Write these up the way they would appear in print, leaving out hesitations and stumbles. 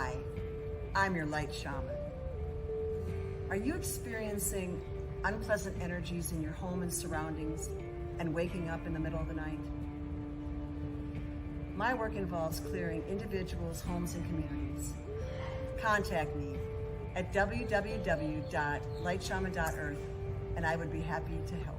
Hi, I'm your light shaman. Are you experiencing unpleasant energies in your home and surroundings and waking up in the middle of the night? My work involves clearing individuals, homes, and communities. Contact me at www.lightshaman.earth and I would be happy to help.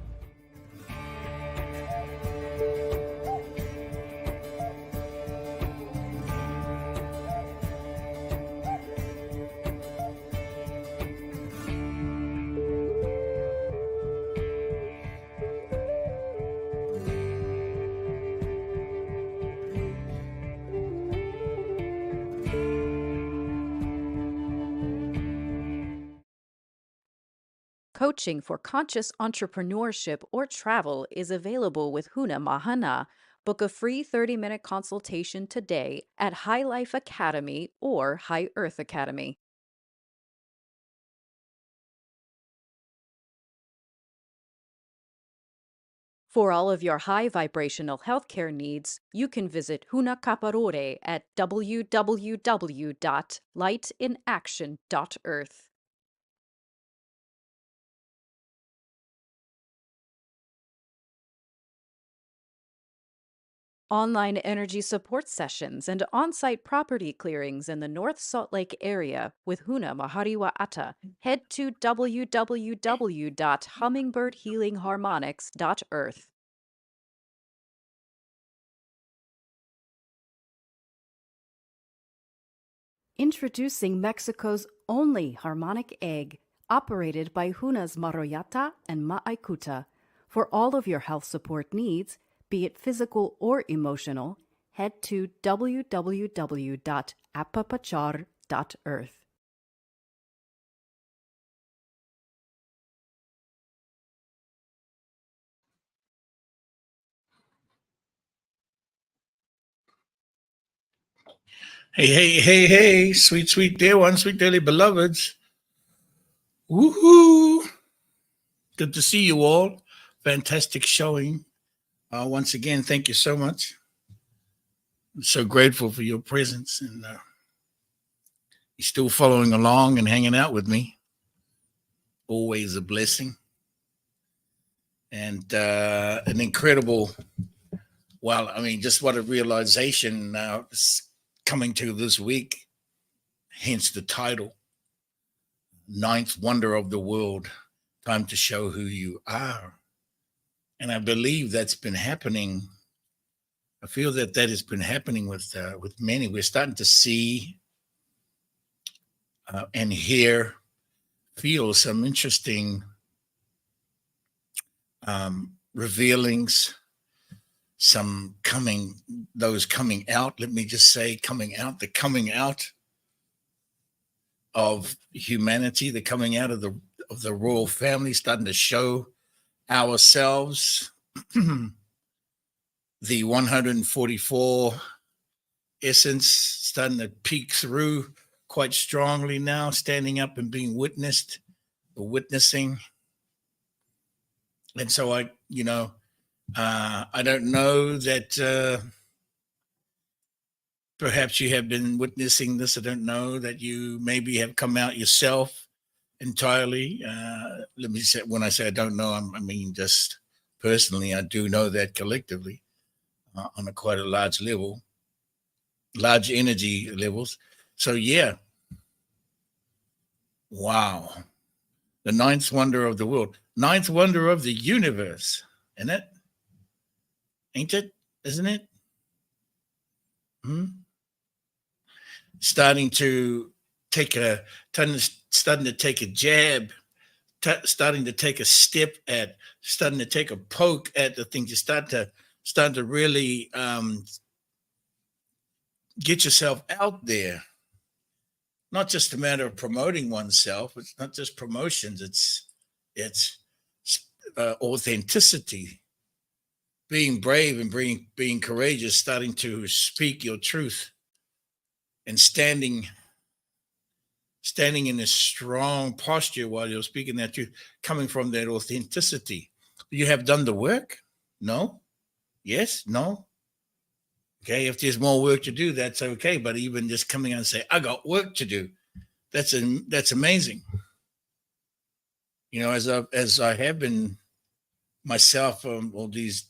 Coaching for conscious entrepreneurship or travel is available with Huna Mahana. Book a free 30-minute consultation today at High Life Academy or High Earth Academy. For all of your high vibrational healthcare needs, you can visit Huna Kaparore at www.lightinaction.earth. Online energy support sessions and on-site property clearings in the North Salt Lake area with Huna Mahariwa Ata. Head to www.hummingbirdhealingharmonics.earth. Introducing Mexico's only harmonic egg, operated by Huna's Maroyata and Ma'aikuta. For all of your health support needs, be it physical or emotional, head to www.apapachar.earth. Hey, sweet dear ones, sweet dearly beloveds. Woohoo! Good to see you all. Fantastic showing. Once again, thank you so much. I'm so grateful for your presence and you're still following along and hanging out with me. Always a blessing. And an incredible, just what a realization coming to this week, hence the title, Ninth Wonder of the World, time to show who you are. And I believe that's been happening. I feel that has been happening with many. We're starting to see and hear, feel some interesting revealings, those coming out. Let me just say, the coming out of humanity, the coming out of the royal family, starting to show ourselves. The 144 essence starting to peek through quite strongly now, standing up and being witnessing. And so I don't know that perhaps you have been witnessing this. I don't know that you maybe have come out yourself entirely. Let me say, when I say I don't know, I mean just personally, I do know that collectively on a quite a large level, large energy levels. So yeah, wow. The ninth wonder of the world, ninth wonder of the universe. Isn't it? Ain't it? Isn't it? Starting to take a jab, starting to take a step at, starting to take a poke at the things. You start to really get yourself out there. Not just a matter of promoting oneself. It's not just promotions. It's authenticity, being brave and being courageous, starting to speak your truth, and standing in a strong posture while you're speaking that truth, coming from that authenticity. You have done the work? No? Yes? No? Okay, if there's more work to do, that's okay. But even just coming out and say, I got work to do, that's amazing. You know, as I have been myself all these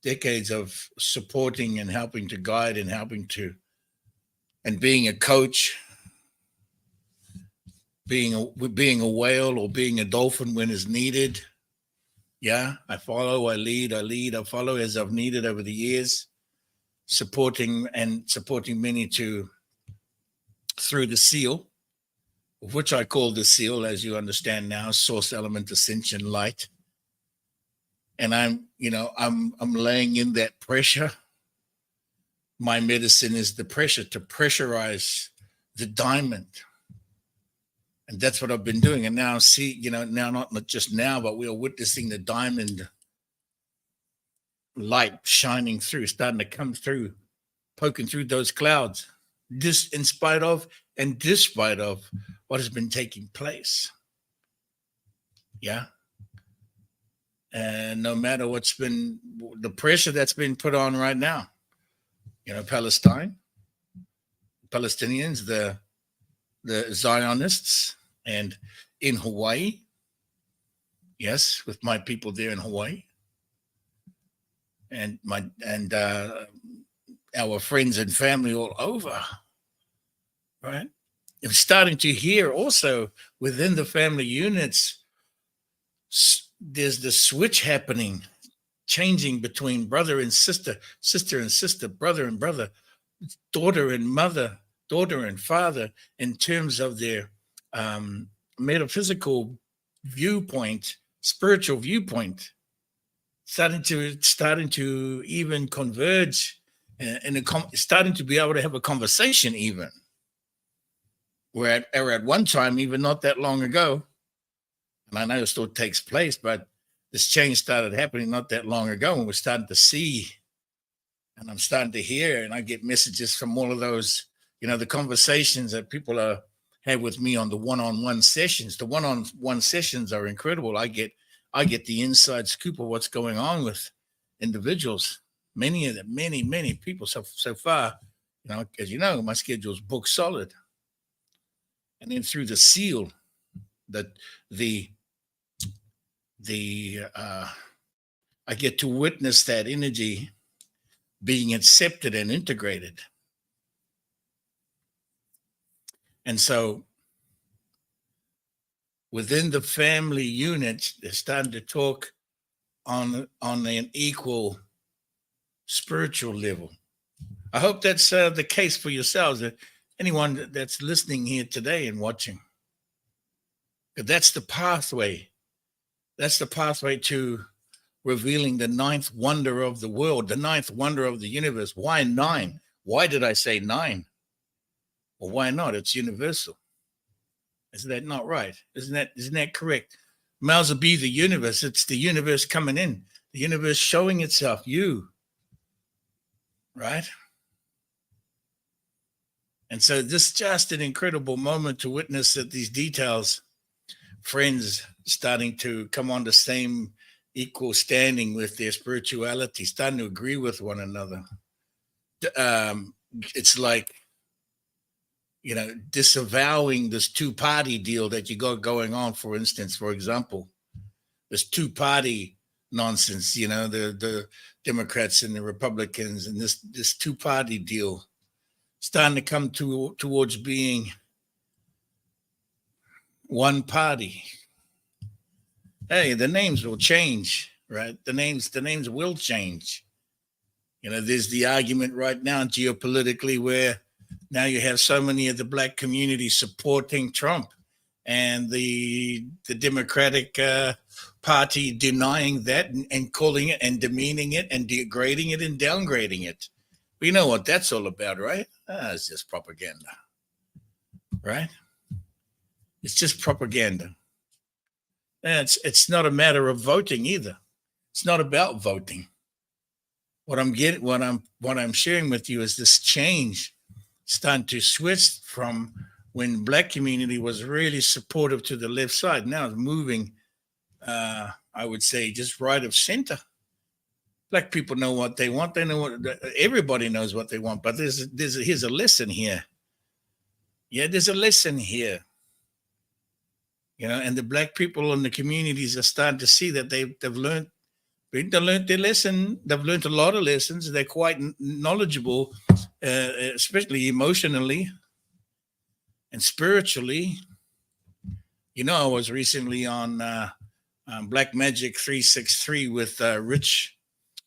decades of supporting and helping to guide and and being a coach, being a whale or being a dolphin when is needed. Yeah, I follow, I lead, I follow as I've needed over the years, supporting many through the seal, which I call the seal, as you understand now, source element ascension light. And I'm laying in that pressure. My medicine is the pressure, to pressurize the diamond. And that's what I've been doing. And now now not just now, but we are witnessing the diamond light shining through, starting to come through, poking through those clouds, this in spite of and despite of what has been taking place. Yeah. And no matter what's been the pressure that's been put on right now, Palestinians, the Zionists, and in Hawaii, yes, with my people there in Hawaii, and our friends and family all over, right? I'm starting to hear also within the family units, there's the switch happening, changing between brother and sister, sister and sister, brother and brother, daughter and mother, daughter and father, in terms of their metaphysical viewpoint, spiritual viewpoint, starting to even converge, and starting to be able to have a conversation even. Where at one time, even not that long ago, and I know it still takes place, but this change started happening not that long ago, and we're starting to see, and I'm starting to hear, and I get messages from all of those, the conversations that people have with me on the one-on-one sessions. The one-on-one sessions are incredible. I get the inside scoop of what's going on with individuals. Many of them, many people so far. As you know, my schedule's booked solid. And then through the seal, that I get to witness that energy being accepted and integrated. And so within the family unit, they're starting to talk on an equal spiritual level. I hope that's the case for yourselves, anyone that's listening here today and watching. That's the pathway. That's the pathway to revealing the ninth wonder of the world, the ninth wonder of the universe. Why 9? Why did I say 9? Well, why not? It's universal. Isn't that not right? Isn't that correct? Miles be the universe. It's the universe coming in, the universe showing itself, you, right? And so this is just an incredible moment to witness that these details, friends starting to come on the same equal standing with their spirituality, starting to agree with one another. It's like, disavowing this two-party deal that you got going on, for instance, for example, this two-party nonsense, the Democrats and the Republicans, and this two-party deal starting to come towards being one party. Hey, the names will change, right? The names will change. There's the argument right now geopolitically where now you have so many of the Black community supporting Trump, and the Democratic Party denying that and calling it and demeaning it and degrading it and downgrading it. We know what that's all about, right? It's just propaganda, right? It's just propaganda. And it's not a matter of voting either. It's not about voting. What I'm sharing with you is this change starting to switch from when Black community was really supportive to the left side. Now it's moving, I would say, just right of center. Black people know what they want. They know what everybody knows what they want. But here's a lesson here. Yeah, there's a lesson here. And the black people in the communities are starting to see that they've learned their lesson. They've learned a lot of lessons. They're quite knowledgeable, especially emotionally and spiritually. I was recently on Black Magic 363 with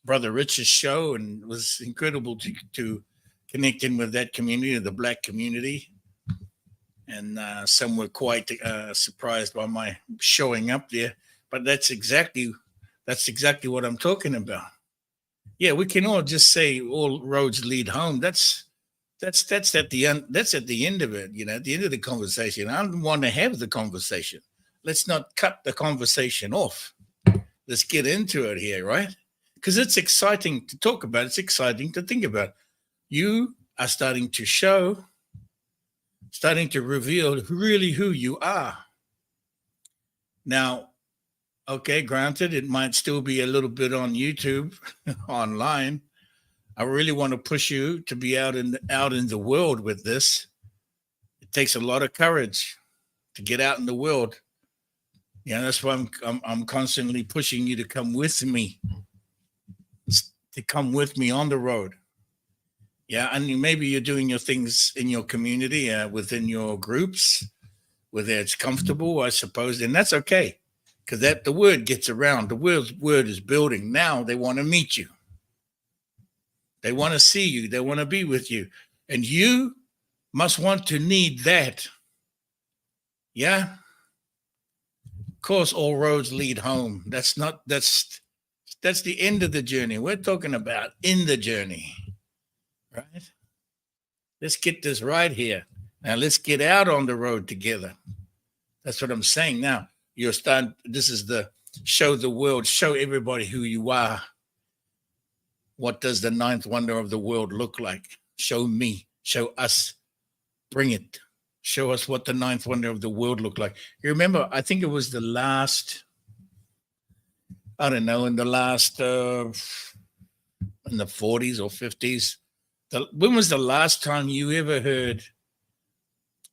Brother Rich's show, and it was incredible to connect in with that community, the black community. And some were quite surprised by my showing up there. But that's exactly what I'm talking about. Yeah, we can all just say all roads lead home. That's at the end. That's at the end of it. At the end of the conversation. I don't want to have the conversation. Let's not cut the conversation off. Let's get into it here, right? Because it's exciting to talk about. It's exciting to think about. You are starting to reveal really who you are. Now, okay, granted, it might still be a little bit on YouTube, online. I really want to push you to be out in the world with this. It takes a lot of courage to get out in the world. That's why I'm constantly pushing you to come with me, on the road. Yeah, and maybe you're doing your things in your community, within your groups, whether it's comfortable, I suppose, and that's okay, because the word gets around. The word is building. Now they want to meet you. They want to see you. They want to be with you, and you must want to need that. Yeah. Of course, all roads lead home. That's the end of the journey. We're talking about in the journey. Right? Let's get this right here. Now let's get out on the road together. That's what I'm saying. Now this is the show the world, show everybody who you are. What does the ninth wonder of the world look like? Show me, show us, bring it. Show us what the ninth wonder of the world look like. You remember, I think it was the last, I don't know, in the 40s or 50s. When was the last time you ever heard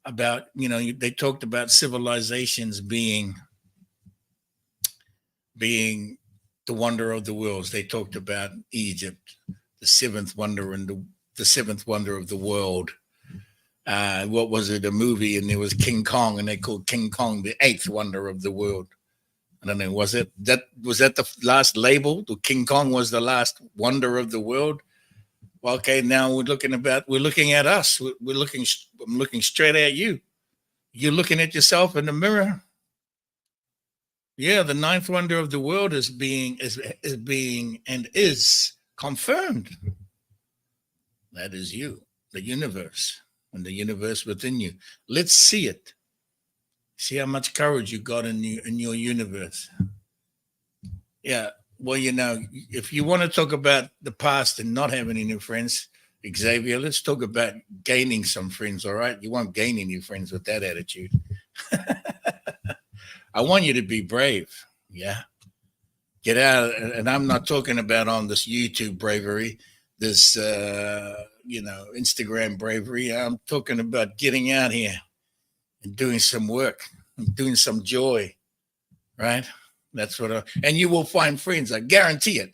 about, they talked about civilizations being the wonder of the world. They talked about Egypt, the seventh wonder and the seventh wonder of the world. What was it? A movie, and there was King Kong, and they called King Kong the eighth wonder of the world. I don't know. Was that the last label? The King Kong was the last wonder of the world. Well, okay, now we're looking at us. I'm looking straight at you. You're looking at yourself in the mirror. Yeah, the ninth wonder of the world is being confirmed. That is you, the universe, and the universe within you. Let's see it. See how much courage you got in your universe. Yeah. Well, if you want to talk about the past and not having any friends, Xavier, let's talk about gaining some friends, all right? You won't gain any friends with that attitude. I want you to be brave, yeah? Get out, and I'm not talking about on this YouTube bravery, this, Instagram bravery. I'm talking about getting out here and doing some work, and doing some joy, right? That's what and you will find friends. I guarantee it.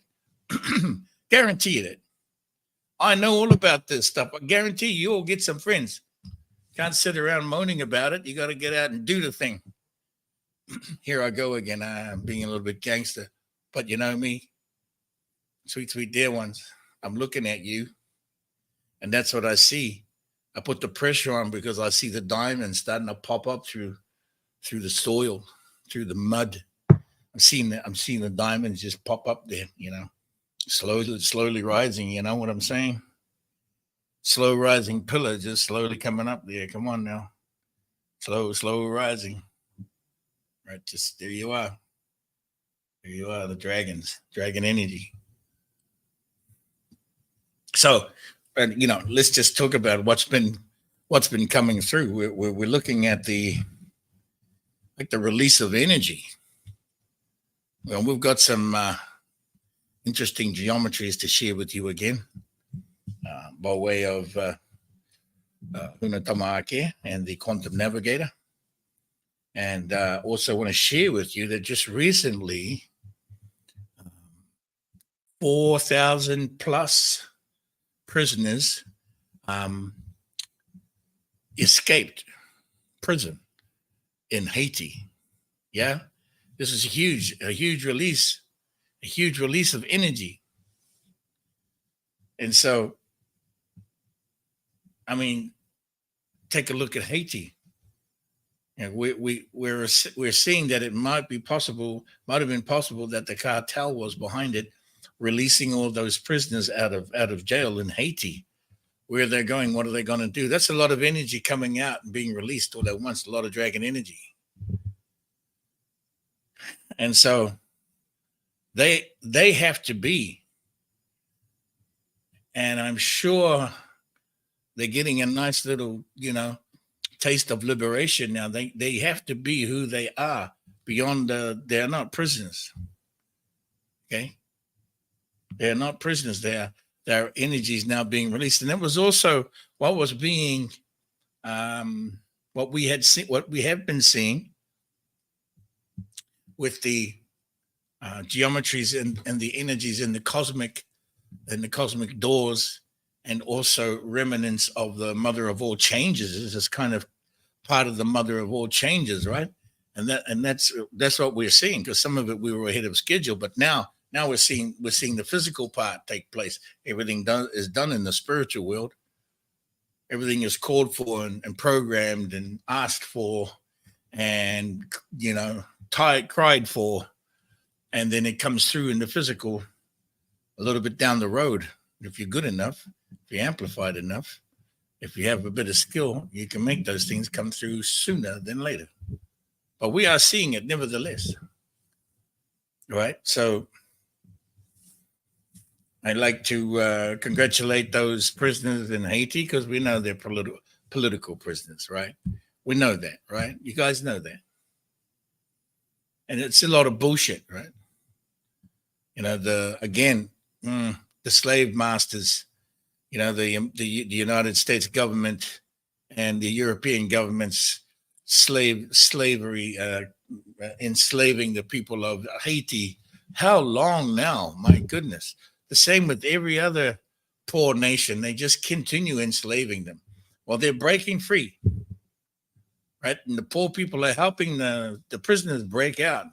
Guarantee it. I know all about this stuff. I guarantee you'll get some friends. Can't sit around moaning about it. You got to get out and do the thing. Here I go again. I'm being a little bit gangster. But you know me, sweet, sweet dear ones, I'm looking at you. And that's what I see. I put the pressure on because I see the diamonds starting to pop up through the soil, through the mud. I'm seeing the diamonds just pop up there, slowly rising. You know what I'm saying? Slow rising pillar just slowly coming up there. Come on now. Slow rising. Right, just there you are. There you are, the dragons, dragon energy. So, let's just talk about what's been coming through. We're looking at the release of energy. Well, we've got some interesting geometries to share with you again, by way of Huna Tamake and the Quantum Navigator. And also want to share with you that just recently, 4,000 plus prisoners escaped prison in Haiti. Yeah, this is a huge release of energy. And so, I mean, take a look at Haiti. And we're seeing that it might have been possible that the cartel was behind it, releasing all those prisoners out of jail in Haiti. Where they're going, what are they going to do? That's a lot of energy coming out and being released all at once, a lot of dragon energy. And so they have to be, and I'm sure they're getting a nice little, taste of liberation now. They have to be who they are beyond they're not prisoners. Okay? They're not prisoners. Their energy is now being released. And that was also what was being what we have been seeing with the geometries and the energies in the cosmic doors, and also remnants of the mother of all changes. This is kind of part of the mother of all changes, right? And that's what we're seeing, because some of it we were ahead of schedule, but now we're seeing the physical part take place. Everything is done in the spiritual world. Everything is called for and programmed and asked for, and cried for, and then it comes through in the physical a little bit down the road. If you're good enough, if you're amplified enough, if you have a bit of skill, you can make those things come through sooner than later. But we are seeing it nevertheless. Right? So I'd like to congratulate those prisoners in Haiti, because we know they're political prisoners, right? We know that, right? You guys know that. And it's a lot of bullshit, right? The slave masters, the United States government and the European governments slavery, enslaving the people of Haiti. How long now? My goodness. The same with every other poor nation. They just continue enslaving them. Well, they're breaking free, right? And the poor people are helping the prisoners break out.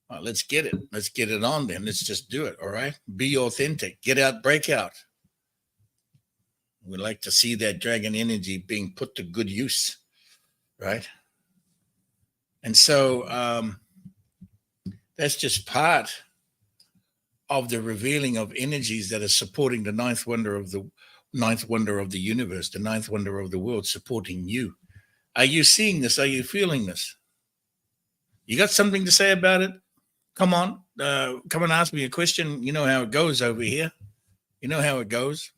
Well, let's get it. Let's get it on then. Let's just do it, all right? Be authentic. Get out, break out. We like to see that dragon energy being put to good use, right? And so that's just part of the revealing of energies that are supporting the ninth wonder of the universe, the ninth wonder of the world, supporting you. Are you seeing this? Are you feeling this? You got something to say about it? Come on, come and ask me a question. You know how it goes over here. You know how it goes.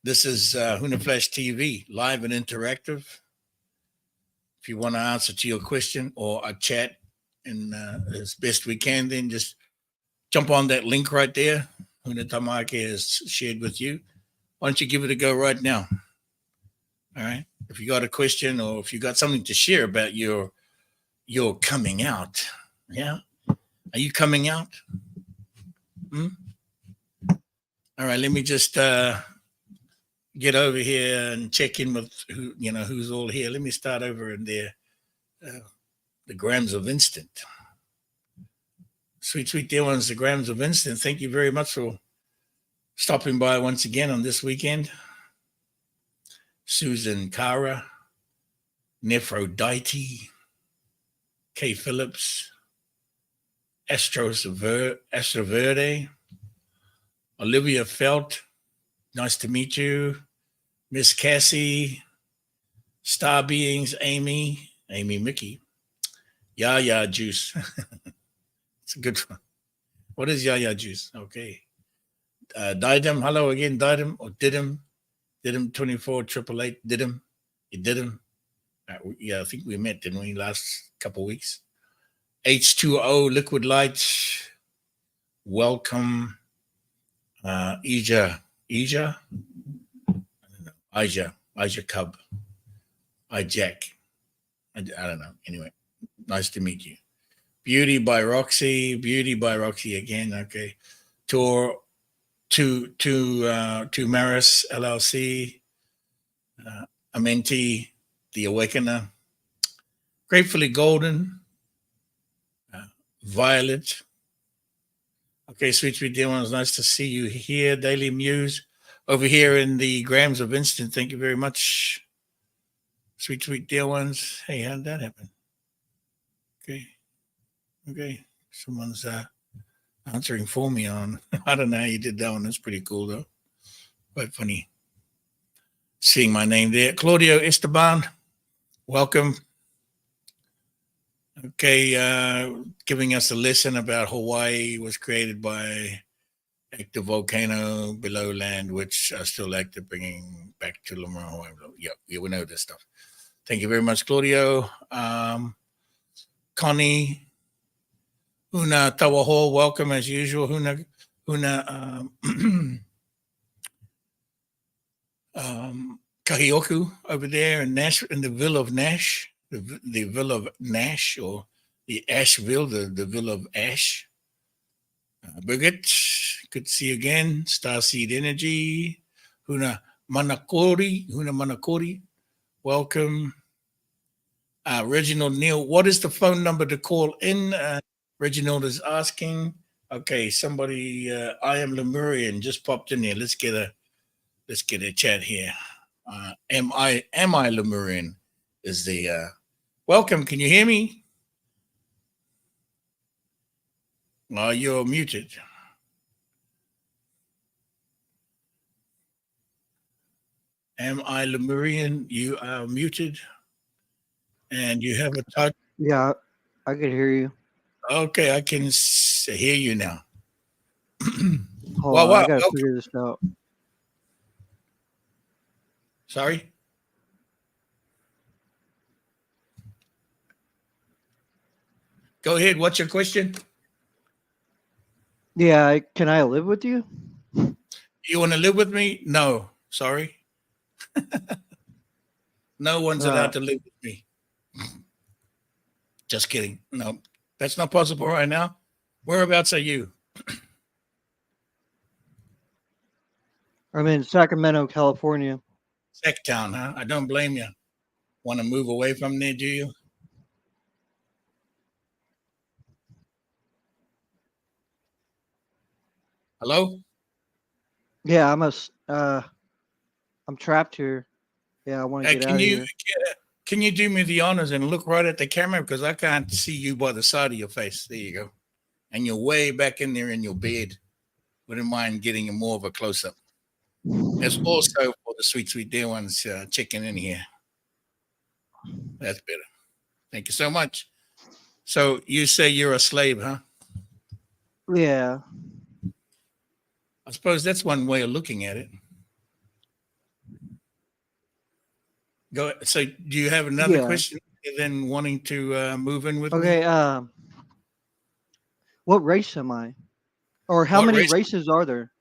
This is Huna Flash TV, live and interactive. If you want to answer to your question or a chat, and as best we can, then just jump on that link right there. Huna Tamake has shared with you. Why don't you give it a go right now? All right. If you got a question, or if you got something to share about your coming out. Yeah. Are you coming out? All right. Let me just get over here and check in with who's all here. Let me start over in there. The grams of instant. Sweet dear ones, the grams of instant. Thank you very much for stopping by once again on this weekend. Susan Cara, Nephrodite, Kay Phillips, Astroverde, Olivia Felt, nice to meet you. Miss Cassie, Star Beings, Amy Mickey, Yaya Juice. It's a good one. What is Yaya Juice? Okay. Didem, hello again, Didem, or Didem 24888, Didem, you did him. Yeah, I think we met, didn't we, last couple of weeks? H2O, Liquid Light, welcome. Ija, Cub, Jack. I don't know. Anyway, nice to meet you. Beauty by Roxy again. Okay. Tour to Maris LLC, Amenti, The Awakener, Gratefully Golden, Violet. Okay, sweet dear ones, nice to see you here. Daily Muse over here in the Grams of Instant. Thank you very much. Sweet dear ones. Hey, how did that happen? Okay. Someone's answering for me on. I don't know how you did that one. That's pretty cool though. Quite funny. Seeing my name there. Claudio Esteban, welcome. Okay, giving us a lesson about Hawaii was created by active volcano below land, which are still active, bringing back to Lemurian Hawaii. Yeah, we know this stuff. Thank you very much, Claudio. Connie, Huna Tawaho, welcome as usual. Huna, Kahioku over there in Nash, in the Villa of Nash, the Villa of Nash, or the Asheville, the Villa of Ash. Birgit, good to see you again. Starseed Energy, Huna Manakori, welcome. Reginald Neal, what is the phone number to call in? Reginald is asking. Okay, somebody, I am Lemurian, just popped in here. Let's get a chat here. Am I Lemurian? Is the welcome? Can you hear me? You're muted. Am I Lemurian? You are muted, and you have a touch. Yeah, I could hear you. Okay, I can hear you now. Hold on, I gotta figure this out. Sorry? Go ahead. What's your question? Yeah, can I live with you? You want to live with me? No, sorry. No one's allowed to live with me. Just kidding. No, that's not possible right now. Whereabouts are you? I'm in Sacramento, California. Sacktown, huh? I don't blame you. Want to move away from there, do you? Hello? Yeah, I'm trapped here. Yeah, I want to get out of here. Can you do me the honors and look right at the camera, because I can't see you by the side of your face. There you go. And you're way back in there in your bed. Wouldn't mind getting more of a close-up. There's also for the sweet dear ones checking in here. That's better. Thank you so much. So you say you're a slave, huh? Yeah. I suppose that's one way of looking at it. Go. So do you have another question than wanting to move in with me? Okay. What race am I? Or how many races are there?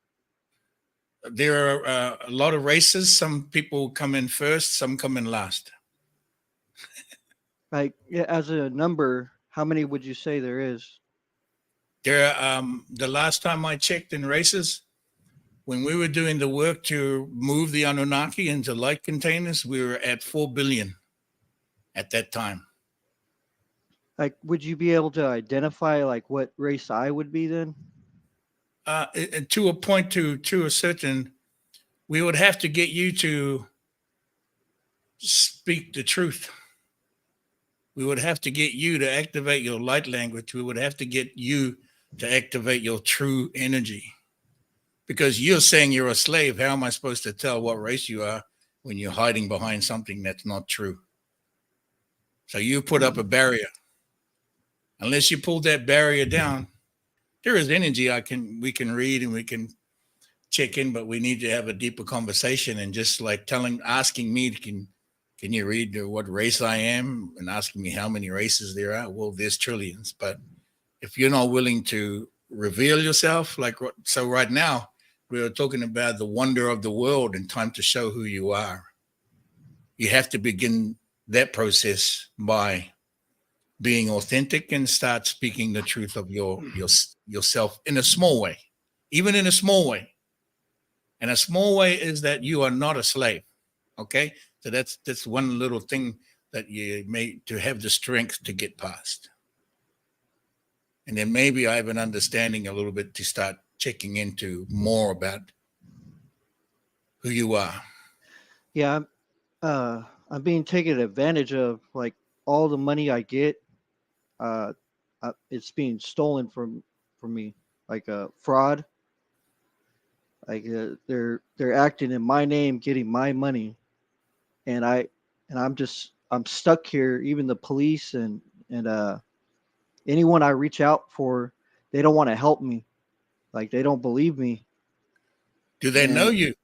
There are a lot of races. Some people come in first, some come in last. Like, as a number, how many would you say there is? There, the last time I checked in races, when we were doing the work to move the Anunnaki into light containers, we were at 4 billion at that time. Like, would you be able to identify like what race I would be then? To a point, to a certain, we would have to get you to speak the truth. We would have to get you to activate your light language. We would have to get you to activate your true energy. Because you're saying you're a slave. How am I supposed to tell what race you are when you're hiding behind something that's not true? So you put up a barrier. Unless you pull that barrier down, there is energy we can read and we can check in, but we need to have a deeper conversation. And just like asking me, can you read what race I am, and asking me how many races there are? Well, there's trillions. But if you're not willing to reveal yourself. So right now we are talking about the wonder of the world and time to show who you are. You have to begin that process by being authentic and start speaking the truth of yourself in a small way, even in a small way. And a small way is that you are not a slave. Okay, so that's one little thing that you may to have the strength to get past. And then maybe I have an understanding a little bit to start checking into more about who you are. Yeah, I'm being taken advantage of. Like all the money I get, uh, it's being stolen from me, like fraud. Like they're acting in my name, getting my money, and I'm stuck here. Even the police and anyone I reach out for, they don't want to help me. Like they don't believe me, Do they know and you?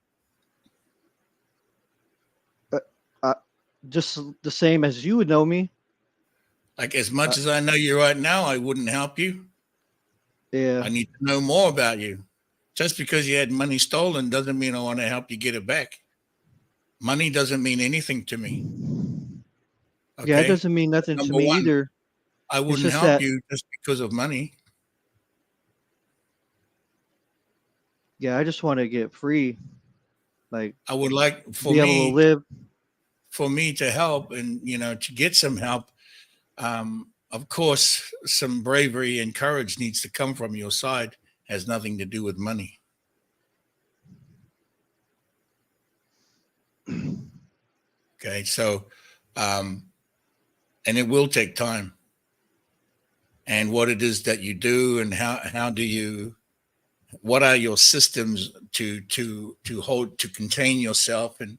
uh, uh, just the same as you would know me. Like as much Uh, as I know you right now, I wouldn't help you. yeah, I need to know more about you. Just because you had money stolen doesn't mean I want to help you get it back. Money doesn't mean anything to me. yeah, it Okay. doesn't mean nothing to Number me one, either. I It's wouldn't just help that, you just because of money. yeah, I just want to get free, like I would like be able to live. for me to help and to get some help. Of course, some bravery and courage needs to come from your side. Has nothing to do with money. Okay, so um, and it will take time. And what it is that you do, and how do you? What are your systems to hold to contain yourself and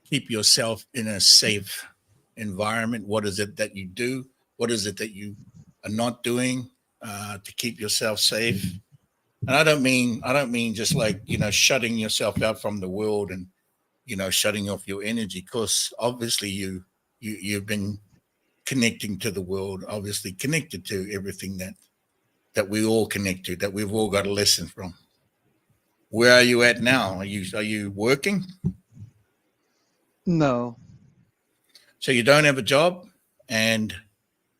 keep yourself in a safe environment? What is it that you do? What is it that you are not doing to keep yourself safe? And I don't mean just like shutting yourself out from the world and shutting off your energy. Because obviously you've been connecting to the world, obviously connected to everything that we all connect to, that we've all got a lesson from. Where are you at now? Are you working? No, So you don't have a job, and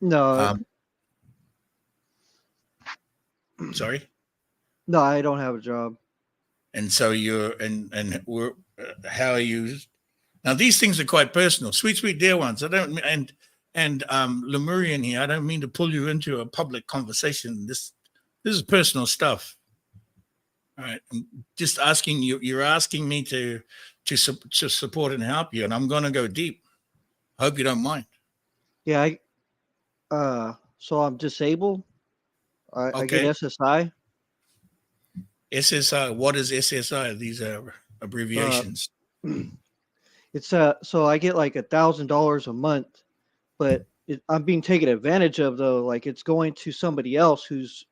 no, um, sorry, no, I don't have a job. and so you're and we're how are you now? These things are quite personal, sweet, sweet dear ones. I don't and Lemurian here. I don't mean to pull you into a public conversation. This is personal stuff. All right, I'm just asking you. You're asking me to support and help you, and I'm going to go deep. Hope you don't mind. Yeah, so I'm disabled. I get Okay. SSI. SSI. What is SSI? These are Uh, abbreviations. it's so I get like $1,000 a month, but I'm being taken advantage of though. Like it's going to somebody else who's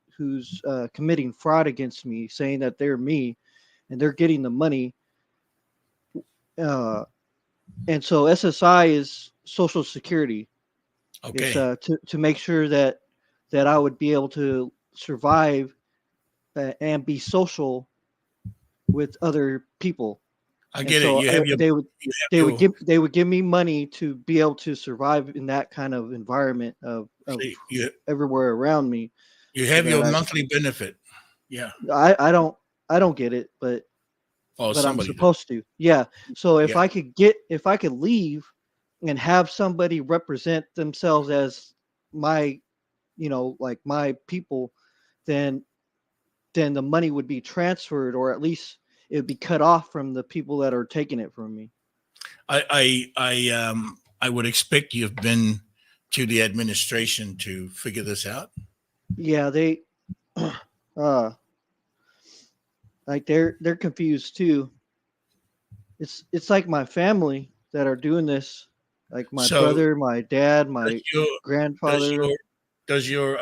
committing fraud against me, saying that they're me, and they're getting the money. Uh, and so SSI is Social Security. It's Okay. to make sure that I would be able to survive and be social with other people. I And get it. so You have your you have your they would give me money to be able to survive in that kind of environment of see, you everywhere around me, you so have your that monthly benefit. Yeah. I don't get it, Oh, but I'm somebody does. supposed to. Yeah. So Yeah. if I could leave and have somebody represent themselves as my, like my people, then the money would be transferred, or at least it would be cut off from the people that are taking it from me. I would expect you've been to the administration to figure this out. Yeah, they uh like they're confused too. It's like my family that are doing this, like my So brother, my dad, does my your does grandfather. your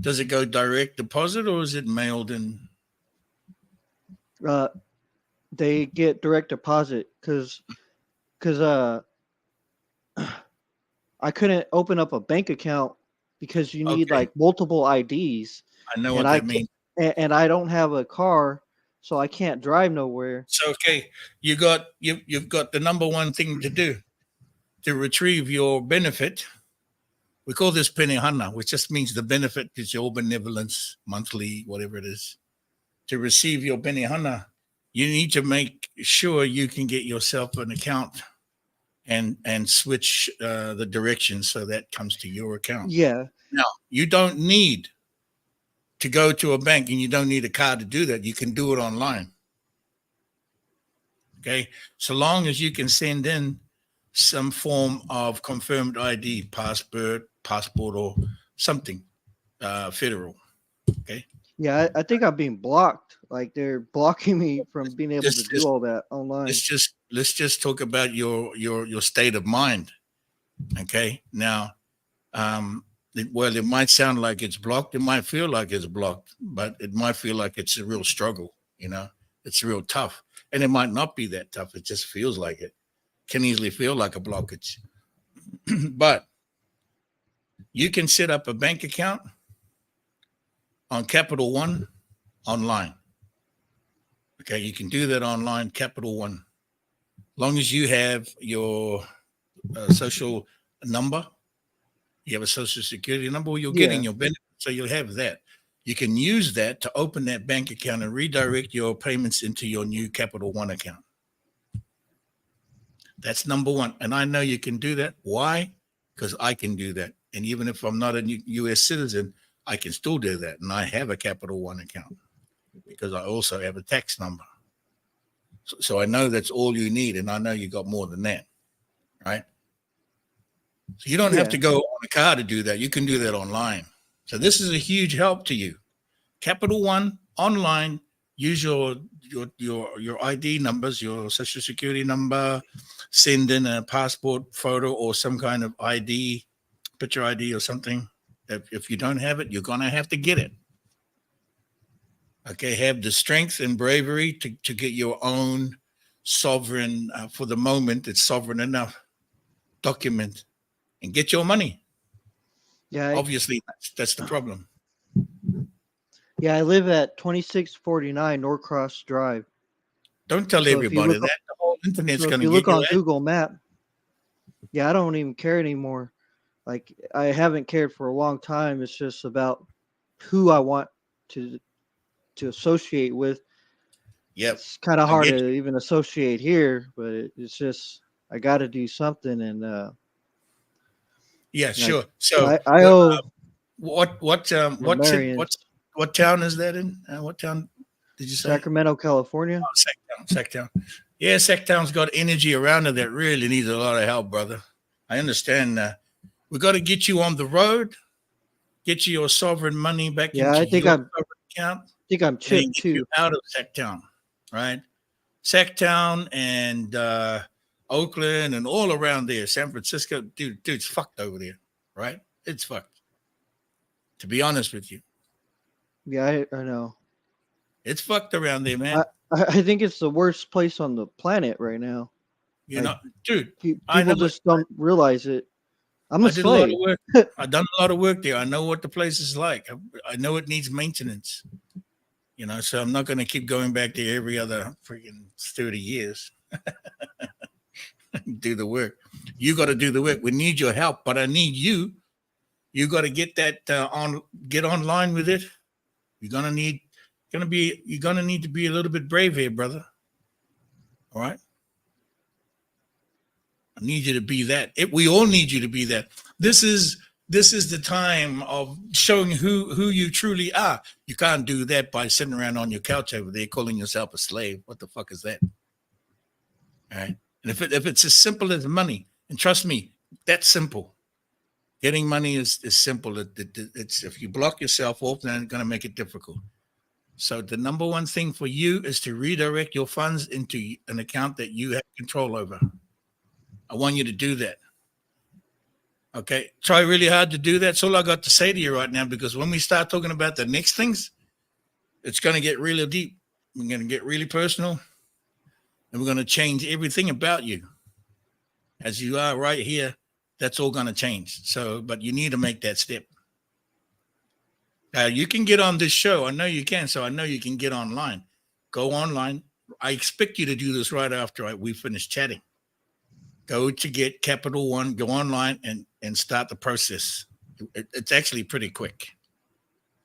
does it go direct deposit or is it mailed in? uh they get direct deposit because I couldn't open up a bank account because you need Okay, like multiple IDs, I know and what that means. and I don't have a car, so I can't drive nowhere. So okay, you've got the number one thing to do to retrieve your benefit. We call this Huna, which just means the benefit is your benevolence, monthly, whatever it is. To receive your Huna, you need to make sure you can get yourself an account and switch the direction so that comes to your account. Yeah, Now, you don't need to go to a bank and you don't need a card to do that. You can do it online. Okay. So long as you can send in some form of confirmed ID, passport, or something federal. Okay. yeah. I think I'm being blocked. Like they're blocking me from being able to do all that online. Let's just talk about your state of mind. Okay. Now, it might sound like it's blocked. It might feel like it's blocked, but it might feel like it's a real struggle. It's real tough, and it might not be that tough. It just feels like it. Can easily feel like a blockage, but you can set up a bank account on Capital One online. Okay, you can do that online, Capital One, long as you have your social number. You have a social security number, or you're getting your benefit, so you'll have that. You can use that to open that bank account and redirect your payments into your new Capital One account. That's number one. And I know you can do that. Why? Because I can do that. And even if I'm not a U.S. citizen, I can still do that. And I have a Capital One account because I also have a tax number. So I know that's all you need. And I know you got more than that, right? So you don't have to go on a car to do that. You can do that online. So this is a huge help to you. Capital One online. Use your ID numbers, your social security number. Send in a passport photo or some kind of ID, picture ID or something. If you don't have it, you're gonna have to get it. Okay, have the strength and bravery to get your own sovereign. For the moment, it's sovereign enough document. And get your money. Yeah. Obviously, that's the problem. Yeah, I live at 2649 Norcross Drive. Don't tell everybody that. The whole internet's going to get you. If you look on Google Map, I don't even care anymore. Like, I haven't cared for a long time. It's just about who I want to associate with. Yep. It's kind of hard to even associate here, but it's just I got to do something. And yeah, sure. So I owe what town is that in? What town did you say? Sacramento, California. Oh, Sacktown. Yeah, Sacktown's got energy around it that really needs a lot of help, brother. I understand. We got to get you on the road, get you your sovereign money back into I think your I'm account. I think I'm chipped too. You out of Sacktown, right? Sacktown and Oakland and all around there, San Francisco, dude's fucked over there, right? It's fucked. To be honest with you. Yeah, I know. It's fucked around there, man. I think it's the worst place on the planet right now. You know, dude. People just don't realize it. I'm a slave. I've done a lot of work there. I know what the place is like. I know it needs maintenance. So I'm not going to keep going back there every other freaking 30 years. Do the work. You got to do the work. We need your help, but I need you. You got to get that get online with it. You're gonna need to be a little bit brave here, brother. All right. I need you to be that. We all need you to be that. This is the time of showing who you truly are. You can't do that by sitting around on your couch over there calling yourself a slave. What the fuck is that? All right. And if it's as simple as money, and trust me, that's simple. Getting money is simple. It's if you block yourself off, then it's going to make it difficult. So the number one thing for you is to redirect your funds into an account that you have control over. I want you to do that. Okay? Try really hard to do that. That's all I got to say to you right now, because when we start talking about the next things, it's going to get really deep. We're going to get really personal, and we're going to change everything about you. As you are right here, that's all going to change. So, but you need to make that step. You can get on this show. I know you can. So I know you can get online. Go online. I expect you to do this right after we finish chatting. Go to get Capital One, go online and start the process. It's actually pretty quick.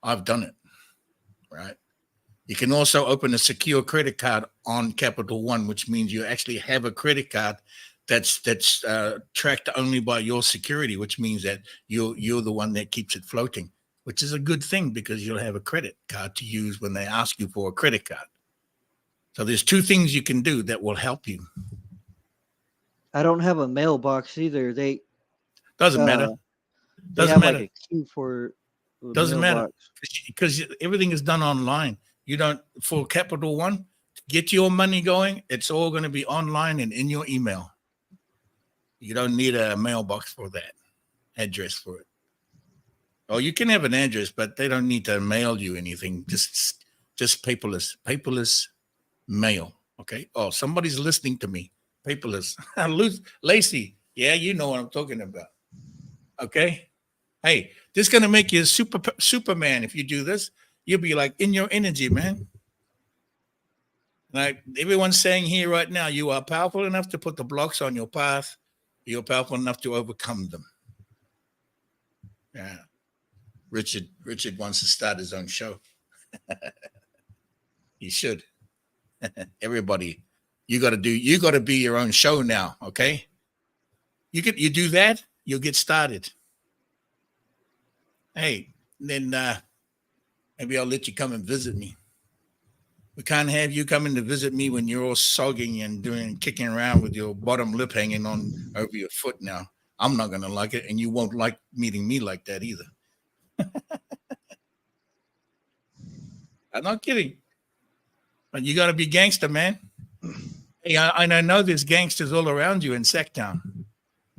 I've done it, right? You can also open a secure credit card on Capital One, which means you actually have a credit card that's tracked only by your security, which means that you're the one that keeps it floating, which is a good thing because you'll have a credit card to use when they ask you for a credit card. So there's two things you can do that will help you. I don't have a mailbox either. Doesn't matter. They Doesn't have matter. like a queue for the Doesn't matter mailbox. because everything is done online. You don't, for Capital One, to get your money going, it's all going to be online and in your email. You don't need a mailbox for that, address for it. Oh, you can have an address, but they don't need to mail you anything. Just paperless mail. Okay. Oh, somebody's listening to me. Paperless. Lacey. Yeah, you know what I'm talking about. Okay. Hey, this is gonna make you Superman if you do this. You'll be like in your energy, man. Like everyone's saying here right now, you are powerful enough to put the blocks on your path. You're powerful enough to overcome them. Yeah. Richard wants to start his own show. He should. Everybody, you got to be your own show now, okay? You do that, you'll get started. Hey, then maybe I'll let you come and visit me. We can't have you coming to visit me when you're all sogging and kicking around with your bottom lip hanging on over your foot now. I'm not going to like it, and you won't like meeting me like that either. I'm not kidding. But you got to be gangster, man. Hey, I know there's gangsters all around you in Sacktown.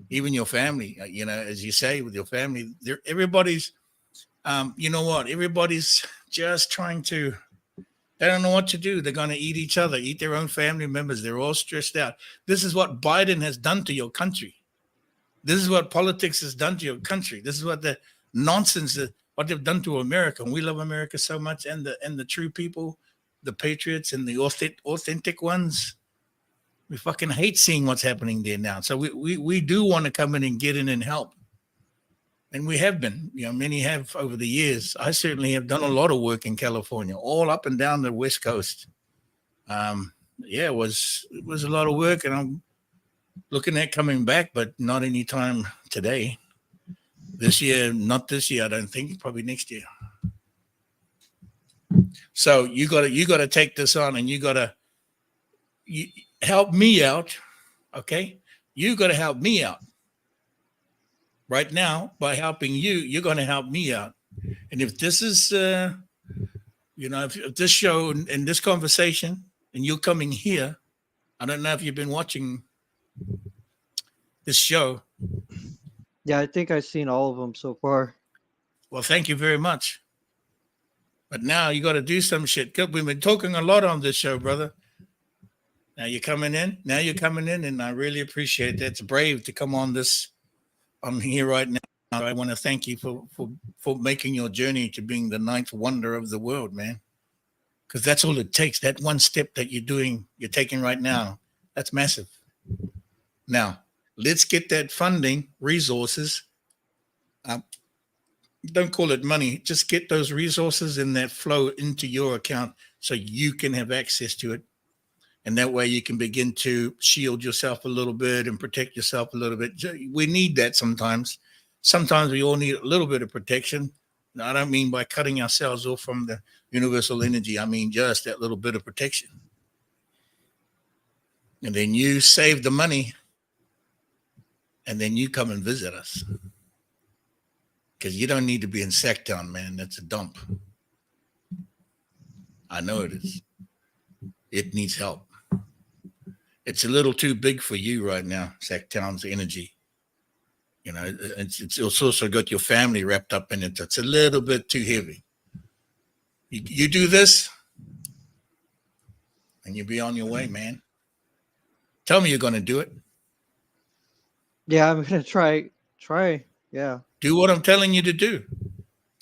Even your family, as you say, with your family. Everybody's, you know what? Everybody's just trying to, they don't know what to do. They're going to eat each other, eat their own family members. They're all stressed out. This is what Biden has done to your country. This is what politics has done to your country. This is what the nonsense, what they've done to America. And we love America so much, and the true people, the patriots and the authentic ones. We fucking hate seeing what's happening there now. So we do want to come in and get in and help. And we have been, many have over the years. I certainly have done a lot of work in California, all up and down the West Coast. It was a lot of work, and I'm looking at coming back, but not anytime today. This year, not this year, I don't think, probably next year. So you gotta take this on, and you gotta help me out, okay? You gotta help me out. Right now, by helping you, you're gonna help me out. And if this is, if this show and this conversation, and you're coming here, I don't know if you've been watching this show. Yeah, I think I've seen all of them so far. Well, thank you very much. But now you got to do some shit. We've been talking a lot on this show, brother. Now you're coming in. And I really appreciate that. It's brave to come on here right now. I want to thank you for making your journey to being the ninth wonder of the world, man. Because that's all it takes. That one step that you're taking right now, that's massive. Now, let's get that funding, resources. Don't call it money. Just get those resources and that flow into your account so you can have access to it. And that way you can begin to shield yourself a little bit and protect yourself a little bit. We need that sometimes. Sometimes we all need a little bit of protection. Now, I don't mean by cutting ourselves off from the universal energy. I mean just that little bit of protection. And then you save the money. And then you come and visit us. Because you don't need to be in Sacktown, man. That's a dump. I know it is. It needs help. It's a little too big for you right now, Sacktown's energy. It's also got your family wrapped up in it. It's a little bit too heavy. You do this, and you'll be on your way, man. Tell me you're going to do it. Yeah, I'm going to try. Yeah. Do what I'm telling you to do.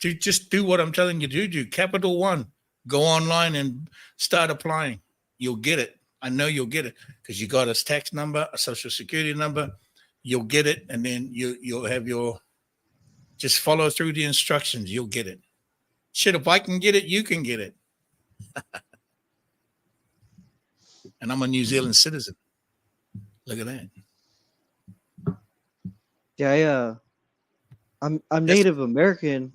to just do what I'm telling you to do. Capital One. Go online and start applying. You'll get it. I know you'll get it because you got a tax number, a social security number. You'll get it, and then you'll have your. Just follow through the instructions. You'll get it. Shit, if I can get it, you can get it. And I'm a New Zealand citizen. Look at that. Yeah, I'm Native American,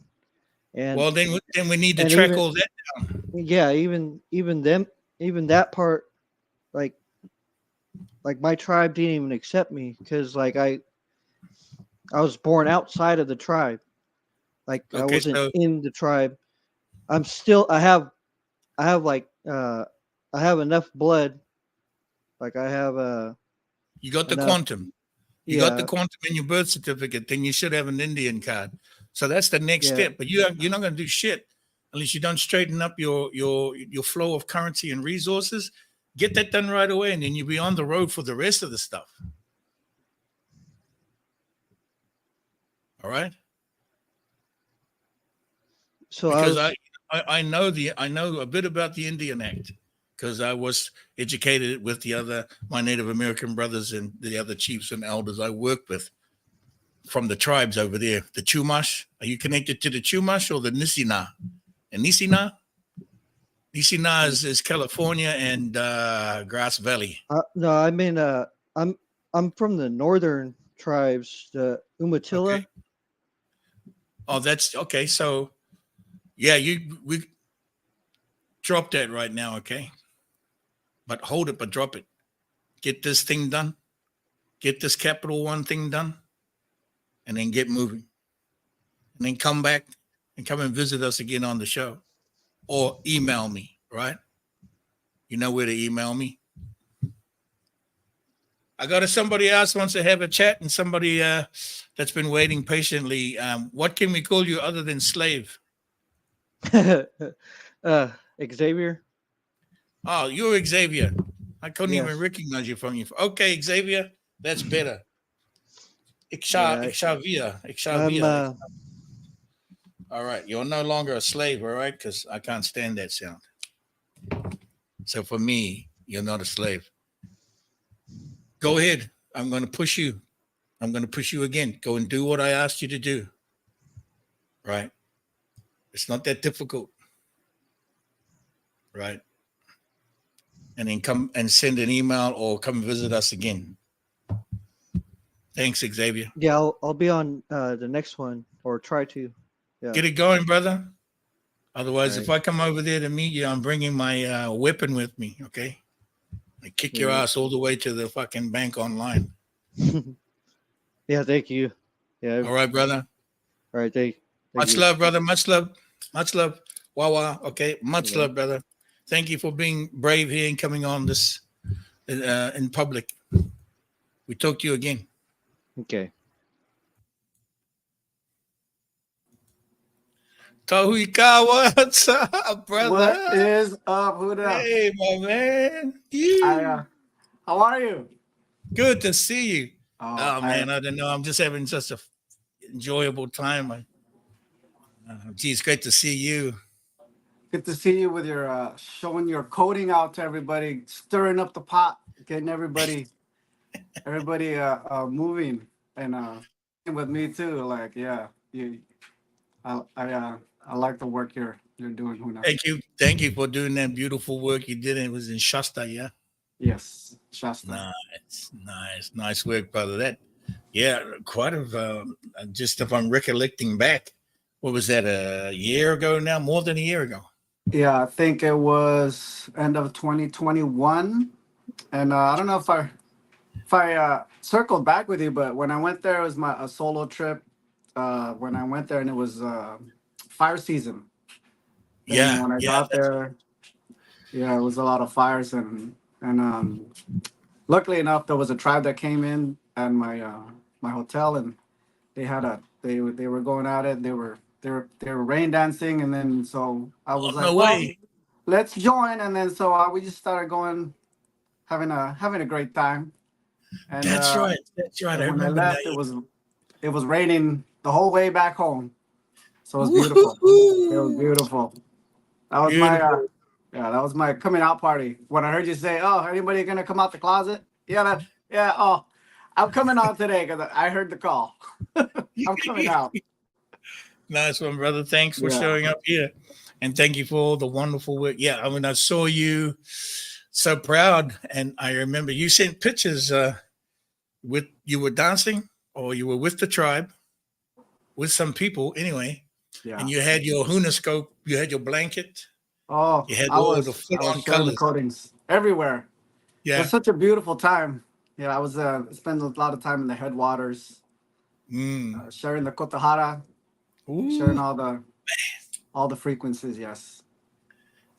and well, then we need to track all that down. Yeah, even that part, like my tribe didn't even accept me because like I was born outside of the tribe, like I wasn't in the tribe. I have like I have enough blood, like I have you got the quantum. You got the quantum in your birth certificate, then you should have an Indian card. So that's the next step. But you're not going to do shit unless you don't straighten up your flow of currency and resources. Get that done right away, and then you'll be on the road for the rest of the stuff. All right. So because I know a bit about the Indian Act because I was educated with my Native American brothers and the other chiefs and elders I work with from the tribes over there. The Chumash. Are you connected to the Chumash or the Nisina? And Nisina is California and Grass Valley. No, I mean I'm from the northern tribes, the Umatilla. Okay. Oh, that's okay. So yeah, we drop that right now, okay? But hold it, but drop it. Get this thing done. Get this Capital One thing done. And then get moving. And then come back and come and visit us again on the show. Or email me, right? You know where to email me. I got somebody else wants to have a chat and somebody that's been waiting patiently. What can we call you other than slave? Xavier. Oh, you're Xavier. I couldn't even recognize you from you. Okay, Xavier, that's better. Xavier. All right, you're no longer a slave, all right? Because I can't stand that sound. So for me, you're not a slave. Go ahead. I'm going to push you. I'm going to push you again. Go and do what I asked you to do. Right? It's not that difficult. Right? And then come and send an email or come visit us again. Thanks, Xavier. Yeah, I'll be on the next one or try to. Yeah. Get it going, brother. Otherwise, if I come over there to meet you, I'm bringing my weapon with me, okay? I kick your ass all the way to the fucking bank online. Yeah, thank you. Yeah. All right, brother. All right, thank much you. Love, brother. Much love. Much love. Wawa. Okay. Much love, brother. Thank you for being brave here and coming on this in public. We talk to you again. Okay. Tahuika, what's up, brother? What is up, Huna? Hey, my man. How are you? Good to see you. Oh man, I don't know. I'm just having such a enjoyable time. Gee, it's great to see you. Good to see you with your showing your coding out to everybody, stirring up the pot, getting everybody moving, and with me too. Like, yeah, I like the work you're doing, Huna. Thank you for doing that beautiful work you did. It was in Shasta, yeah. Yes, Shasta. Nice work, brother. Quite just if I'm recollecting back, what was that, a year ago now? More than a year ago. Yeah, I think it was end of 2021, and I don't know if I circled back with you, but when I went there, it was a solo trip. When I went there, and it was fire season. And when I got there, it was a lot of fires, and luckily enough, there was a tribe that came in at my hotel, and they were going at it. They were rain dancing, and then so I was let's join, and then so we just started going, having a great time. And that's right. I remember when I left, it was raining the whole way back home. So it was beautiful. It was Woo-hoo-hoo. beautiful. That was my Beautiful. yeah, that was my coming out party. When I heard you say, "Oh, anybody gonna come out the closet?" Yeah, yeah. Oh, I'm coming out today because I heard the call. I'm coming out. Nice one, brother. Thanks for Yeah. showing up here. And thank you for all the wonderful work. Yeah, I mean, I saw you so proud. And I remember you sent pictures with you were dancing or you were with the tribe with some people anyway. Yeah. And you had your Huna scope, you had your blanket, Oh, you had I all the was full I was on sharing the colors. coatings everywhere. It was Yeah. such a beautiful time. Yeah, I was spending a lot of time in the headwaters, Mm. sharing the kotahara, sharing Ooh, all the frequencies. Yes.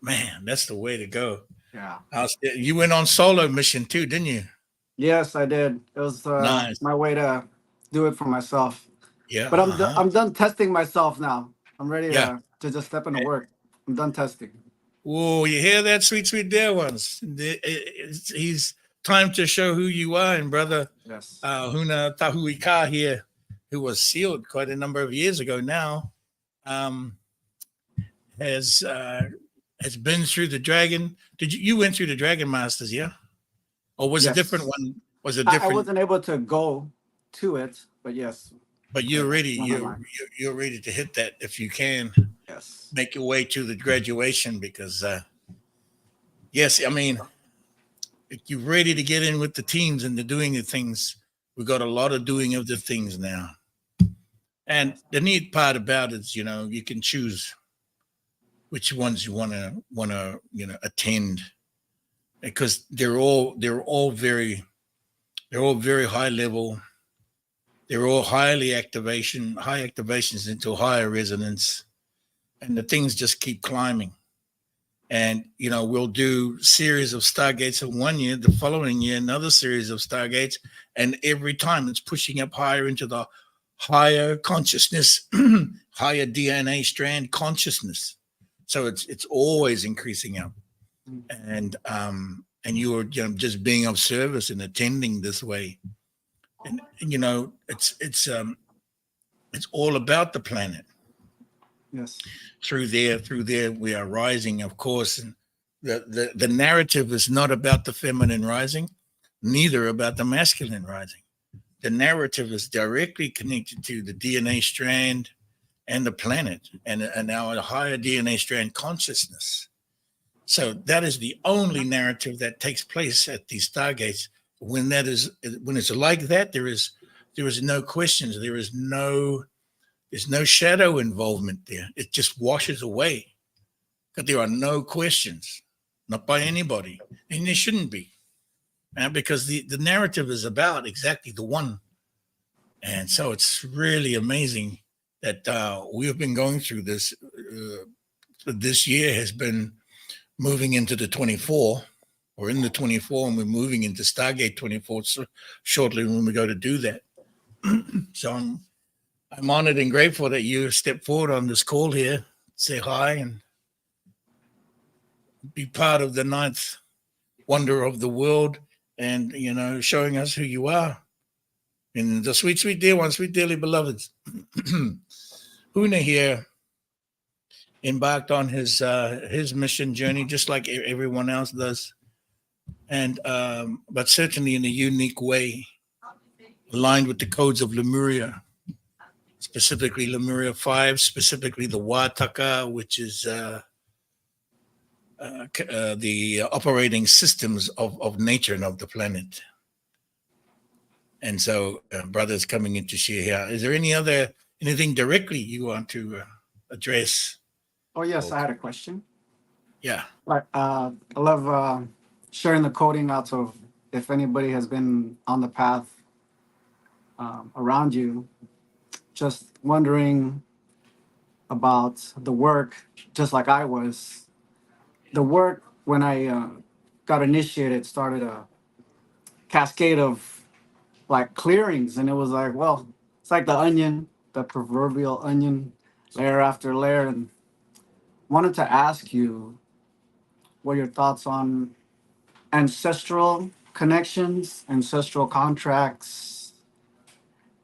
man, that's the way to go. Yeah. You went on solo mission too, didn't you? Yes, I did. It was Nice. my way to do it for myself. Yeah. But Uh-huh. I'm done testing myself now. I'm ready Yeah. to just step into work. I'm done testing. Whoa, you hear that, sweet, sweet dear ones? He's time to show who you are. And brother Yes. Huna Tahuika here, who was sealed quite a number of years ago now, um, has uh, has been through the dragon. You went through the Dragon Masters, yeah? Or was a different Yes. one? Was a I different? wasn't able to go to it, but yes, But I you're ready. went online. You're ready to hit that if you can Yes. make your way to the graduation because yes, I mean if you're ready to get in with the teams and the doing the things. We got a lot of doing of the things now. And the neat part about it is, you can choose which ones you want to attend because they're all very high level. They're all high activations into higher resonance, and the things just keep climbing. And we'll do series of stargates in 1 year, the following year another series of stargates, and every time it's pushing up higher into the higher consciousness, higher DNA strand consciousness. So it's always increasing up, and you are just being of service and attending this way, and it's all about the planet. Yes. Through there we are rising, of course, and the narrative is not about the feminine rising, neither about the masculine rising. The narrative is directly connected to the DNA strand and the planet and our higher DNA strand consciousness. So that is the only narrative that takes place at these stargates. When it's like that, there is no questions, there's no shadow involvement there. It just washes away because there are no questions, not by anybody, and there shouldn't be, because the narrative is about exactly the one. And so it's really amazing that we have been going through this. This year has been moving into the 24. We're in the 24, and we're moving into Stargate 24 shortly when we go to do that. So I'm honored and grateful that you stepped forward on this call here, say hi, and be part of the ninth wonder of the world, and showing us who you are. And the sweet, sweet dear ones, sweet dearly beloveds. Huna here embarked on his mission journey, just like everyone else does, and but certainly in a unique way, aligned with the codes of Lemuria, specifically Lemuria 5, specifically the Wataka, which is the operating systems of nature and of the planet. And so, brothers coming in to share here. Is there anything directly you want to address? Oh yes, I had a question. Yeah. Like I love sharing the coding out. So if anybody has been on the path around you, just wondering about the work, just like I was. The work when I got initiated started a cascade of like clearings, and it was like, well, it's like the onion, the proverbial onion, layer after layer. And wanted to ask you what your thoughts on ancestral connections, ancestral contracts,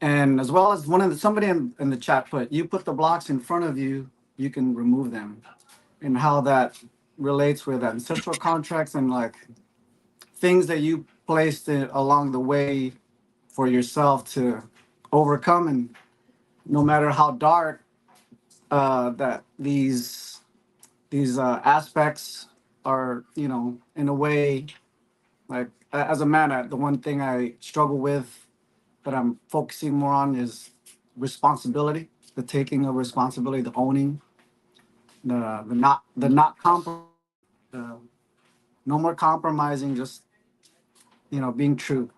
And as well as somebody in the chat put, you put the blocks in front of you, you can remove them, and how that relates with ancestral contracts and like things that you placed along the way for yourself to overcome. And no matter how dark that these aspects are, you know, in a way, like as a man, the one thing I struggle with that I'm focusing more on is responsibility, the taking of responsibility, the owning, the not no more compromising, just, you know, being true.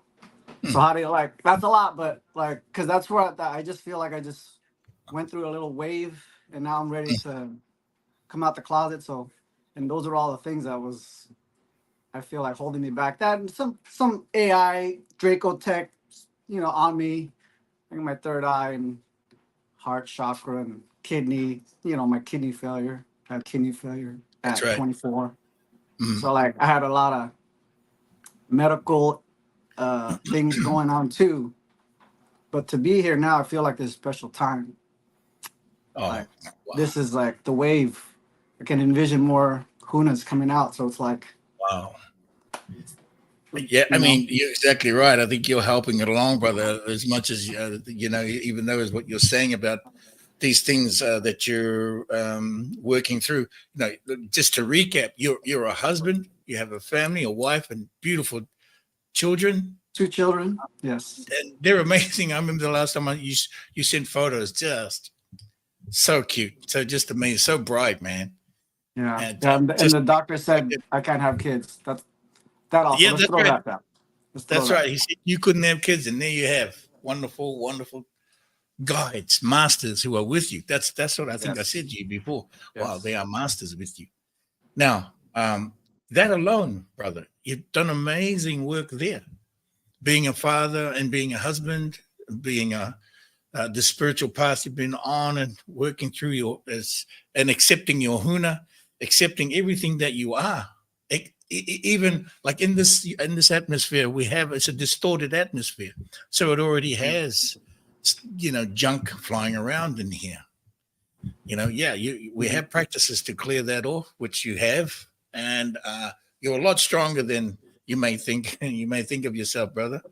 So how do you like? That's a lot, but like, because that's where I just feel like I just went through a little wave, and now I'm ready to come out the closet. So, and those are all the things that was, I feel like, holding me back. That and some AI Draco tech, you know, on me. I think my third eye and heart chakra and kidney. You know, my kidney failure. I had kidney failure That's at right. 24. Mhm. So like, I had a lot of medical things going on too. But to be here now, I feel like this special time. Oh, Like wow. this is like the wave. I can envision more Hunas coming out. So it's like, Wow. Yeah, I you know, mean, you're exactly right. I think you're helping it along, brother, as much as, you know, even though is what you're saying about these things that you're working through. You know, just to recap, you're a husband, you have a family, a wife, and beautiful children, 2 children. Yes. and they're amazing. I remember the last time you sent photos, just so cute, so just amazing, so bright, man. Yeah. And Yeah. And just the doctor said I can't have kids. That also. yeah, Let's that's throw right. that down. Let's throw That's that. right. He said you couldn't have kids, and there you have wonderful, wonderful guides, masters who are with you. That's what I think I Yes. said to you before. Wow, Yes. they are masters with you. Now, that alone, brother, you've done amazing work there. Being a father and being a husband, being the spiritual path you've been on and working through and accepting your Huna, accepting everything that you are. Even like in this atmosphere we have, it's a distorted atmosphere, so it already has, you know, junk flying around in here. You know, yeah, we have practices to clear that off, which you have, and you're a lot stronger than you may think. You may think of yourself, brother.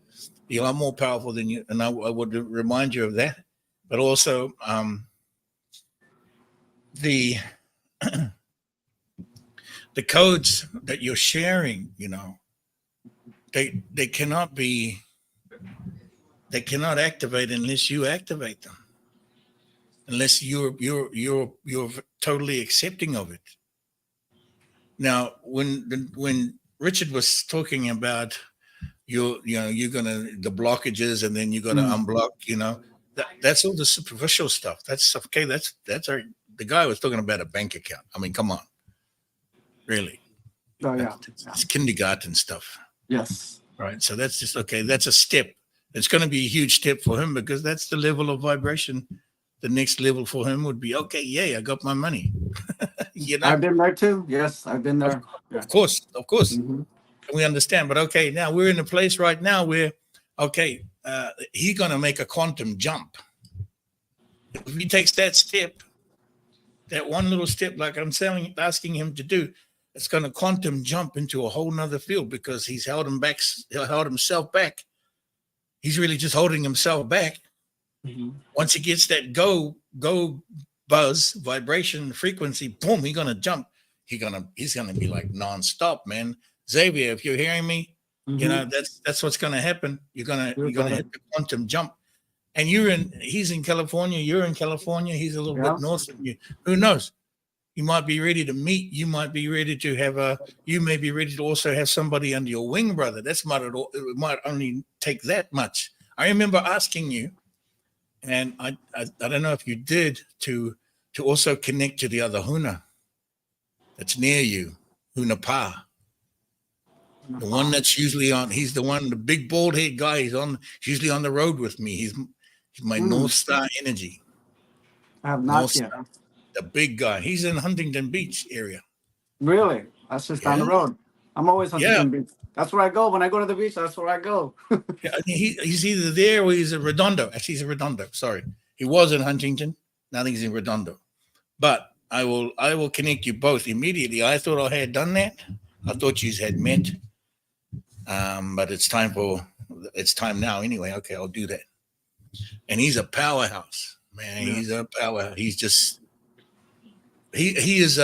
You're a lot more powerful than you, and I would remind you of that. But also, the the codes that you're sharing, you know, they cannot be, they cannot activate unless you activate them, unless you're totally accepting of it. Now, when Richard was talking about you know, you're gonna the blockages and then you're gonna Mm. unblock, you know, that's all the superficial stuff. That's okay. That's our, the guy was talking about a bank account. I mean, come on, really. Oh yeah. It's kindergarten stuff, Yes. right? So that's just okay. That's a step. It's going to be a huge step for him because that's the level of vibration. The next level for him would be okay. Yeah, I got my money. You know, I've been there too. Yes, I've been of, there. Yeah. of course, of course, Hmm. we understand. But okay, now we're in a place right now where okay, he's going to make a quantum jump. If he takes that step, that one little step, like I'm saying, asking him to do, it's going to quantum jump into a whole nother field because he's held himself back. He's really just holding himself back. Hmm. Once he gets that go buzz, vibration, frequency, boom, he's gonna jump. He's gonna be like nonstop, man. Xavier, if you're hearing me, you Hmm. know that's what's gonna happen. You're Good gonna brother. hit the quantum jump. And he's in California, you're in California, he's a little Yeah. bit north of you. Who knows? You might be ready to meet. You might be ready to have you may be ready to also have somebody under your wing, brother. It might only take that much. I remember asking you, and I don't know if you did, to also connect to the other Huna that's near you, Huna Pa, the one that's usually on. He's the one, the big bald head guy. He's usually on the road with me. He's my Mm. North Star energy. I have North not yet. Star, the big guy. He's in Huntington Beach area. Really? That's just down the Yeah, road. I'm always Yeah. Huntington Beach. That's where I go. When I go to the beach, that's where I go. Yeah, I mean, he's either there or he's in Redondo. Actually, he's in Redondo. Sorry, he was in Huntington. Now he's in Redondo. But I will connect you both immediately. I thought I had done that. I thought you had met. But it's time now anyway. Okay, I'll do that. And he's a powerhouse, man. Yeah. He's a powerhouse. He's just he is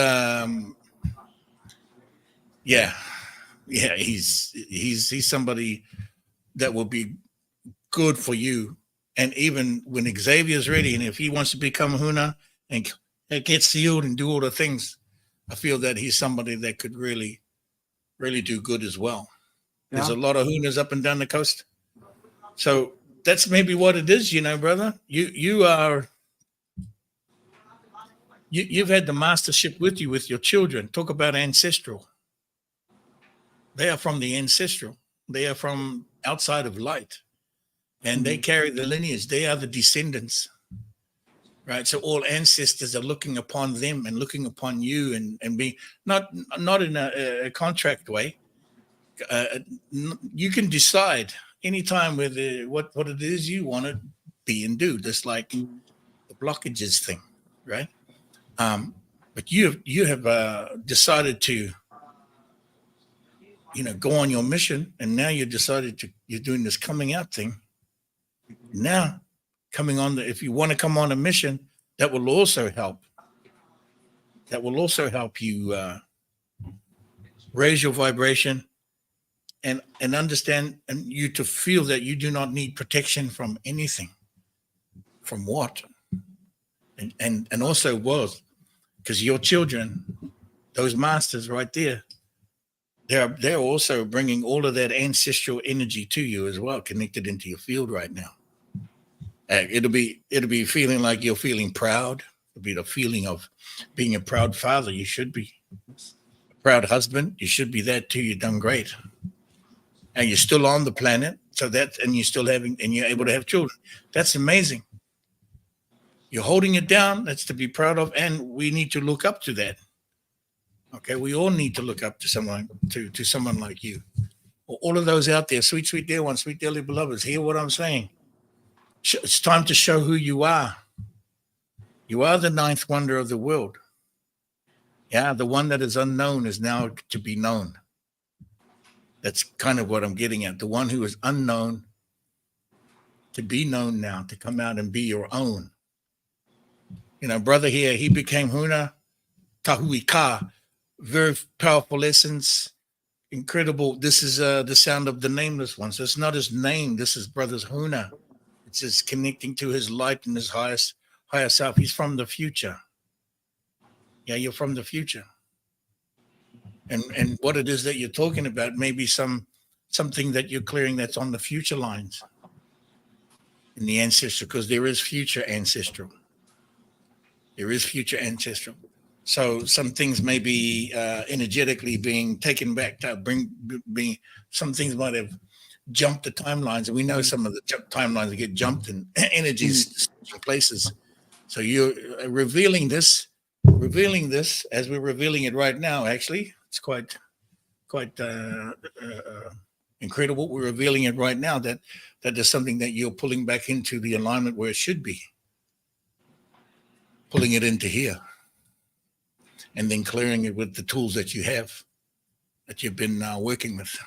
yeah. He's somebody that will be good for you. And even when Xavier's ready, and if he wants to become Huna and get sealed and do all the things, I feel that he's somebody that could really, really do good as well. Yeah. There's a lot of Hunas up and down the coast. So that's maybe what it is, brother. You've had the mastership with you with your children. Talk about ancestral. They are from the ancestral. They are from outside of light. And they carry the lineage. They are the descendants. Right. So all ancestors are looking upon them and looking upon you and being not in a contract way. You can decide anytime with what it is you want to be and do, just like the blockages thing, right? But you have decided to, go on your mission, and now you're doing this coming out thing. Now, if you want to come on a mission, that will also help. That will also help you raise your vibration and understand, and you to feel that you do not need protection from anything. From what? And also was, because your children, those masters right there, they're also bringing all of that ancestral energy to you as well, connected into your field right now. It'll be feeling like you're feeling proud. It'll be the feeling of being a proud father. You should be a proud husband. You should be that too. You've done great, and you're still on the planet. And you're able to have children. That's amazing. You're holding it down. That's to be proud of, and we need to look up to that. Okay, we all need to look up to someone like you. All of those out there, sweet, sweet dear ones, sweet dearly beloveds. Hear what I'm saying. It's time to show who you are. You are the ninth wonder of the world. Yeah, the one that is unknown is now to be known. That's kind of what I'm getting at. The one who is unknown to be known now, to come out and be your own. Brother here, he became Huna, Tahuika, very powerful essence, incredible. This is the sound of the nameless one. So it's not his name. This is brother's Huna. It's just connecting to his light and his higher self. He's from the future. Yeah, you're from the future. And what it is that you're talking about, maybe something that you're clearing that's on the future lines in the ancestral, because there is future ancestral. There is future ancestral. So some things may be energetically being taken back to some things might have jumped the timelines, and we know some of the timelines get jumped in energies places. So you're revealing this as we're revealing it right now. Actually, it's quite incredible. We're revealing it right now that there's something that you're pulling back into the alignment where it should be, pulling it into here, and then clearing it with the tools that you have, that you've been working with.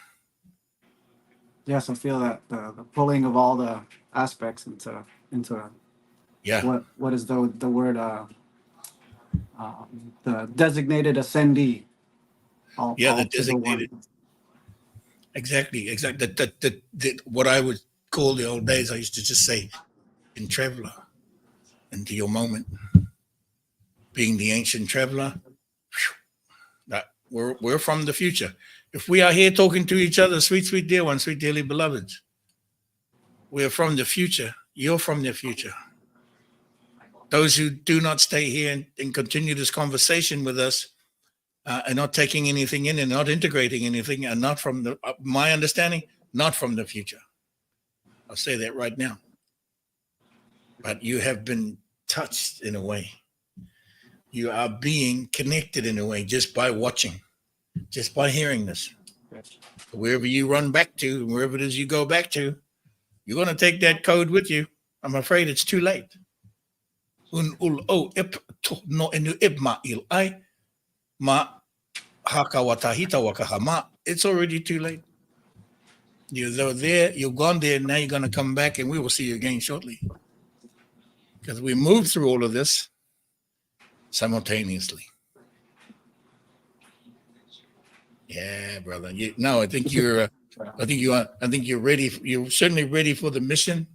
Yes, I feel that the pulling of all the aspects into yeah. What is the word the designated ascendee. The designated. Exactly. The what I would call the old days, I used to just say, in traveler, into your moment, being the ancient traveler. That we're from the future. If we are here talking to each other, sweet, sweet dear ones, sweet dearly beloveds, we're from the future. You're from the future. Those who do not stay here and continue this conversation with us and not taking anything in and not integrating anything, and not from my understanding, not from the future. I'll say that right now. But you have been touched in a way. You are being connected in a way just by watching, just by hearing this. Wherever you run back to, wherever it is you go back to, you're going to take that code with you. I'm afraid it's too late. Un ul o ip to no inu ibma il ai ma haka watahita wakahama. It's already too late. You're there, you've gone there, now you're going to come back, and we will see you again shortly. Because we moved through all of this simultaneously. Yeah, brother. I think you're ready. You're certainly ready for the mission.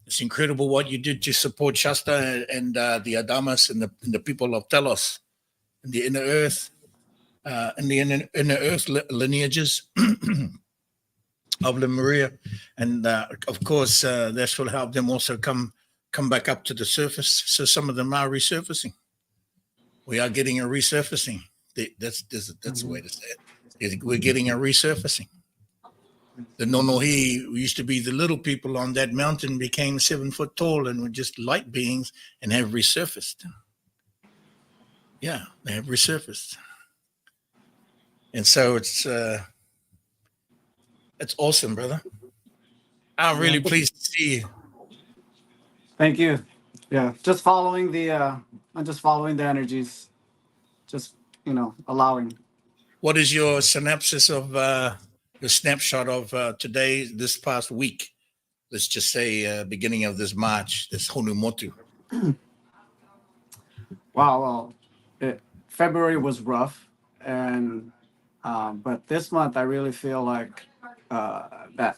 It's incredible what you did to support Shasta and the Adamas and the people of Telos and the inner earth, and the inner earth lineages of Lemuria, and of course this will help them also come back up to the surface. So some of them are resurfacing. We are getting a resurfacing. That's the way to say it. We're getting a resurfacing. The Nonohi, who used to be the little people on that mountain, became 7 foot tall and were just light beings and have resurfaced. Yeah, they have resurfaced. And so it's awesome, brother. I'm really pleased to see you. Thank you. Yeah, just following the energies, just allowing. What is your synopsis of your snapshot of today, this past week? Let's just say beginning of this March, this Honumotu. Wow, well, February was rough, and but this month I really feel like that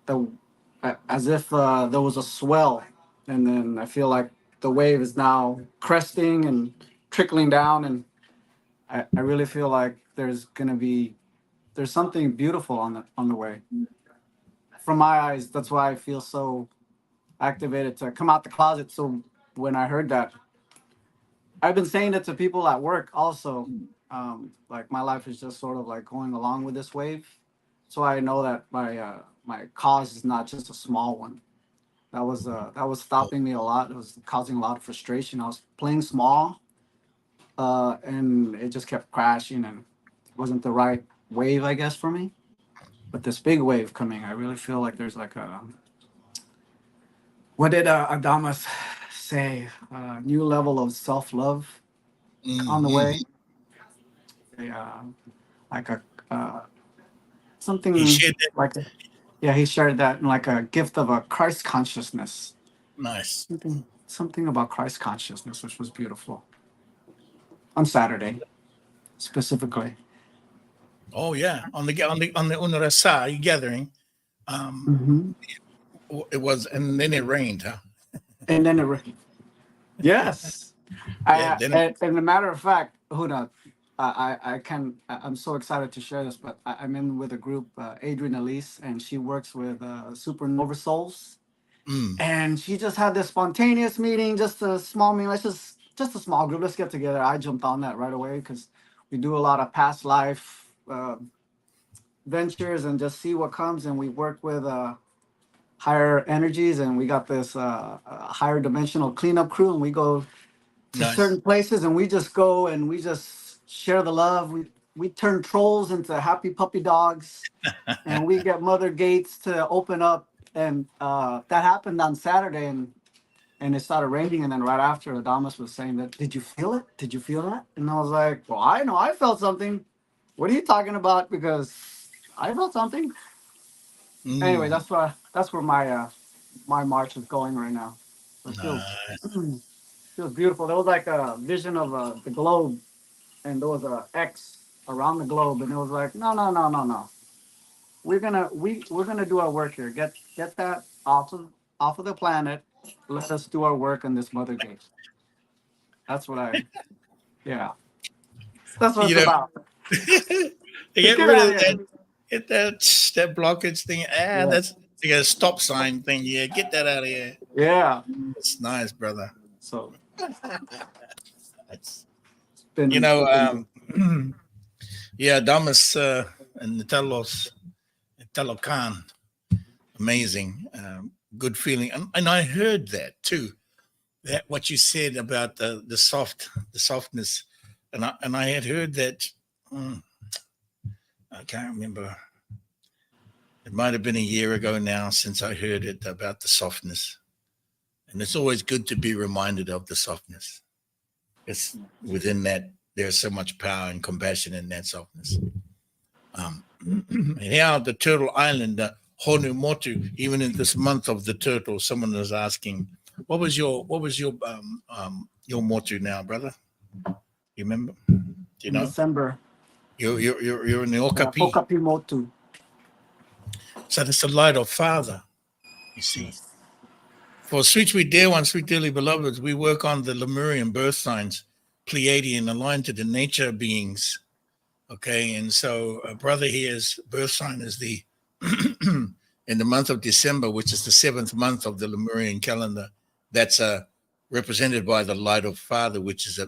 the as if there was a swell, and then I feel like the wave is now cresting and trickling down, and I really feel like there's something beautiful on the way. From my eyes, that's why I feel so activated to come out the closet. So when I heard that, I've been saying it to people at work also. Like my life is just sort of like going along with this wave. So I know that my cause is not just a small one. That was stopping me a lot. It was causing a lot of frustration. I was playing small, and it just kept crashing, and it wasn't the right wave, I guess, for me. But this big wave coming, I really feel like there's like a, what did Adamas say? A new level of self-love on the way. Like a something He shared that. like a, yeah, he shared that in like a gift of a Christ consciousness. Nice. Something about Christ consciousness, which was beautiful. On Saturday, specifically. Oh yeah, on the Unrasa gathering, it was, and then it rained, huh? And then it rained. Yes. Yeah, And a matter of fact, Huna, I'm so excited to share this, but I'm in with a group, Adrian Elise, and she works with Supernova Souls. And she just had this spontaneous meeting, just a small meeting. Just a small group. Let's get together. I jumped on that right away because we do a lot of past life ventures and just see what comes. And we work with higher energies, and we got this higher dimensional cleanup crew, and we go to certain places, and we just go and we just share the love. We turn trolls into happy puppy dogs, and we get mother gates to open up. And that happened on Saturday, and it started raining. And then right after, Adamas was saying that, did you feel it? Did you feel that? And I was like, well, I know I felt something. What are you talking about? Because I felt something. Anyway, that's where my march is going right now. It feels beautiful. There was like a vision of the globe, and there was a X around the globe, and it was like, no. We're gonna do our work here. Get that off of the planet. Let us do our work on this mother gate. That's what yeah. That's what it's about. Get rid of that. Get that blockage thing. That's like a stop sign thing. Yeah, get that out of here. Yeah. It's nice, brother. So it's been, yeah, Damas and the Telocan, amazing, good feeling, and I heard that too. That what you said about the softness, and I had heard that. I can't remember. It might have been a year ago now since I heard it about the softness. And it's always good to be reminded of the softness. It's within that, there's so much power and compassion in that softness. And here at the Turtle Island, Honu Motu, even in this month of the turtle, someone was asking, what was your motu now, brother? You remember? Do you In know? December. You're in the Okapi. Okapi Motu. So that's the light of Father, you see. For sweet dear ones, sweet dearly beloveds, we work on the Lemurian birth signs, Pleiadian, aligned to the nature beings. Okay, and so brother here's birth sign is the in the month of December, which is the 7th month of the Lemurian calendar. That's represented by the light of Father, which is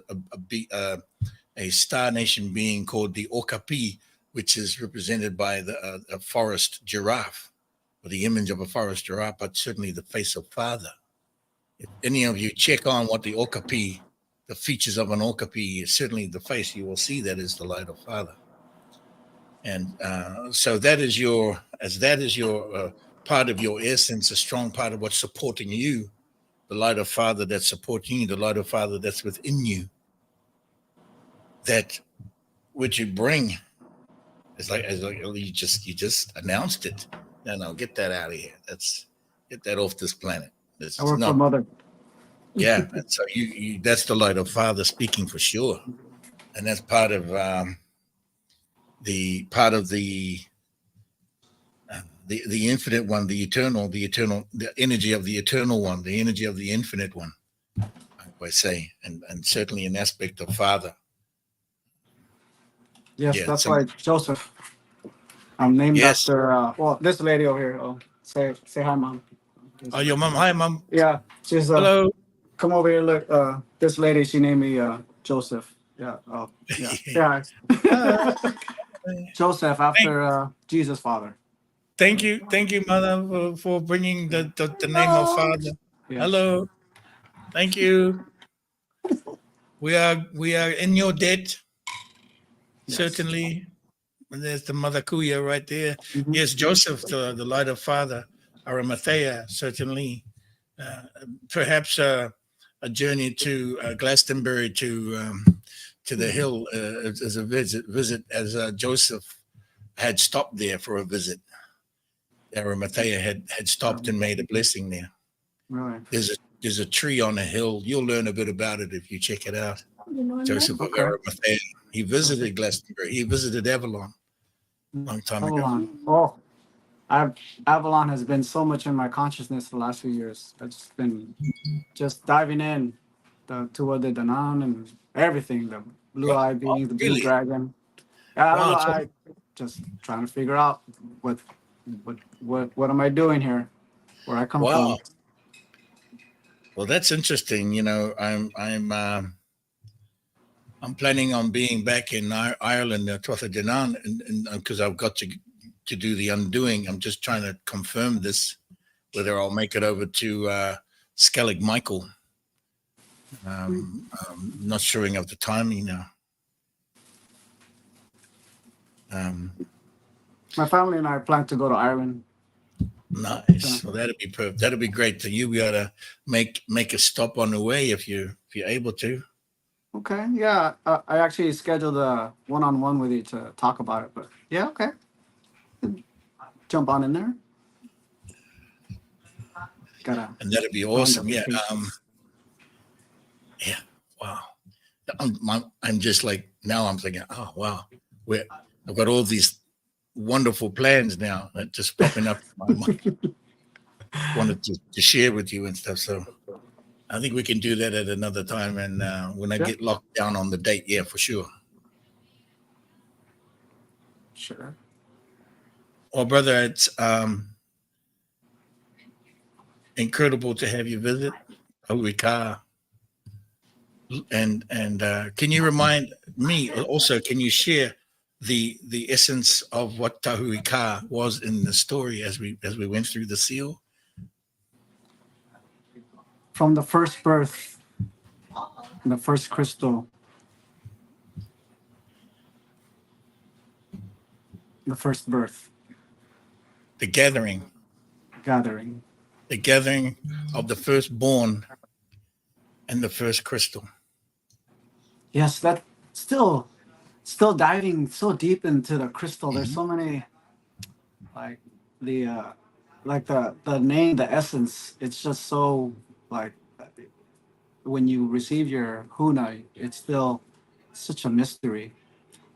a star nation being called the Okapi, which is represented by a forest giraffe, or the image of a forest giraffe, but certainly the face of Father. If any of you check on what the Okapi, the features of an Okapi is, certainly the face, you will see that is the light of Father. And so that is your part of your essence, a strong part of what's supporting you, the light of Father that's supporting you, the light of Father that's within you, that which you bring. It's like you just announced it. No, get that out of here. Get that off this planet. I work for Mother. Yeah, and so you that's the light of Father speaking for sure, and that's part of the infinite one, the eternal, the energy of the eternal one, the energy of the infinite one, I say, and certainly an aspect of Father. Yes, that's why Joseph. I'm named after this lady over here. Oh, say hi, Mom. Oh, your mom. Hi, Mom. Yeah, she's hello. Come over here. Look, this lady. She named me Joseph. Yeah. Oh, yeah. Yeah. Joseph after Jesus' father. Thank you, Mother, for bringing the name of Father. Yes. Hello. Thank you. We are in your debt. Yes. Certainly. And there's the Mother Kuya right there. Mm-hmm. Yes, Joseph, the light of Father, Arimathea, certainly. Perhaps a journey to Glastonbury to the hill as a visit as Joseph had stopped there for a visit. Arimathea had stopped and made a blessing there. Right. There's a tree on a hill. You'll learn a bit about it if you check it out. Joseph of Arimathea. He visited Glastonbury. He visited Avalon a long time ago. Oh, Avalon has been so much in my consciousness the last few years. I've just been diving in to the Danann and everything, the blue-eyed beings, the blue dragon. I don't know. I just trying to figure out what am I doing here, where I come from. Well, that's interesting. You know, I'm planning on being back in Ireland, Tuatha De Danann, and because I've got to do the undoing. I'm just trying to confirm this, whether I'll make it over to Skellig Michael. I'm not sure of the timing now. My family and I plan to go to Ireland. Nice. Well, that'd be perfect. That'd be great. So you gotta make a stop on the way if you're able to. Okay. Yeah. I actually scheduled a one-on-one with you to talk about it. But yeah. Okay. Jump on in there. And that'd be awesome. Yeah. Yeah. Wow. I'm just like now. I'm thinking, oh wow, I've got all these wonderful plans now that just popping up in my mind. Wanted to share with you and stuff. So I think we can do that at another time. And when I get locked down on the date, yeah, for sure. Sure. Well, brother, it's incredible to have you visit Ahuika. And can you remind me also? Can you share the essence of what Tahuika was in the story as we went through the seal? From the first birth, the first crystal. the first birth, The gathering, gathering. the gathering of the firstborn and the first crystal. Yes, that still still diving so deep into the crystal. There's so many like the the name, the essence. It's just so like when you receive your Huna, it's still such a mystery.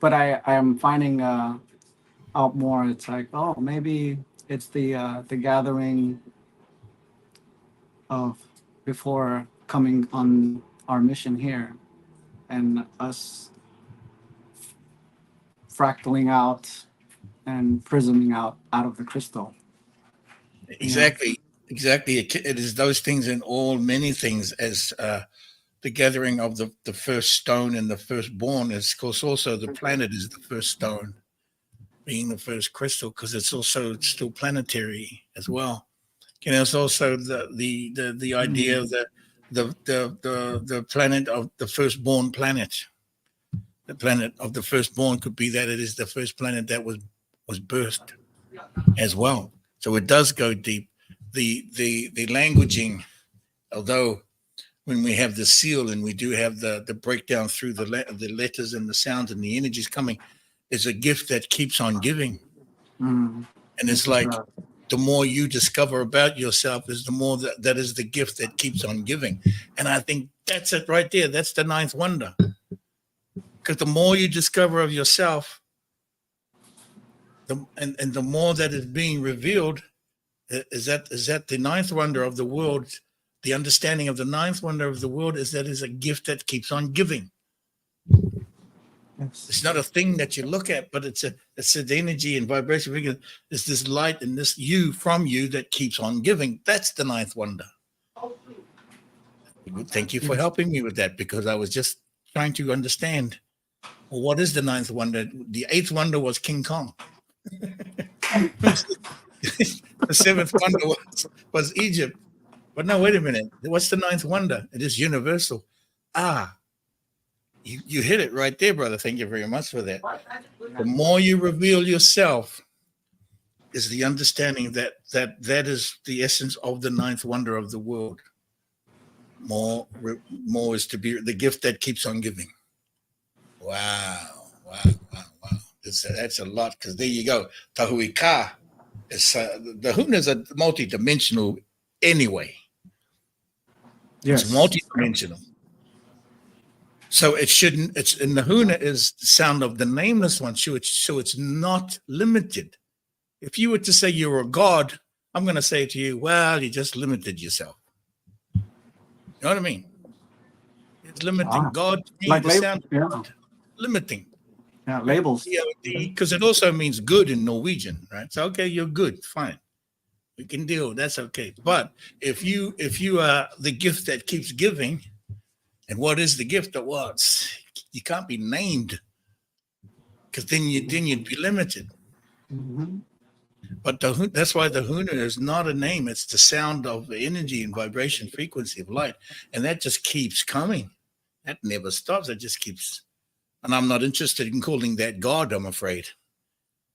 But I am finding out more. It's like, oh, maybe it's the gathering of before coming on our mission here, and us fractaling out and prisming out of the crystal. You know? Exactly, exactly. It is those things in all many things as the gathering of the first stone and the firstborn is, of course, also the planet is the first stone, being the first crystal, because it's also still planetary as well. You know, it's also the idea of the planet of the firstborn planet. The planet of the firstborn could be that it is the first planet that was birthed as well. So it does go deep. The languaging, although when we have the seal and we do have the breakdown through the letters and the sounds and the energies coming, is a gift that keeps on giving. Mm. And it's like the more you discover about yourself is the more that is the gift that keeps on giving. And I think that's it right there. That's the ninth wonder. Because the more you discover of yourself, and the more that is being revealed, is that the ninth wonder of the world. The understanding of the ninth wonder of the world is that is a gift that keeps on giving. Yes. It's not a thing that you look at, but it's the energy and vibration. It's this light and this you from you that keeps on giving. That's the ninth wonder. Thank you for helping me with that, because I was just trying to understand. Well, what is the ninth wonder? The eighth wonder was King Kong. The seventh wonder was Egypt. But no, wait a minute. What's the ninth wonder? It is universal. You hit it right there, brother. Thank you very much for that. The more you reveal yourself is the understanding that is the essence of the ninth wonder of the world. More is to be the gift that keeps on giving. Wow. That's a lot, because there you go. Tahui Ka. The Hunas are multi-dimensional anyway. Yes. It's multi-dimensional. So it shouldn't, it's in the Huna is the sound of the nameless one. So it's not limited. If you were to say you're a god, I'm going to say to you, well, you just limited yourself. You know what I mean? It's limiting. God to me, like the sound limiting. Yeah, labels. Because it also means good in Norwegian, right? So okay, you're good, fine. We can deal. That's okay. But if you are the gift that keeps giving, and what is the gift that was? You can't be named, because then you'd be limited. Mm-hmm. But that's why the Huna is not a name. It's the sound of energy and vibration, frequency of light, and that just keeps coming. That never stops. It just keeps. And I'm not interested in calling that God. I'm afraid.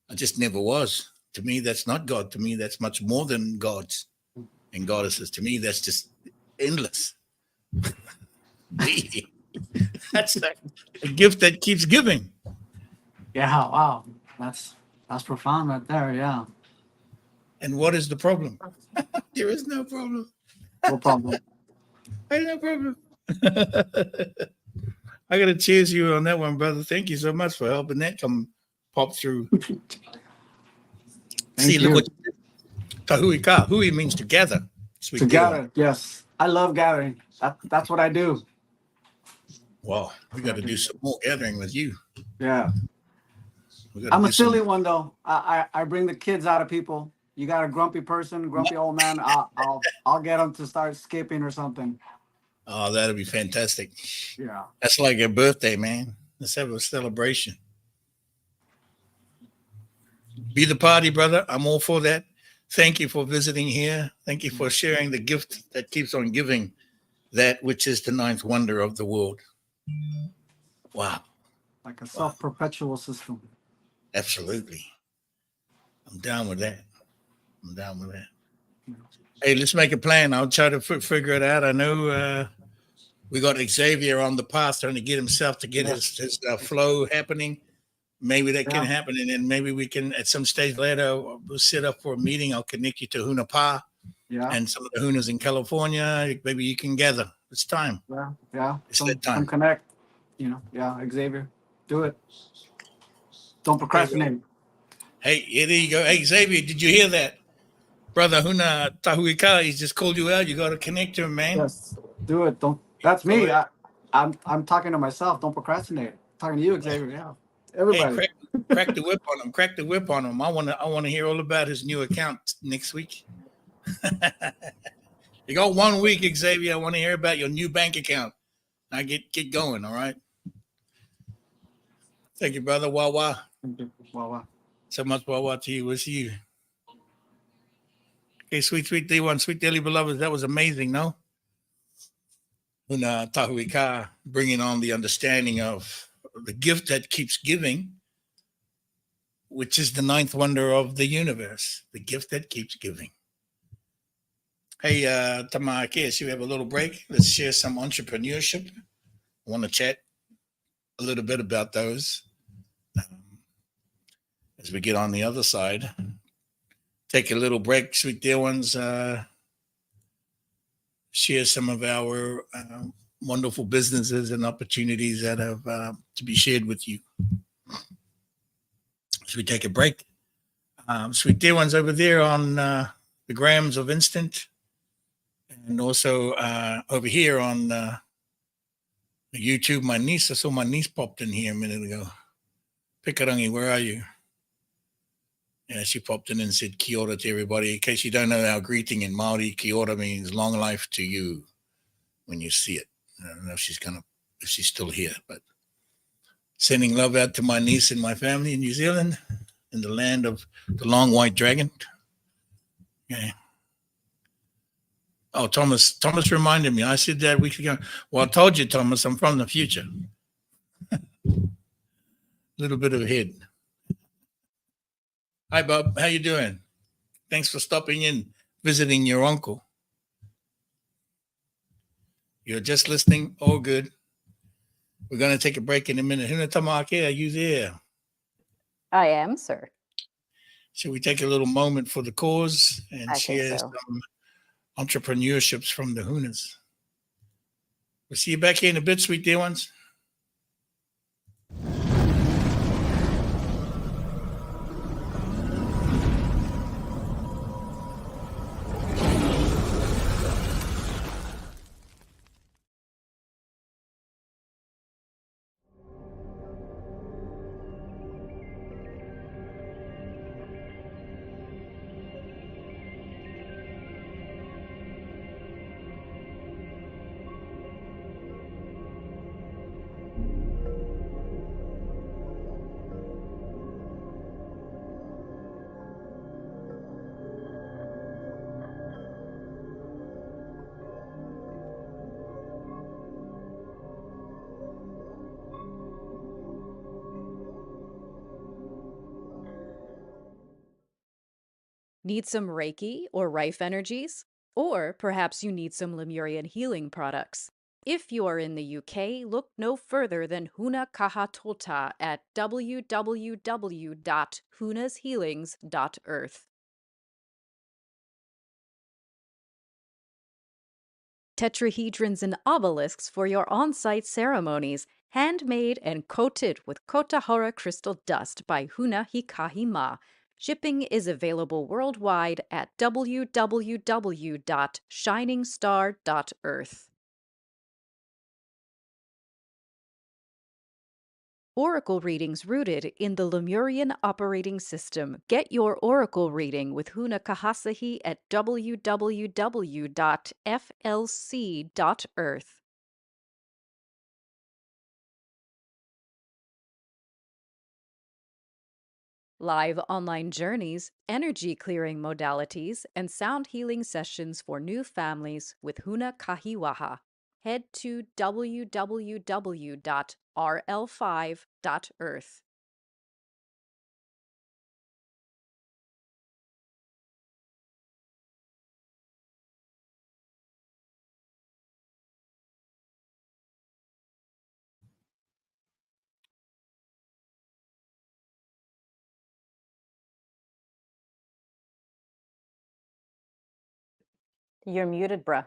I just never was. To me, that's not God. To me, that's much more than gods and goddesses. To me, that's just endless. That's a gift that keeps giving. Yeah, wow. That's profound right there, yeah. And what is the problem? There is no problem. No problem. Ain't no problem. I gotta cheers you on that one, brother. Thank you so much for helping that come pop through. See, look what you did. Tahui Ka. Hui means to gather. Sweet to deal. gather, yes. I love gathering. That's what I do. Wow, we got to do some more gathering with you. Yeah. I'm a silly one though. I bring the kids out of people. You got a grumpy person, grumpy old man. I'll get them to start skipping or something. Oh, that'll be fantastic. Yeah. That's like a birthday, man. Let's have a celebration. Be the party, brother. I'm all for that. Thank you for visiting here. Thank you for sharing the gift that keeps on giving, that which is the ninth wonder of the world. Wow. Like a self-perpetual system. Absolutely. I'm down with that. I'm down with that. Hey, let's make a plan. I'll try to figure it out. I know we got Xavier on the path trying to get himself to get his flow happening. Maybe that can happen, and then maybe we can at some stage later we'll set up for a meeting. I'll connect you to Huna Pa and some of the Hunas in California. Maybe you can gather. It's time. Yeah. It's that time. Some connect. Xavier, do it. Don't procrastinate. Hey, there you go. Hey, Xavier, did you hear that? Brother Huna Tahuika, he's just called you out. You got to connect to him, man. Yes, do it. Don't. That's me. I'm talking to myself. Don't procrastinate. Talking to you, Xavier. Yeah, everybody. Hey, crack the whip on him. Crack the whip on him. I want to hear all about his new account next week. You got 1 week, Xavier. I want to hear about your new bank account. Now get going. All right. Thank you, brother. Wawa. Wawa. So much wawa to you. We'll see you. Okay, sweet day one, sweet daily beloveds. That was amazing, no? Huna Tahuika, bringing on the understanding of the gift that keeps giving, which is the ninth wonder of the universe, the gift that keeps giving. Hey, Tamake, should we have a little break? Let's share some entrepreneurship. I want to chat a little bit about those as we get on the other side. Take a little break, sweet dear ones. Share some of our wonderful businesses and opportunities that have to be shared with you. As we take a break, sweet dear ones over there on the grams of instant, and also over here on YouTube. My niece, I saw my niece popped in here a minute ago. Pikarangi, where are you? Yeah, she popped in and said kia ora to everybody. In case you don't know, our greeting in Māori, kia ora means long life to you when you see it. I don't know if she's still here, but sending love out to my niece and my family in New Zealand, in the land of the long white dragon. Okay. Oh, Thomas reminded me. I said that a week ago. Well, I told you, Thomas, I'm from the future. A little bit of a head. Hi, Bob. How you doing? Thanks for stopping in, visiting your uncle. You're just listening. All good. We're going to take a break in a minute. Huna Tamake, are you there? I am, sir. Should we take a little moment for the cause and share so. some entrepreneurships from the Hunas? We'll see you back here in a bit, sweet dear ones. Need some Reiki or Rife energies? Or perhaps you need some Lemurian healing products. If you are in the UK, look no further than Huna Kahatota at www.hunashealings.earth. Tetrahedrons and obelisks for your on-site ceremonies, handmade and coated with Kotahara crystal dust by Huna Hikahi Ma. Shipping is available worldwide at www.shiningstar.earth. Oracle readings rooted in the Lemurian operating system. Get your oracle reading with Huna Kahasahi at www.flc.earth. Live online journeys, energy clearing modalities, and sound healing sessions for new families with Huna Kahiwaha. Head to www.rl5.earth. You're muted, bruh.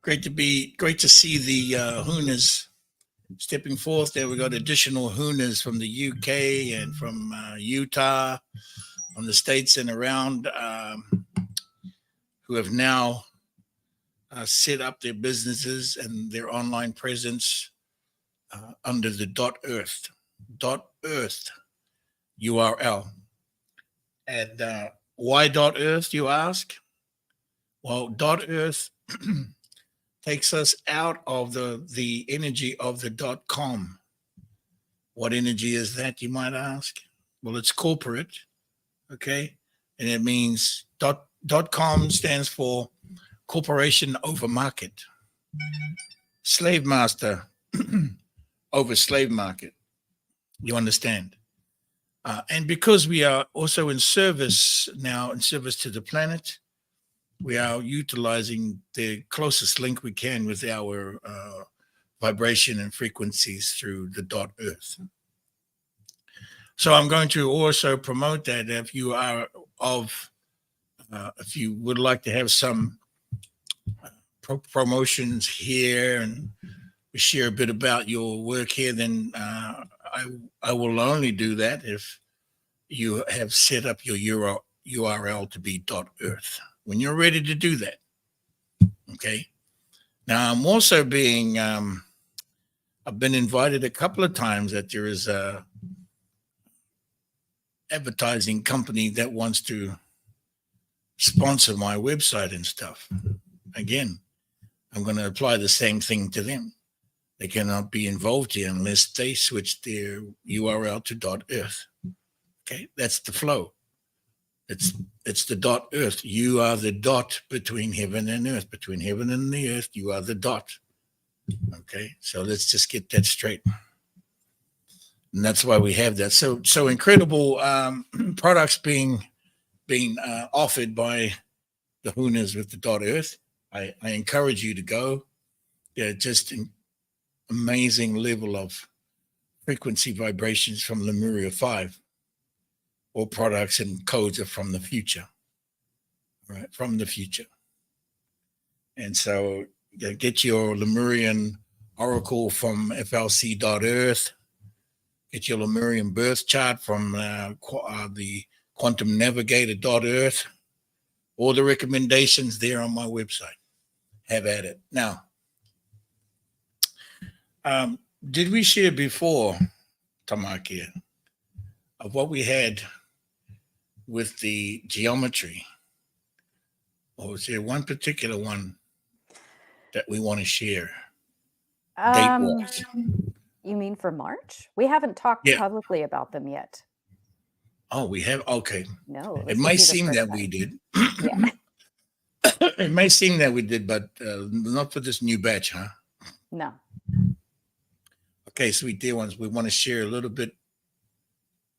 Great to see the Hunas stepping forth there. We got additional Hunas from the UK and from Utah, from the States and around, who have now set up their businesses and their online presence under the .earth URL. And why .earth, you ask? Well, .earth takes us out of the energy of the .com. What energy is that, you might ask? Well, it's corporate, okay? And it means .com stands for corporation over market. Slave master over slave market. You understand? And because we are also in service now, in service to the planet, we are utilizing the closest link we can with our vibration and frequencies through the .earth. So I'm going to also promote that if you are if you would like to have some promotions here and share a bit about your work here, then I will only do that if you have set up your URL to be .earth. When you're ready to do that, okay? Now, I'm also being, I've been invited a couple of times that there is a advertising company that wants to sponsor my website and stuff. Again, I'm going to apply the same thing to them. They cannot be involved here unless they switch their URL to .earth. Okay, that's the flow. It's the .earth. You are the dot between heaven and earth. Between heaven and the earth, you are the dot. Okay, so let's just get that straight. And that's why we have that. So incredible products being offered by the Hunas with the .earth. I encourage you to go. They're just an amazing level of frequency vibrations from Lemuria 5. All products and codes are from the future, right? From the future. And so get your Lemurian oracle from flc.earth. Get your Lemurian birth chart from the quantum navigator.earth. All the recommendations there on my website. Have at it. Now, did we share before, Tamakia, of what we had with the geometry? Or is there one particular one that we want to share? Date-wise. You mean for March? We haven't talked publicly about them yet. Oh, we have? Okay. No. It might seem that we did. Yeah. It may seem that we did, but not for this new batch, huh? No. Okay, sweet dear ones, we want to share a little bit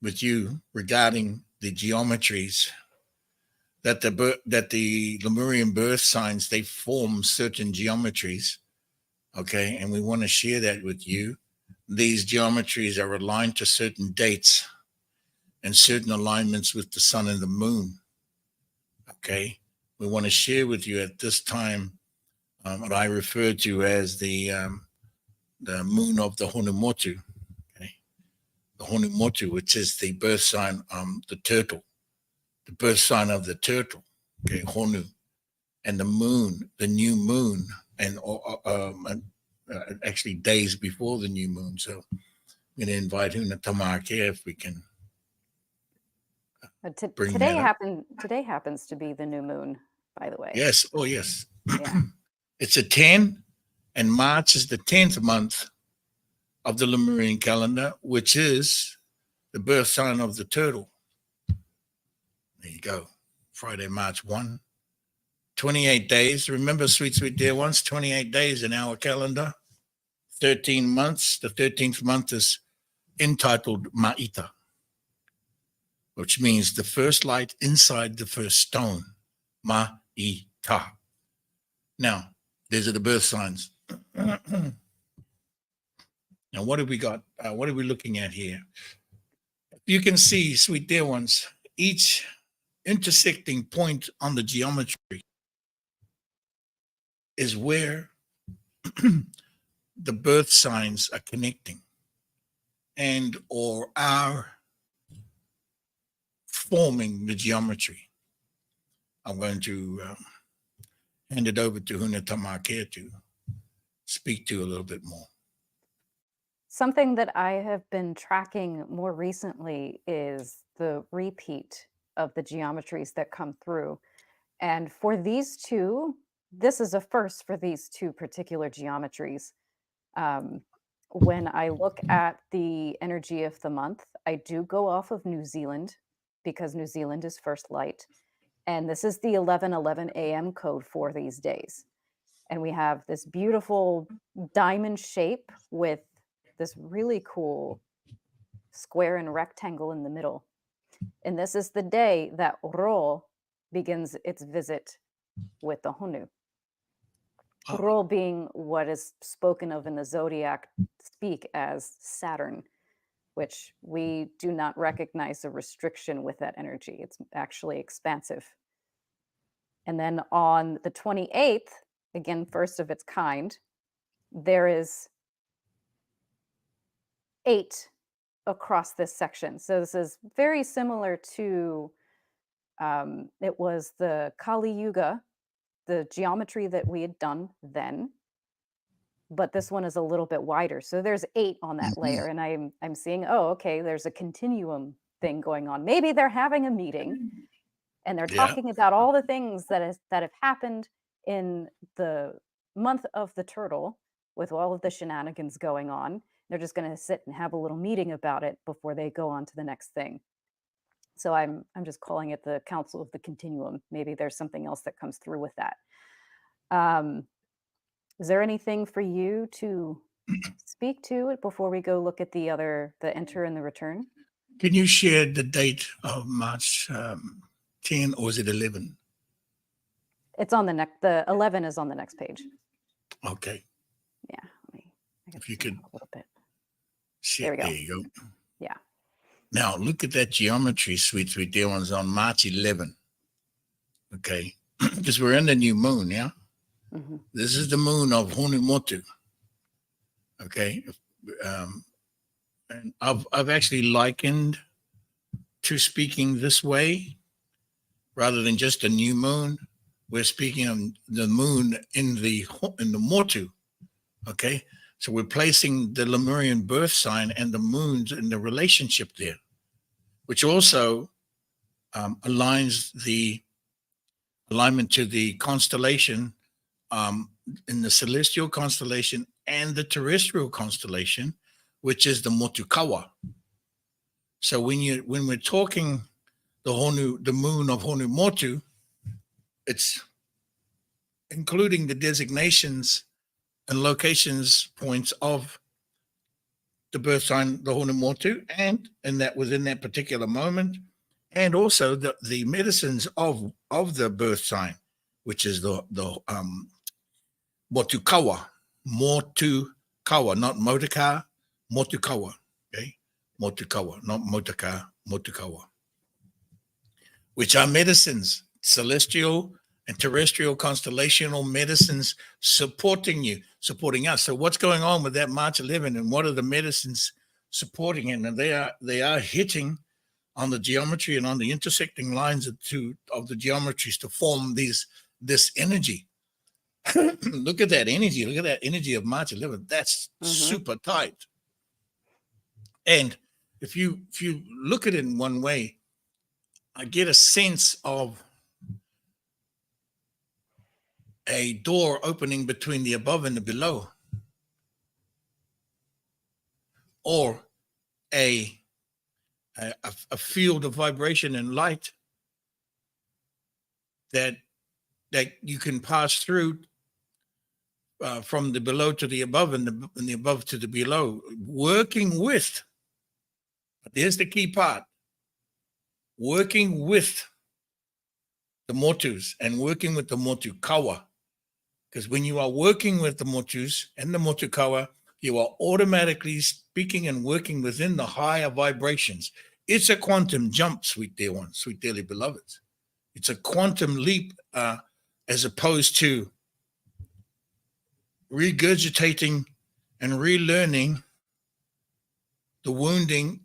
with you regarding the geometries that the Lemurian birth signs, they form certain geometries, okay? And we want to share that with you. These geometries are aligned to certain dates and certain alignments with the sun and the moon, okay? We want to share with you at this time what I refer to as the moon of the Hunamotu, okay? The Hunamotu, which is the birth sign, the turtle, the birth sign of the turtle, okay, Honu, and the moon, the new moon, and actually days before the new moon. So I'm going to invite Huna Tamake if we can. Today happens to be the new moon, by the way. Yes. Oh, yes. Yeah. It's a 10, and March is the 10th month of the Lemurian calendar, which is the birth sign of the turtle. There you go. Friday, March 1. 28 days. Remember, sweet dear ones, 28 days in our calendar. 13 months. The 13th month is entitled Ma'ita, which means the first light inside the first stone. Ma'ita. Now, these are the birth signs. Now, what have we got? What are we looking at here? You can see, sweet dear ones, each intersecting point on the geometry is where the birth signs are connecting and or are forming the geometry. I'm going to hand it over to Huna Tamake to speak to a little bit more. Something that I have been tracking more recently is the repeat of the geometries that come through. And for these two, this is a first for these two particular geometries. When I look at the energy of the month, I do go off of New Zealand because New Zealand is first light. And this is the 11:11 a.m. code for these days. And we have this beautiful diamond shape with this really cool square and rectangle in the middle. And this is the day that Ro begins its visit with the Hunu. Ro being what is spoken of in the zodiac speak as Saturn, which we do not recognize a restriction with that energy. It's actually expansive. And then on the 28th, again, first of its kind, there is 8 across this section. So this is very similar to, it was the Kali Yuga, the geometry that we had done then, but this one is a little bit wider. So there's 8 on that layer, and I'm seeing, oh, okay, there's a continuum thing going on. Maybe they're having a meeting and they're talking about all the things that have happened in the month of the turtle with all of the shenanigans going on. They're just going to sit and have a little meeting about it before they go on to the next thing. So I'm just calling it the Council of the Continuum. Maybe there's something else that comes through with that. Is there anything for you to speak to before we go look at the enter and the return? Can you share the date of March 10 or is it 11? It's on the 11 is on the next page. Okay. Yeah. If you could a little bit. share, there we go. There you go. Yeah. Now look at that geometry, sweet dear ones, on March 11. Okay. Because we're in the new moon, yeah? Mm-hmm. This is the moon of Honimotu. Okay. And I've actually likened to speaking this way rather than just a new moon. We're speaking of the moon in the Motu. Okay. So we're placing the Lemurian birth sign and the moons in the relationship there, which also aligns the alignment to the constellation in the celestial constellation and the terrestrial constellation, which is the Motukawa. So when we're talking the moon of Honimotu, it's including the designations and locations points of the birth sign, the Honimotu, and that within that particular moment, and also the medicines of the birth sign, which is the Motukawa, not motorcar, Motukawa, okay? Motukawa, not motorcar, Motukawa, which are medicines, celestial and terrestrial constellational medicines supporting us. So what's going on with that March 11 and what are the medicines supporting it? And they are hitting on the geometry and on the intersecting lines of the geometries to form this energy. Look at that energy. Look at that energy of March 11th. That's super tight. And if you look at it in one way, I get a sense of a door opening between the above and the below, or a field of vibration and light that you can pass through from the below to the above and the above to the below, working with, but here's the key part, working with the Motus and working with the Motukawa. Because when you are working with the Motus and the Motukawa, You are automatically speaking and working within the higher vibrations. It's a quantum jump, sweet dear ones, sweet dearly beloveds. It's a quantum leap as opposed to regurgitating and relearning the wounding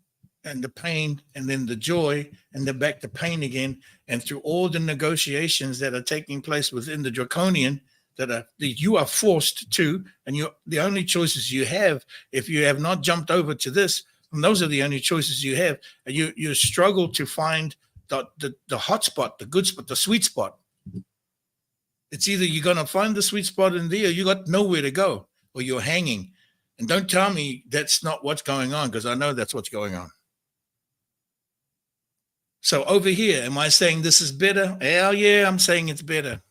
and the pain and then the joy and then back to pain again. And through all the negotiations that are taking place within the draconian that you are forced to, and the only choices you have, if you have not jumped over to this, and those are the only choices you have, and you struggle to find the hot spot, the good spot, the sweet spot. It's either you're going to find the sweet spot in there, or you got nowhere to go, or you're hanging. And don't tell me that's not what's going on, because I know that's what's going on. So over here, am I saying this is better? Hell yeah, I'm saying it's better.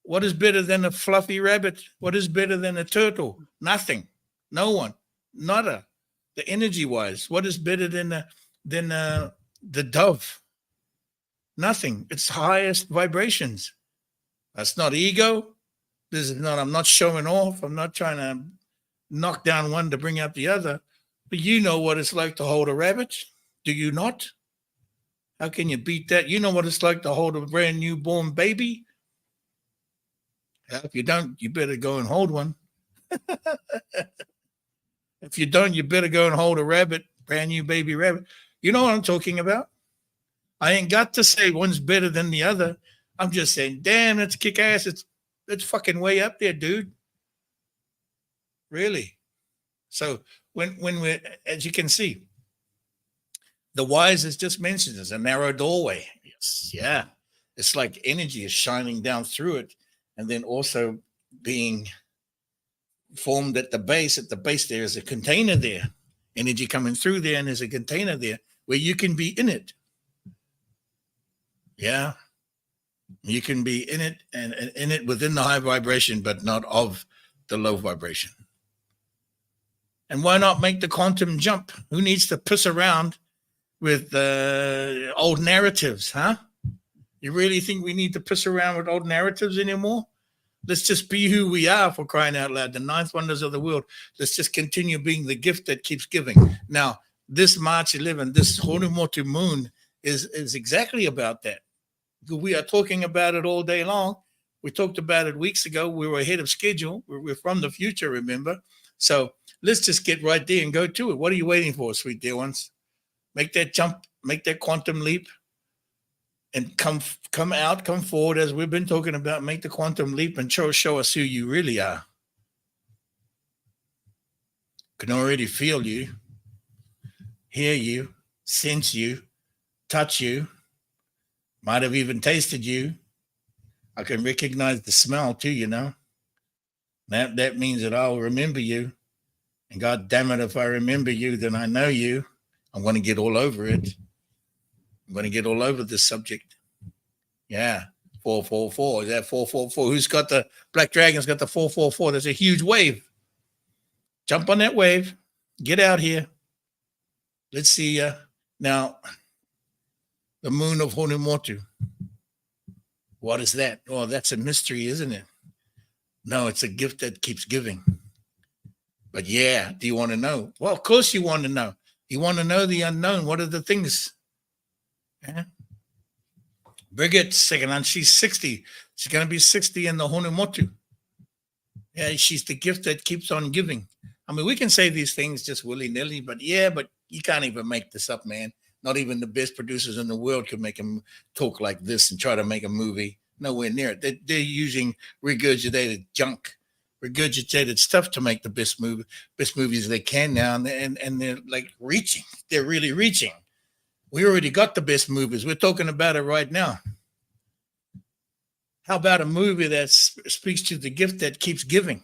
What is better than a fluffy rabbit? What is better than a turtle? Nothing. No one. Nada. The energy-wise, what is better than the dove? Nothing. It's highest vibrations. That's not ego. This is not, I'm not showing off. I'm not trying to knock down one to bring up the other. But you know what it's like to hold a rabbit. Do you not? How can you beat that? You know what it's like to hold a brand newborn baby. If you don't, you better go and hold one. If you don't, you better go and hold a rabbit, brand new baby rabbit. You know what I'm talking about? I ain't got to say one's better than the other. I'm just saying, damn, that's kick ass. It's fucking way up there, dude. Really. So when we're, as you can see, the wise is just mentioned as a narrow doorway. Yes, yeah. It's like energy is shining down through it, and then also being formed at the base. At the base, there is a container there. Energy coming through there, and there's a container there where you can be in it. Yeah. You can be in it and in it within the high vibration, but not of the low vibration. And why not make the quantum jump? Who needs to piss around with old narratives, huh? You really think we need to piss around with old narratives anymore? Let's just be who we are, for crying out loud. The ninth wonders of the world. Let's just continue being the gift that keeps giving. Now, this March 11, this Honimotu moon is exactly about that. We are talking about it all day long. We talked about it weeks ago. We were ahead of schedule. We're from the future, remember? So let's just get right there and go to it. What are you waiting for, sweet dear ones? Make that jump, make that quantum leap, and come forward, as we've been talking about. Make the quantum leap and show us who you really are. Can already feel you, hear you, sense you, touch you. Might have even tasted you. I can recognize the smell too, you know. That means that I'll remember you. And God damn it, if I remember you, then I know you. I'm going to get all over it. I'm going to get all over this subject. Yeah. 444. Is that 444? Who's got the Black Dragon's got the 444? There's a huge wave. Jump on that wave. Get out here. Let's see. Now, the moon of Honimotu. What is that? Oh, that's a mystery, isn't it? No, it's a gift that keeps giving. But yeah, do you want to know? Well, of course you want to know. You want to know the unknown. What are the things? Yeah. Brigitte, second on, she's 60. She's going to be 60 in the Honimotu. Yeah, she's the gift that keeps on giving. I mean, we can say these things just willy-nilly, but you can't even make this up, man. Not even the best producers in the world could make them talk like this and try to make a movie. Nowhere near it. They're using regurgitated junk, regurgitated stuff to make the best movies they can now. And they're like reaching. They're really reaching. We already got the best movies. We're talking about it right now. How about a movie that speaks to the gift that keeps giving?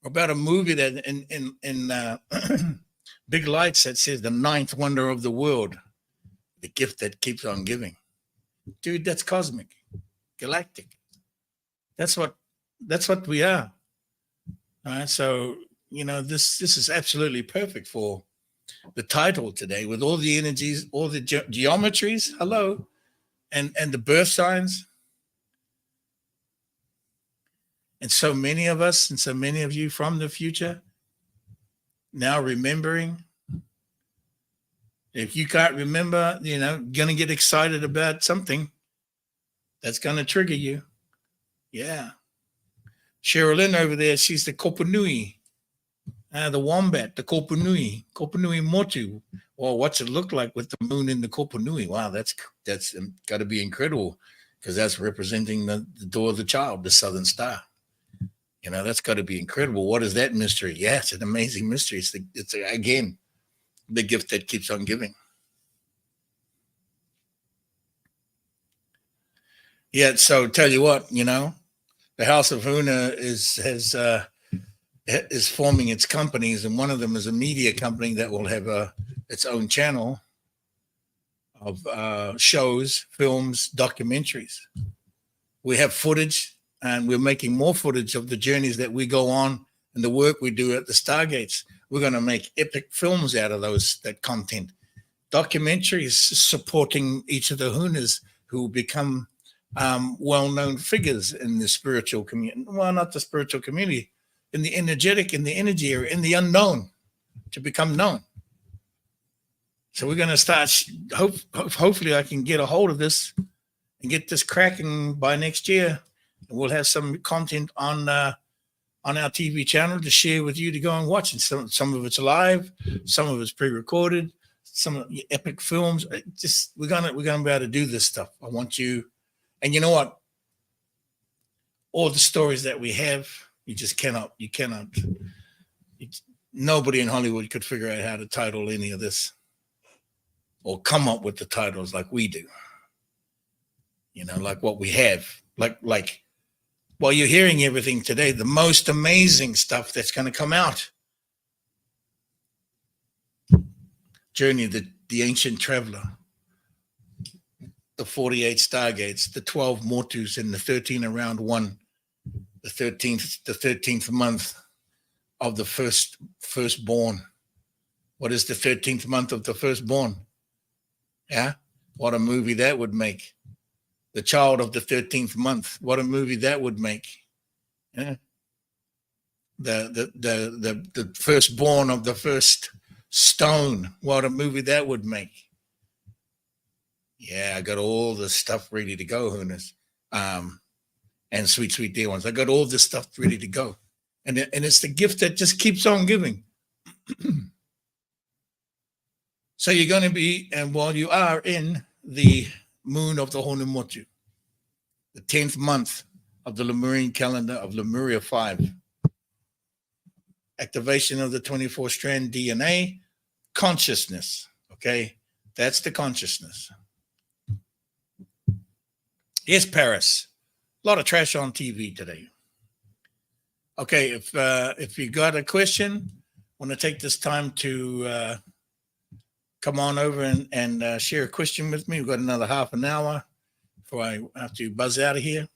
Or about a movie that in Big Lights that says the ninth wonder of the world, the gift that keeps on giving. Dude, that's cosmic, galactic. That's what we are. All right. So, this is absolutely perfect for the title today, with all the energies, all the geometries. Hello. And the birth signs. And so many of us and so many of you from the future now remembering. If you can't remember, going to get excited about something that's going to trigger you. Yeah. Sherilyn over there, she's the Kopanui, the wombat, the Kopanui Motu. Well, what's it look like with the moon in the Kopanui? Wow, that's got to be incredible, because that's representing the door of the child, the southern star. That's got to be incredible. What is that mystery? Yeah, it's an amazing mystery. It's again, the gift that keeps on giving. Yeah, so tell you what, the House of Huna is forming its companies, and one of them is a media company that will have its own channel of shows, films, documentaries. We have footage, and we're making more footage of the journeys that we go on and the work we do at the Stargates. We're going to make epic films out of that content. Documentaries supporting each of the Hunas who become well-known figures in the spiritual community. Well, not the spiritual community, in the energetic, in the energy area, in the unknown, to become known. So we're going to start, hopefully I can get a hold of this and get this cracking by next year. And we'll have some content on our TV channel to share with you to go and watch. And some of it's live, some of it's pre-recorded, some of the epic films. We're gonna be able to do this stuff. I want you, and you know what? All the stories that we have, you cannot. Nobody in Hollywood could figure out how to title any of this or come up with the titles like we do. Like what we have, like. While you're hearing everything today, the most amazing stuff that's going to come out. Journey, the ancient traveler, the 48 stargates, the 12 motus, and the 13 around one, the 13th month of the firstborn. What is the 13th month of the firstborn? Yeah, what a movie that would make. The child of the 13th month. What a movie that would make. Yeah. The firstborn of the first stone. What a movie that would make. Yeah, I got all the stuff ready to go, Hunas. And sweet dear ones. I got all this stuff ready to go. And it's the gift that just keeps on giving. So you're going to be, and while you are in the moon of the Honumotu, the 10th month of the Lemurian calendar of Lemuria 5. Activation of the 24-strand DNA, consciousness, okay? That's the consciousness. Yes, Paris. A lot of trash on TV today. Okay, if you got a question, want to take this time to come on over and share a question with me. We've got another half an hour before I have to buzz out of here.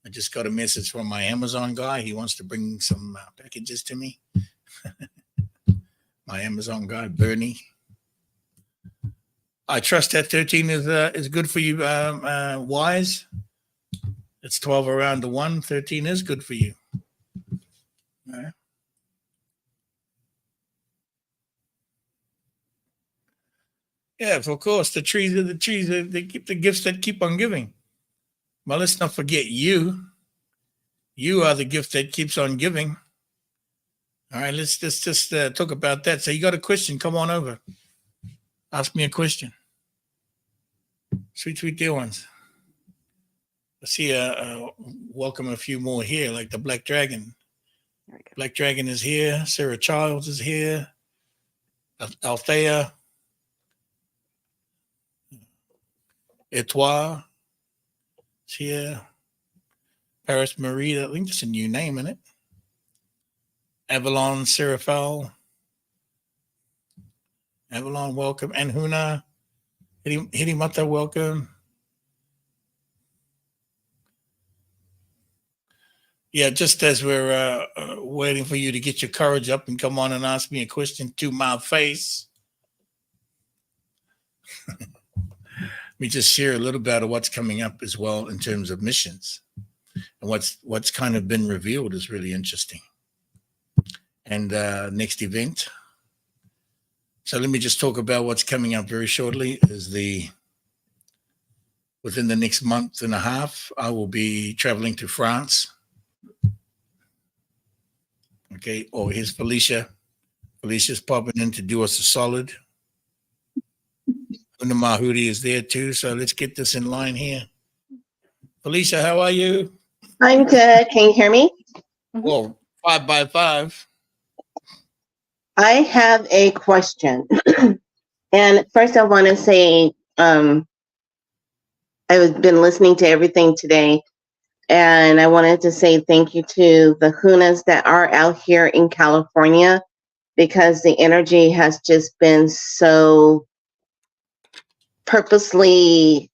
I just got a message from my Amazon guy. He wants to bring some packages to me. My Amazon guy, Bernie. I trust that 13 is good for you, Wise. It's 12 around the 1. 13 is good for you. All right. Yeah, of course. The trees are the trees. They keep the gifts that keep on giving. Well, let's not forget you. You are the gift that keeps on giving. All right, let's just talk about that. So you got a question? Come on over. Ask me a question. Sweet dear ones. Let's see. Welcome a few more here, like the Black Dragon. Black Dragon is here. Sarah Childs is here. Althea. Etoile. It's here. Paris Marie. I think that's a new name, isn't it? Avalon Serafal. Avalon, welcome. And Huna. Hidimata, welcome. Yeah, just as we're waiting for you to get your courage up and come on and ask me a question to my face. Let me just share a little bit of what's coming up as well in terms of missions. And what's kind of been revealed is really interesting. And next event. So let me just talk about what's coming up very shortly. Within the next month and a half, I will be traveling to France. Okay. Oh, here's Felicia. Felicia's popping in to do us a solid. Huna Mahudi is there too. So let's get this in line here. Felicia, how are you? I'm good. Can you hear me? Well, 5 by 5. I have a question. And first I want to say, I've been listening to everything today, and I wanted to say thank you to the Hunas that are out here in California, because the energy has just been so purposely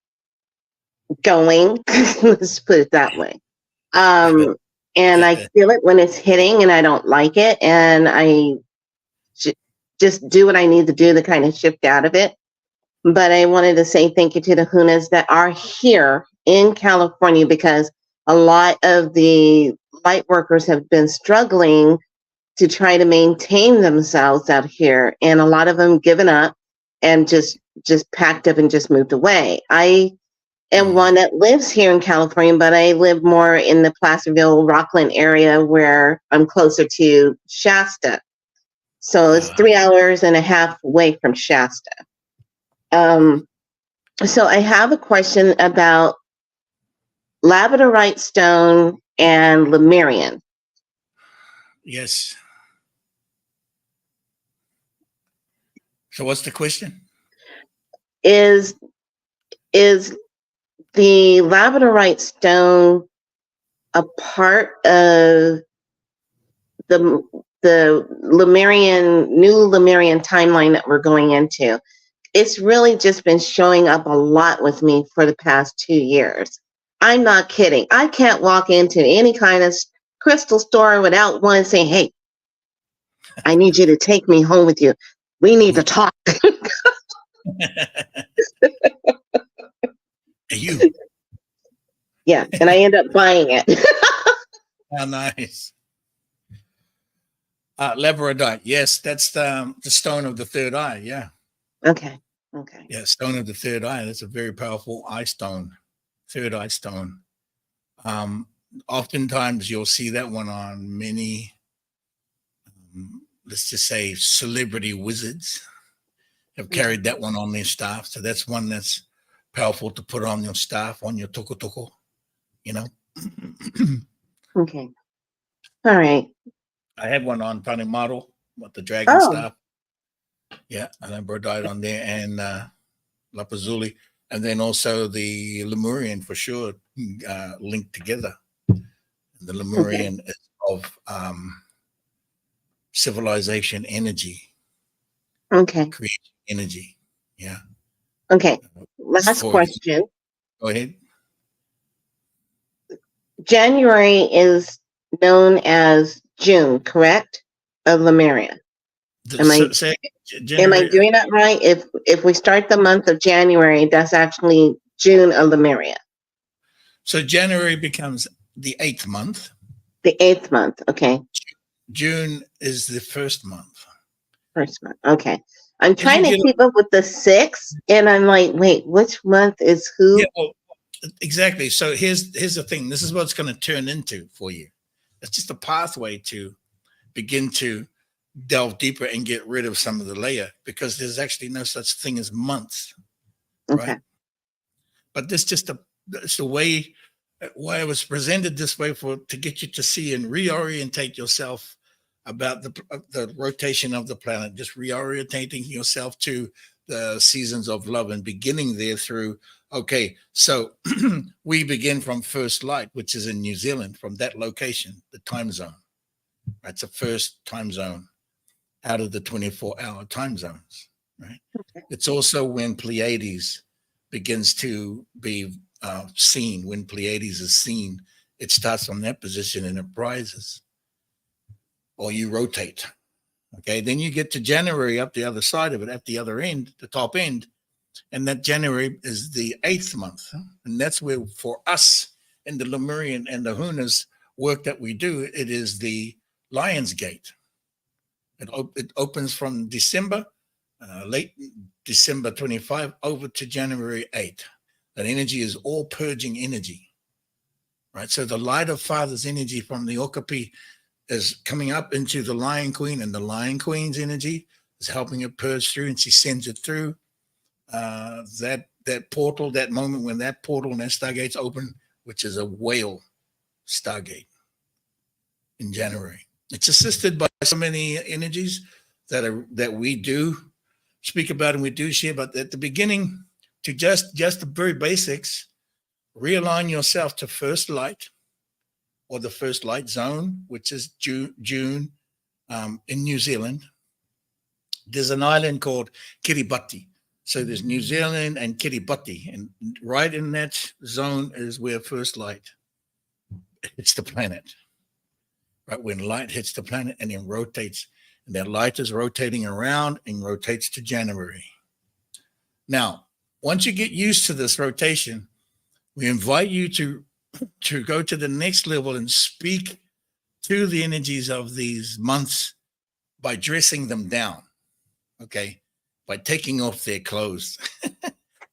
going. Let's put it that way. And I feel it when it's hitting, and I don't like it, and I just do what I need to do to kind of shift out of it. But I wanted to say thank you to the Hunas that are here in California, because a lot of the light workers have been struggling to try to maintain themselves out here, and a lot of them given up and just packed up and just moved away. I am one that lives here in California, but I live more in the Placerville, Rockland area, where I'm closer to Shasta. So it's 3 hours and a half away from Shasta. So I have a question about labradorite stone and Lemurian. Yes. So what's the question? Is the labradorite stone a part of the Lemurian, new Lemurian timeline that we're going into? It's really just been showing up a lot with me for the past 2 years. I'm not kidding. I can't walk into any kind of crystal store without one saying, hey, I need you to take me home with you. We need to talk. You. Yeah, and I end up buying it. Oh, nice. Labradorite. Yes, that's the stone of the third eye. Yeah. Okay. Yeah, stone of the third eye. That's a very powerful eye stone, third eye stone. Oftentimes you'll see that one on many, let's just say, celebrity wizards have carried that one on their staff. So that's one that's powerful to put on your staff, on your toko, you know. Okay. All right. I have one on Funny Model with the dragon staff. Yeah, and then Brodite on there, and Lapazuli, and then also the Lemurian for sure, linked together. The Lemurian is of civilization energy. Okay. Creation energy. Yeah. Okay. Last question. Go ahead. January is known as June, correct? Of Lemuria. Am I doing that right? If we start the month of January, that's actually June of Lemuria. So January becomes the 8th month. The 8th month, okay. June is the 1st month. First month, okay. I'm trying to keep up with the 6th, and I'm like, wait, which month is who? Yeah, well, exactly. So here's the thing. This is what it's going to turn into for you. It's just a pathway to begin to delve deeper and get rid of some of the layer, because there's actually no such thing as months, right? But this just it's the way why it was presented this way, to get you to see and reorientate yourself about the rotation of the planet, just reorientating yourself to the seasons of love and beginning there through. Okay, so we begin from first light, which is in New Zealand, from that location, the time zone. That's the first time zone out of the 24-hour time zones, right? It's also when Pleiades begins to be seen. When Pleiades is seen, it starts from that position and it rises, or you rotate. Okay, then you get to January up the other side of it, at the other end, the top end, and that January is the 8th month, and that's where for us in the Lemurian and the Huna's work that we do, it is the Lion's Gate. It opens from December, late December 25, over to January 8. That energy is all purging energy, right? So the light of Father's energy from the Okapi is coming up into the Lion Queen, and the Lion Queen's energy is helping it purge through, and she sends it through that portal, that moment when that portal and that stargate's open, which is a whale stargate in January. It's assisted by so many energies that we do speak about and we do share. But at the beginning, to just the very basics, realign yourself to first light, or the first light zone, which is June in New Zealand. There's an island called Kiribati. So there's New Zealand and Kiribati, and right in that zone is where first light hits the planet. Right when light hits the planet and then rotates, and that light is rotating around and rotates to January. Now, once you get used to this rotation, we invite you to go to the next level and speak to the energies of these months by dressing them down, okay? By taking off their clothes,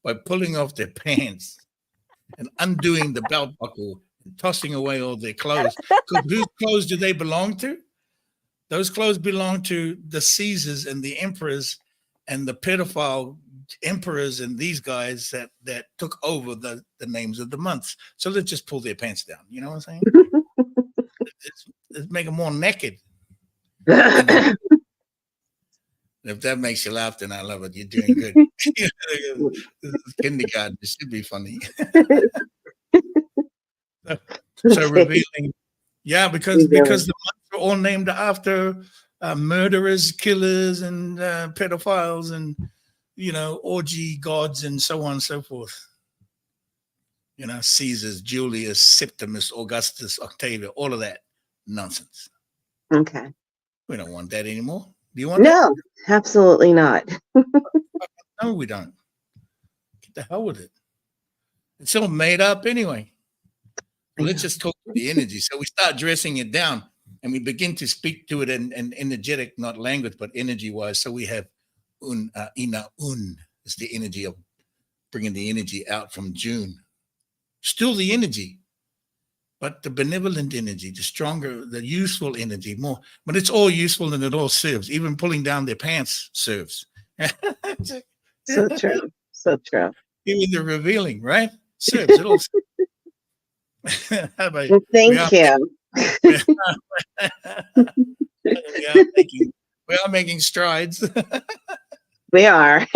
by pulling off their pants and undoing the belt buckle and tossing away all their clothes. Because whose clothes do they belong to? Those clothes belong to the Caesars and the emperors and the pedophile emperors and these guys that took over the names of the months. So let's just pull their pants down. You know what I'm saying? let's make them more naked. If that makes you laugh, then I love it. You're doing good. This is kindergarten. It should be funny. So revealing, yeah, because the months are all named after murderers, killers, and pedophiles, and orgy gods, and so on and so forth. Caesars, Julius, Septimus, Augustus, Octavia, all of that nonsense. Okay. We don't want that anymore. Do you want No, absolutely not. No, we don't. Get the hell with it. It's all made up anyway. Let's just talk to the energy. So we start dressing it down and we begin to speak to it in energetic, not language, but energy-wise. So we have ina is the energy of bringing the energy out from June. Still the energy, but the benevolent energy, the stronger, the useful energy more. But it's all useful and it all serves. Even pulling down their pants serves. So true. So true. Even the revealing, right? Serves. It all serves. How about you? Well, thank you. We are making strides. We are.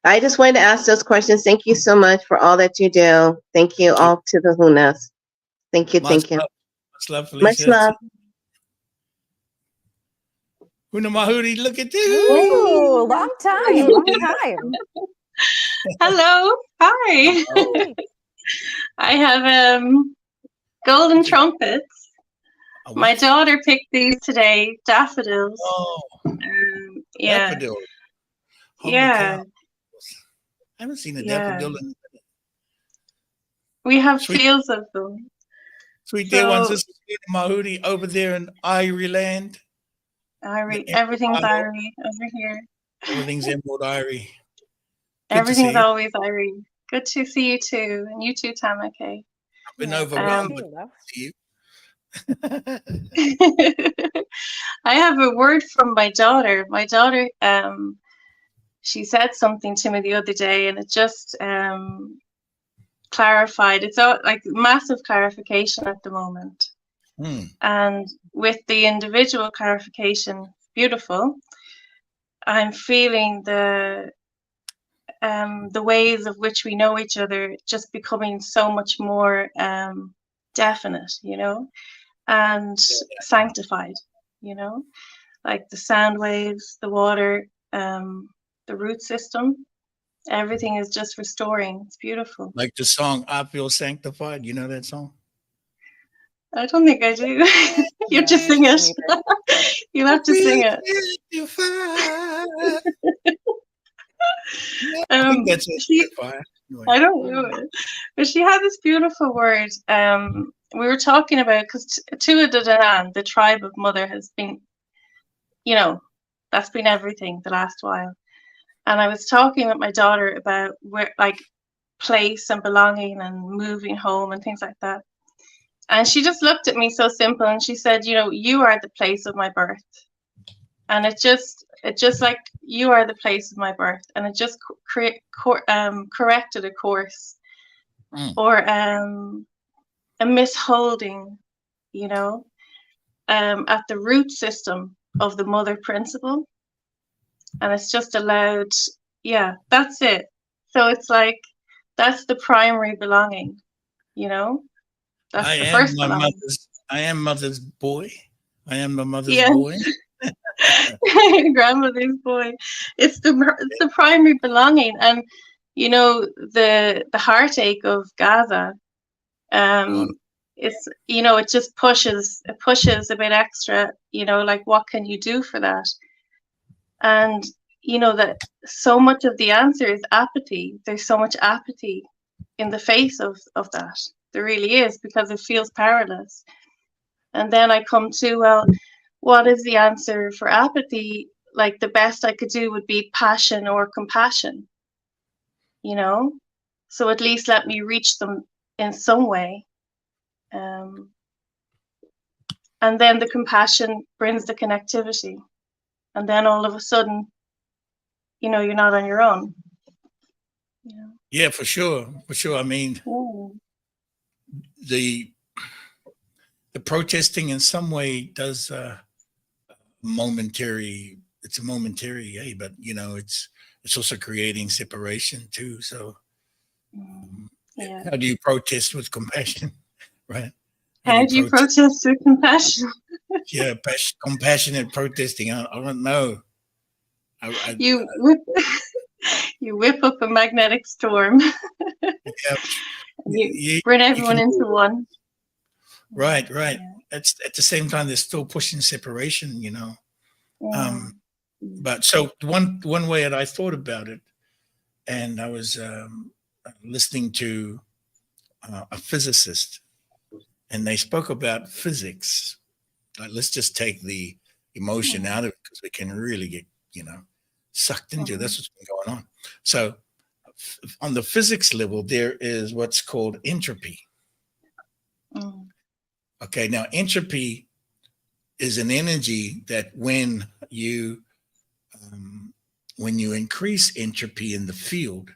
I just wanted to ask those questions. Thank you so much for all that you do. Thank you all to the Hunas. Thank you. Thank you. Much love, Felicia. Much love. Huna Mahuri, look at you. Ooh, long time. Hello. Hi. Oh. I have golden trumpets. My daughter picked these today, daffodils. Oh, yeah. daffodil. Yeah. Cow. I haven't seen a daffodil in a minute. We have fields of them. Sweet dear ones, this is Mahudi over there in Irie land. Everything's Irie over here. Everything's Emerald Irie. Everything's always Irie. Good to see you too, and you too, Tamake. I've been overwhelmed to see you. I have a word from my daughter. My daughter, she said something to me the other day, and it just clarified. It's all like massive clarification at the moment. And with the individual clarification, beautiful. I'm feeling the ways of which we know each other just becoming so much more definite, and sanctified, like the sound waves, the water, the root system, everything is just restoring. It's beautiful. Like the song I Feel Sanctified. You know that song? I don't think I do. You just sing it. You'll have to sing it. Yeah, I think that's it. She, Fire. Anyway. I don't know it, but she had this beautiful word. We were talking about, because Tua de Danann, the tribe of mother, has been, you know, that's been everything the last while. And I was talking with my daughter about where, like, place and belonging and moving home and things like that. And she just looked at me so simple and she said, you know, you are the place of my birth. And it just like, you are the place of my birth. And it just corrected a course or a misholding, you know, at the root system of the mother principle. And it's just allowed, yeah, that's it. So it's like, that's the primary belonging, you know, that's the first belonging. I am mother's boy. I am the mother's Yeah. boy. Grandmother's boy. It's the primary belonging. And you know, the heartache of Gaza, it's, you know, it just pushes a bit extra, you know, like, what can you do for that? And you know that so much of the answer is apathy. There's so much apathy in the face of that. There really is, because it feels powerless. And then I come to, well, what is the answer for apathy? Like, the best I could do would be passion or compassion, you know? So at least let me reach them in some way. And then the compassion brings the connectivity. And then all of a sudden, you know, you're not on your own. Yeah, yeah, for sure. For sure. I mean, the protesting in some way does momentary, it's a momentary, but you know, it's also creating separation too. So yeah. how do you protest with compassion? Right? How do you protest with compassion? Yeah, compassionate protesting. I don't know. You whip up a magnetic storm. Yeah, you bring everyone into one. Right. Yeah. It's at the same time they're still pushing separation, you know. Yeah. But so one way that I thought about it, and I was listening to a physicist, and they spoke about physics. Like, let's just take the emotion out of it, because we can really get, you know, sucked into it. That's what's been going on. So on the physics level, there is what's called entropy. Okay, now entropy is an energy that when you increase entropy in the field,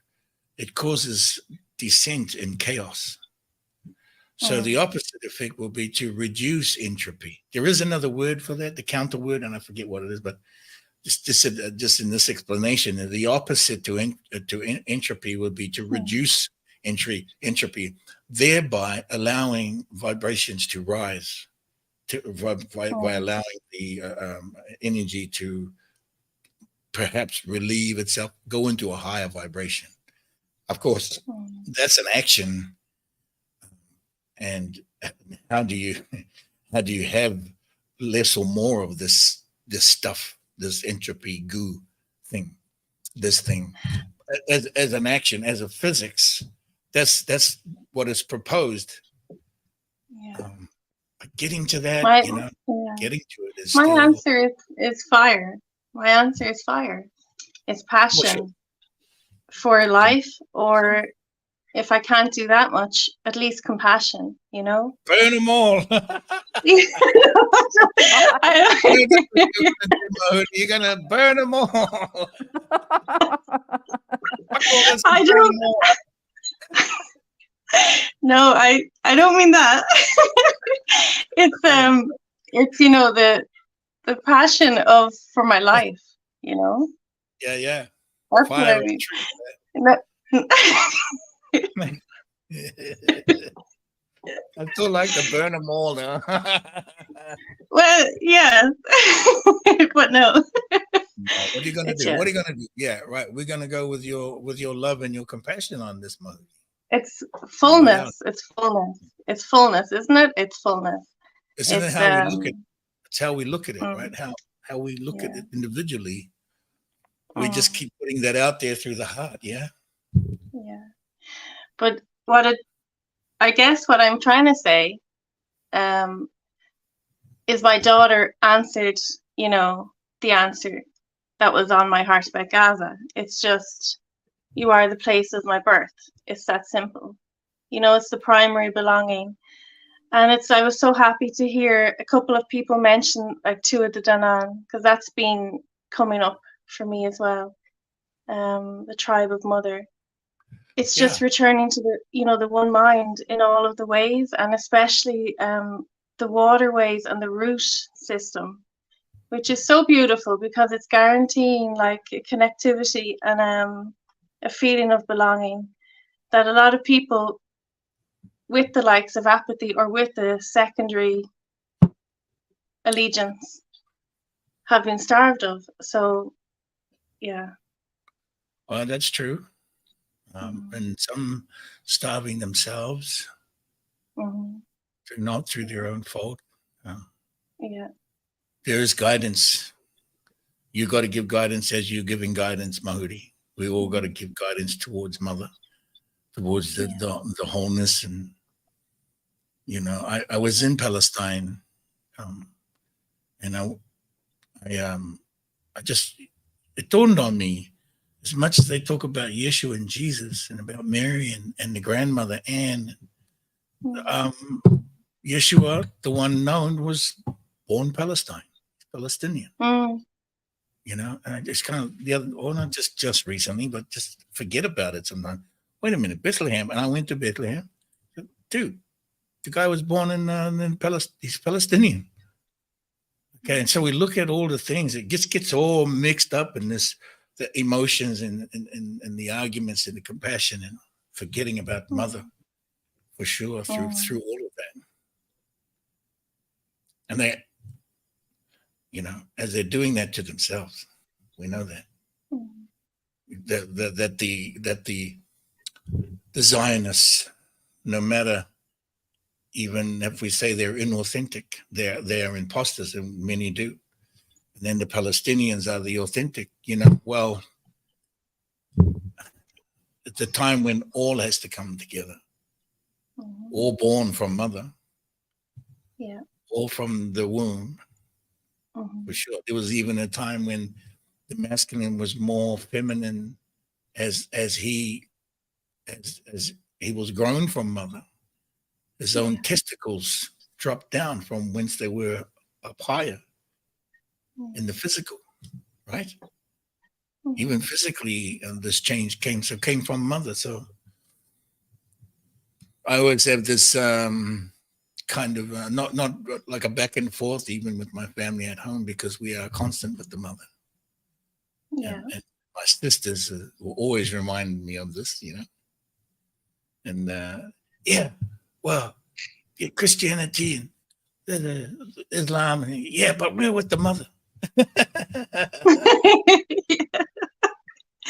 it causes descent and chaos. So the opposite effect will be to reduce entropy. There is another word for that, the counter word, and I forget what it is, but just in this explanation, the opposite to entropy would be to reduce entropy, thereby allowing vibrations to rise, by allowing the energy to perhaps relieve itself, go into a higher vibration. Of course, that's an action. And how do you have less or more of this stuff, this entropy goo thing, this thing as an action, as a physics? That's what is proposed. Yeah. Getting to that, getting to it is my still... answer is fire. My answer is fire. It's passion for life, or if I can't do that much, at least compassion, you know? Burn them all. You're going to burn them all. I don't. No, I don't mean that. It's you know, the passion for my life, you know? Yeah. That's Fire. what I still like to burn them all now. Well, yeah. But no. What are you gonna do? What are you gonna do? Yeah, right. We're gonna go with your love and your compassion on this movie. It's fullness. It's fullness. It's fullness, isn't it? It's fullness. Isn't it how we look at it? It's how we look at it, right? How we look at it individually. We just keep putting that out there through the heart. Yeah. Yeah. But I guess what I'm trying to say, is my daughter answered, the answer that was on my heart about Gaza. It's just, you are the place of my birth. It's that simple. It's the primary belonging. And I was so happy to hear a couple of people mention like Tua de Danann, because that's been coming up for me as well. The tribe of mother. It's just returning to the one mind in all of the ways, and especially the waterways and the root system, which is so beautiful because it's guaranteeing like a connectivity and a feeling of belonging that a lot of people with the likes of apathy or with the secondary allegiance have been starved of. So, yeah. Well, that's true. And some starving themselves, not through their own fault. Yeah. There is guidance. You got to give guidance as you're giving guidance, Mahudi. We all got to give guidance towards mother, towards the wholeness. And, I was in Palestine, and it dawned on me, as much as they talk about Yeshua and Jesus and about Mary and the grandmother Anne, Yeshua, the one known, was born Palestine, Palestinian. And I just kind of not just recently, but just forget about it sometimes. Wait a minute, Bethlehem, and I went to Bethlehem. Dude, the guy was born in Palestine. He's Palestinian. Okay, and so we look at all the things. It just gets all mixed up in the emotions and the arguments and the compassion and forgetting about mother, for sure, through all of that. And they, as they're doing that to themselves, we know that the Zionists, no matter, even if we say they're inauthentic, they're imposters, and many do. And then the Palestinians are the authentic, well, it's a time when all has to come together. All born from mother. Yeah. All from the womb. For sure. There was even a time when the masculine was more feminine as he was grown from mother. His own testicles dropped down from whence they were up higher in the physical, right? Even physically, this change came from mother. So I always have this kind of not like a back and forth, even with my family at home, because we are constant with the mother. Yeah. And my sisters will always remind me of this, And Christianity and Islam, but we're with the mother.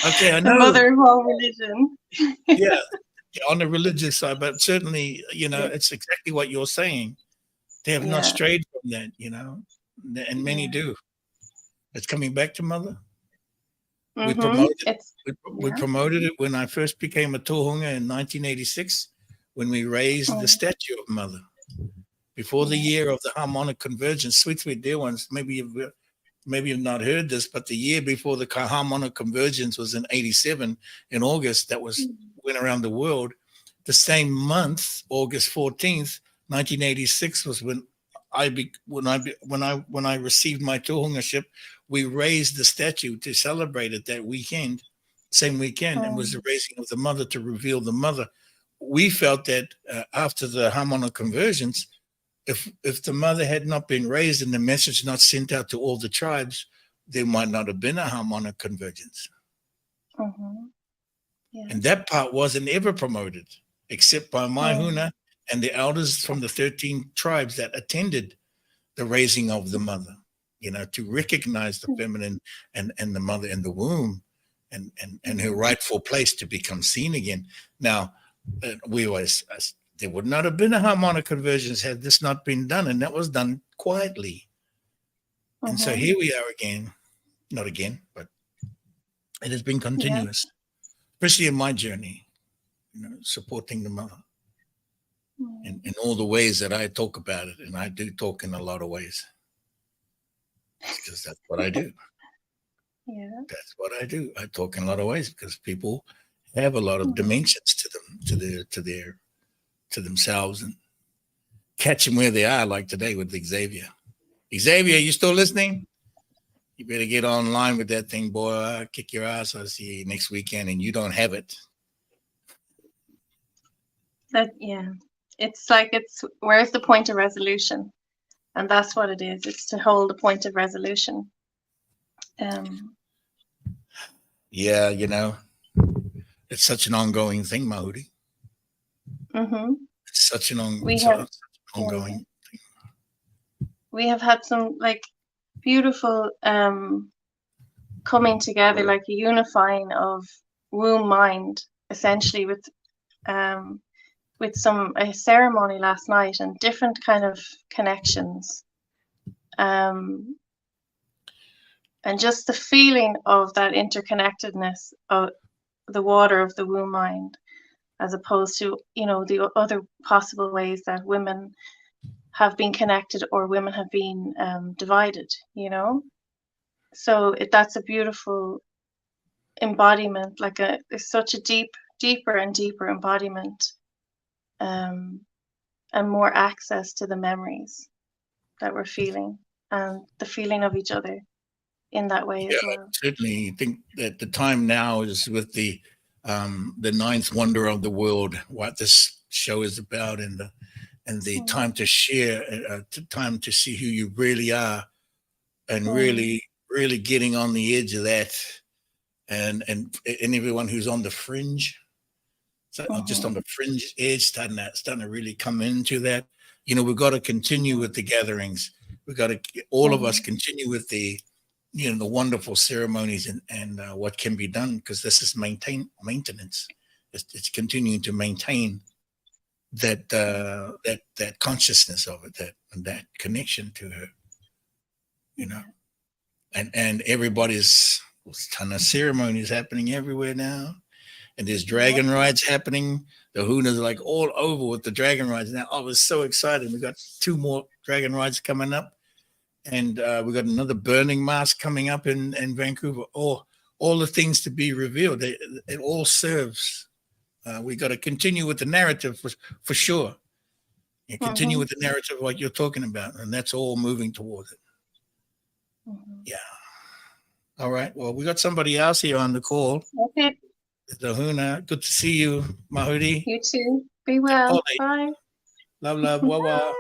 Okay, I know. The mother of all religion. Yeah, on the religious side, but certainly, it's exactly what you're saying. They have not strayed from that, and many do. It's coming back to mother. We promoted it when I first became a tohunga in 1986, when we raised the statue of mother. Before the year of the harmonic convergence, sweet dear ones, maybe you've not heard this, but the year before the harmonic convergence was in 87 in August. That went around the world. The same month, August 14th, 1986, was when I received my tohungaship. We raised the statue to celebrate it that weekend, same weekend, and was the raising of the mother to reveal the mother. We felt that after the harmonic convergence, if the mother had not been raised and the message not sent out to all the tribes, there might not have been a harmonic convergence. Yeah. And that part wasn't ever promoted, except by my Huna and the elders from the 13 tribes that attended the raising of the mother, to recognize the feminine and the mother in the womb and her rightful place to become seen again. Now, we always... there would not have been a harmonic convergence had this not been done, and that was done quietly. And so here we are again, not again, but It has been Yeah. continuous, especially in my journey, supporting the mother in all the ways that I talk about it. And I do talk in a lot of ways because that's what I do. Yeah. That's what I do. I talk in a lot of ways because people have a lot of dimensions to them, to themselves, and catch them where they are, like today with Xavier. Xavier, you still listening? You better get online with that thing, boy. I'll kick your ass. I'll see you next weekend, and you don't have it. Yeah. It's like where's the point of resolution? And that's what it is. It's to hold a point of resolution. Yeah, it's such an ongoing thing, Mahudi. It's such an ongoing. We have had some like beautiful coming together, like a unifying of womb mind, essentially with a ceremony last night and different kind of connections, and just the feeling of that interconnectedness of the water of the womb mind, as opposed to the other possible ways that women have been connected or women have been divided. So that's a beautiful embodiment, like it's such a deeper and deeper embodiment, and more access to the memories that we're feeling and the feeling of each other in that way as well. Certainly, I think that the time now is with the ninth wonder of the world, what this show is about, and the time to share, time to see who you really are, and really getting on the edge of that, and everyone who's on the fringe, just on the fringe edge, starting to really come into that. We've got to continue with the gatherings. We've got to all of us continue with the the wonderful ceremonies and what can be done, because this is maintenance. It's continuing to maintain that that consciousness of it, that connection to her, and everybody's ton of ceremonies happening everywhere now, and there's dragon rides happening. The Huna's like all over with the dragon rides now. I was so excited. We got 2 more dragon rides coming up, and we got another burning mask coming up in Vancouver. All the things to be revealed. It all serves. We got to continue with the narrative for sure. And continue with the narrative, what you're talking about, and that's all moving towards it. Yeah. All right. Well, we got somebody else here on the call. Okay. The Huna. Good to see you, Mahudi. You too. Be well. Bye. Love. Wawa.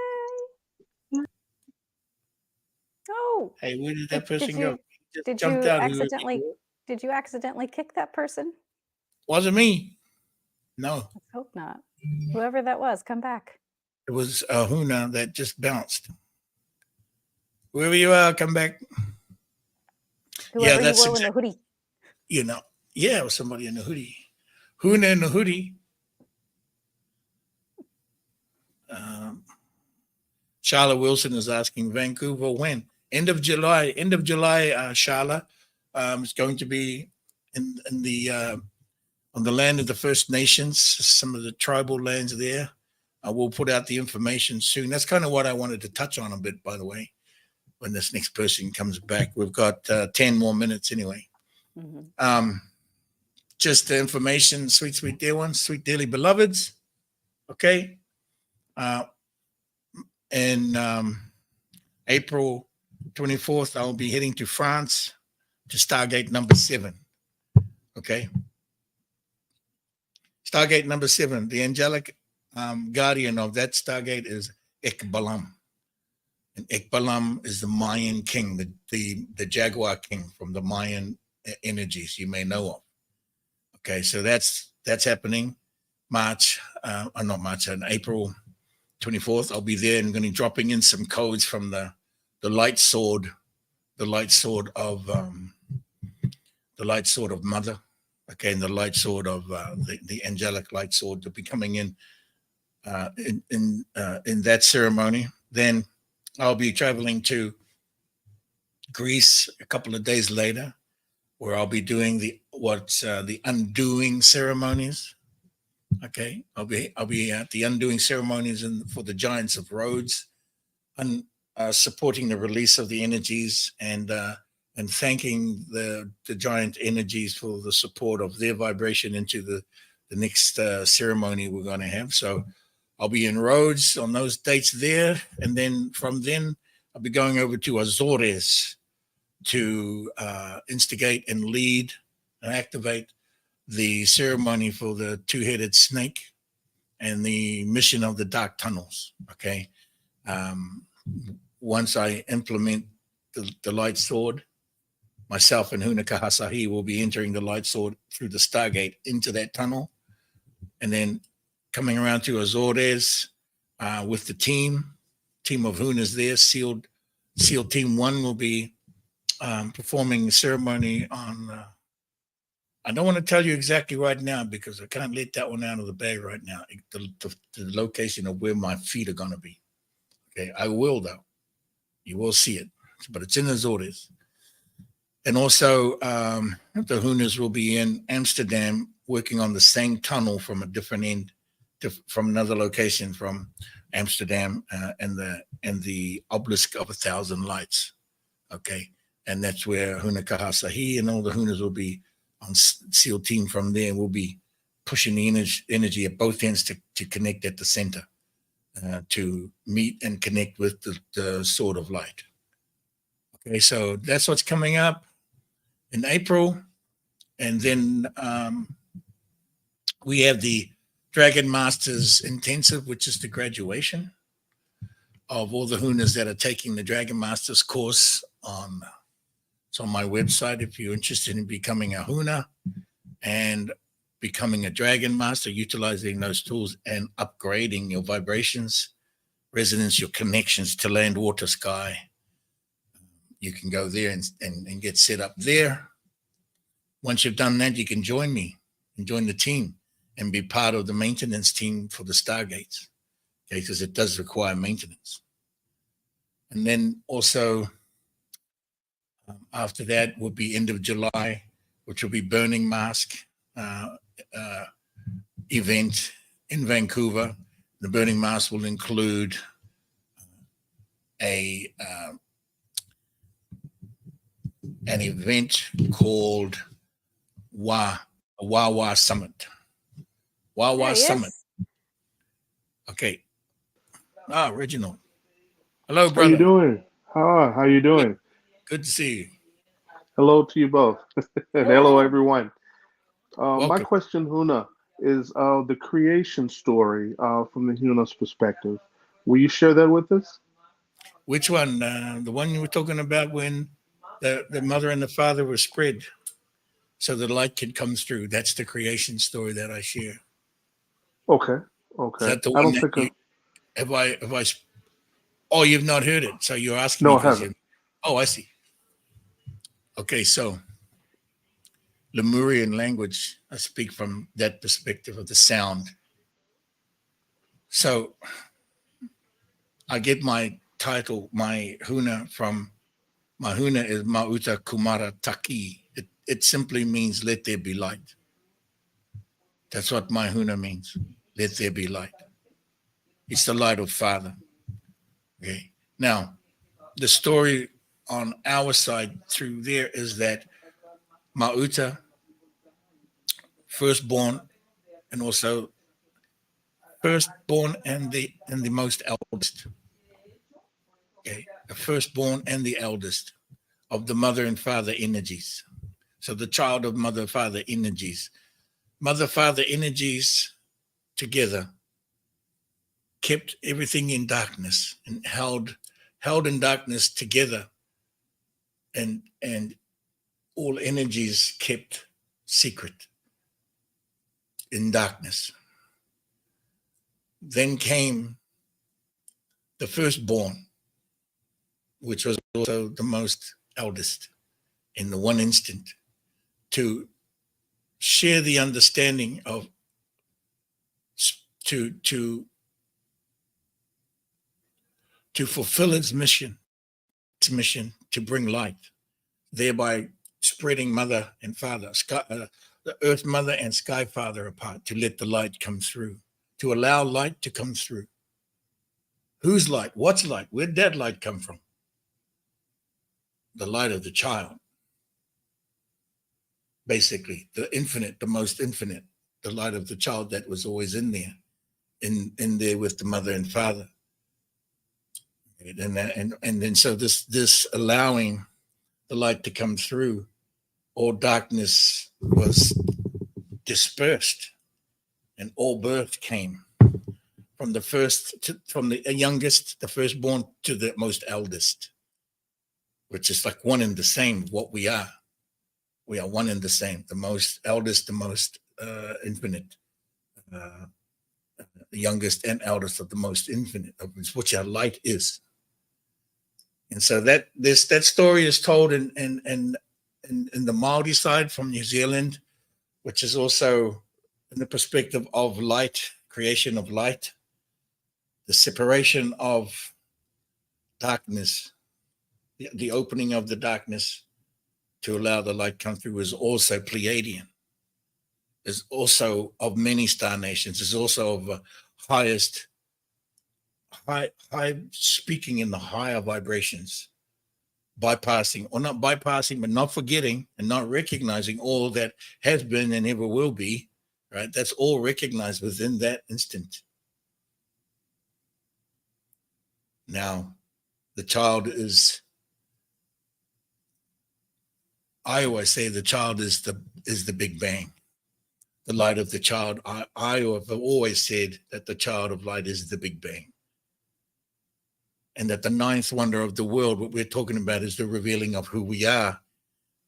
Oh. Hey, where did that person go? Did you accidentally kick that person? Wasn't me. No. Let's hope not. Whoever that was, come back. It was Huna that just bounced. Wherever you are, come back. Whoever you were in the hoodie. Yeah, it was somebody in the hoodie. Huna in the hoodie. Charlotte Wilson is asking, Vancouver when? End of July, Charlotte. It's going to be in the on the land of the First Nations, some of the tribal lands there. We'll put out the information soon. That's kind of what I wanted to touch on a bit, by the way, when this next person comes back. We've got 10 more minutes anyway. Just the information, sweet dear ones, sweet dearly beloveds. Okay. And April 24th, I'll be heading to France to Stargate number 7. Okay. Stargate number 7, the angelic guardian of that Stargate is Ekbalam. And Ekbalam is the Mayan king, the Jaguar king from the Mayan energies you may know of. Okay, so that's happening April 24th. I'll be there and going to be dropping in some codes from the light sword of Mother. Okay, and the light sword of the angelic light sword to be coming in that ceremony. Then I'll be traveling to Greece a couple of days later where I'll be doing the undoing ceremonies. Okay, I'll be at the undoing ceremonies for the giants of Rhodes, and supporting the release of the energies, and thanking the giant energies for the support of their vibration into the next ceremony we're going to have. So I'll be in Rhodes on those dates there, and then from then I'll be going over to Azores to instigate and lead and activate the ceremony for the two-headed snake and the mission of the dark tunnels. Okay. Once I implement the light sword, myself and Huna Kahasahi will be entering the light sword through the Stargate into that tunnel, and then coming around to Azores with the team of Hunas there. SEAL Team 1 will be performing ceremony on I don't want to tell you exactly right now because I can't let that one out of the bag right now, the location of where my feet are going to be. Okay, I will, though. You will see it, but it's in the Azores. And also, the Hunas will be in Amsterdam working on the same tunnel from a different end, from another location from Amsterdam, and the obelisk of 1,000 lights. Okay, and that's where Huna Kahasahi and all the Hunas will be on SEAL team from there. We'll be pushing the energy at both ends to connect at the center, to meet and connect with the Sword of Light. Okay, so that's what's coming up in April. And then we have the Dragon Masters Intensive, which is the graduation of all the Hunas that are taking the Dragon Masters course on. It's on my website if you're interested in becoming a Huna and becoming a Dragon Master, utilizing those tools and upgrading your vibrations, resonance, your connections to land, water, sky. You can go there and get set up there. Once you've done that, you can join me and join the team and be part of the maintenance team for the Stargates, okay, because it does require maintenance. And then also, after that will be end of July, which will be Burning Mask event in Vancouver. The Burning Mask will include an event called Wawa Summit. Wawa Summit. Okay. Reginald. Hello, brother. How you doing? How you doing? Good to see you. Hello to you both. And hello, everyone. My Welcome. question, Huna, is the creation story from the Huna's perspective. Will you share that with us? Which one? The one you were talking about when the mother and the father were spread so the light could come through. That's the creation story that I share. Okay. Is that the I one don't that think have I oh, you've not heard it. So you're asking No, me I because haven't. Oh, I see. Okay, so Lemurian language, I speak from that perspective of the sound. So I get my title, my Huna is Mauta Kumara Taki. It simply means let there be light. That's what my Huna means. Let there be light. It's the light of Father. Okay. Now, the story on our side through there is that Mauta, firstborn, and also firstborn and the most eldest. Okay, the firstborn and the eldest of the mother and father energies. So the child of mother father energies. Mother father energies together kept everything in darkness and held in darkness together, and all energies kept secret in darkness. Then came the firstborn, which was also the most eldest in the one instant, to share the understanding of to fulfill its mission to bring light, thereby spreading mother and father, the earth mother and sky father apart to let the light come through, to allow light to come through. Whose light? What's light? Where'd that light come from? The light of the child. Basically, the infinite, the most infinite, the light of the child that was always in there, in there with the mother and father. And then so this allowing the light to come through, all darkness was dispersed, and all birth came from from the youngest, the firstborn, to the most eldest, which is like one and the same. What we are one and the same. The most eldest, the most infinite, the youngest and eldest of the most infinite, of which our light is. And so that story is told in the Maori side from New Zealand, which is also in the perspective of light, creation of light, the separation of darkness, the opening of the darkness to allow the light come through is also Pleiadian, is also of many star nations, is also of highest, high speaking in the higher vibrations, bypassing, or not bypassing, but not forgetting and not recognizing all that has been and ever will be, right? That's all recognized within that instant. Now, the child is, I always say the child is the Big Bang, the light of the child. I have always said that the child of light is the Big Bang. And that the ninth wonder of the world, what we're talking about, is the revealing of who we are,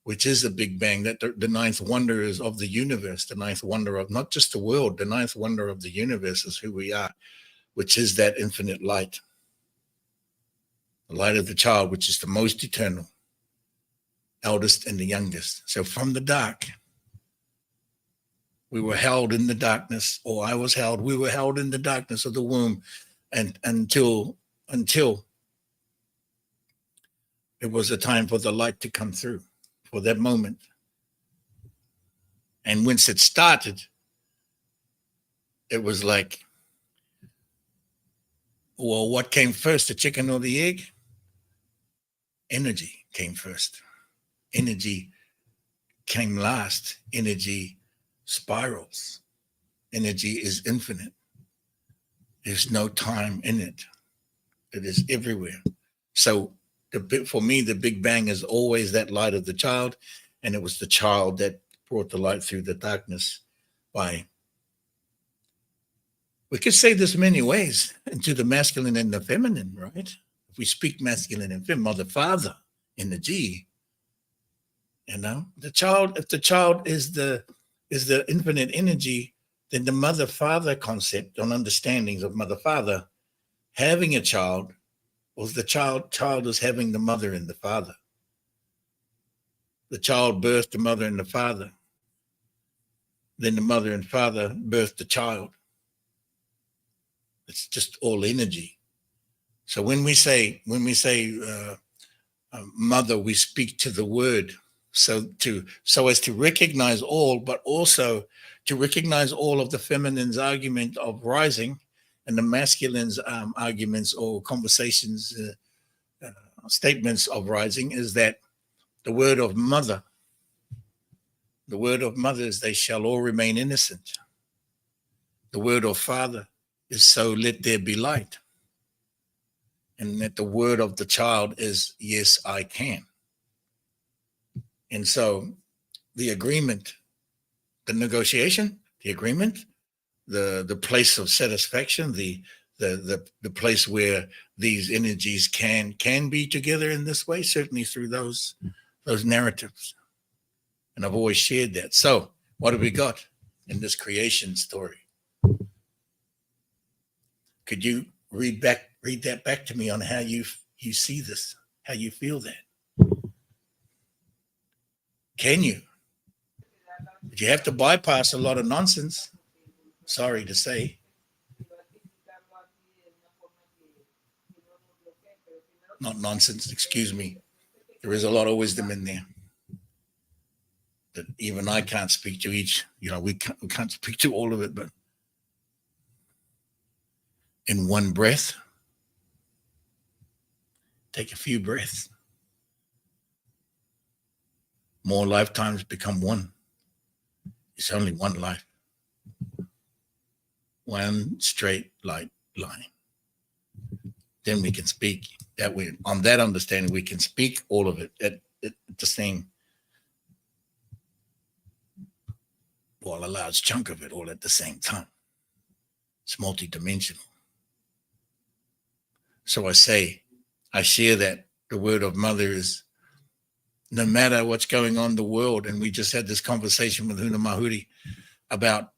which is the Big Bang. That the ninth wonder is of the universe, the ninth wonder of not just the world, the ninth wonder of the universe is who we are, which is that infinite light. The light of the child, which is the most eternal, eldest and the youngest. So from the dark, we were held in the darkness, or I was held, we were held in the darkness of the womb, and until it was a time for the light to come through, for that moment. And once it started, it was like, well, what came first, the chicken or the egg? Energy came first. Energy came last. Energy spirals. Energy is infinite. There's no time in it. It is everywhere. So for me, the Big Bang is always that light of the child, and it was the child that brought the light through the darkness by, we could say this many ways, into the masculine and the feminine, right? If we speak masculine and feminine, mother, father, in the G, the child, if the child is the infinite energy, then the mother father concept on understandings of mother father, having a child, was the child is having the mother and the father. The child birthed the mother and the father. Then the mother and father birthed the child. It's just all energy. So when we say mother, we speak to the word, so as to recognize all, but also to recognize all of the feminine's argument of rising and the masculine's arguments or conversations, statements of rising, is that the word of mother is they shall all remain innocent. The word of father is so let there be light. And that the word of the child is yes, I can. And so the agreement, the negotiation, the agreement, the place of satisfaction, the place where these energies can be together in this way, certainly through those narratives. And I've always shared that. So what have we got in this creation story? Could you read that back to me on how you see this, how you feel that? Can you? But you have to bypass a lot of nonsense. Sorry to say. Not nonsense, excuse me. There is a lot of wisdom in there. that even I can't speak to each, we can't speak to all of it, but in one breath, take a few breaths. More lifetimes become one. It's only one life. One straight light line. Then we can speak that way. On that understanding, we can speak all of it at the same, well, a large chunk of it all at the same time. It's multidimensional. So I share that the word of mother is, no matter what's going on in the world, and we just had this conversation with Huna Mahuri about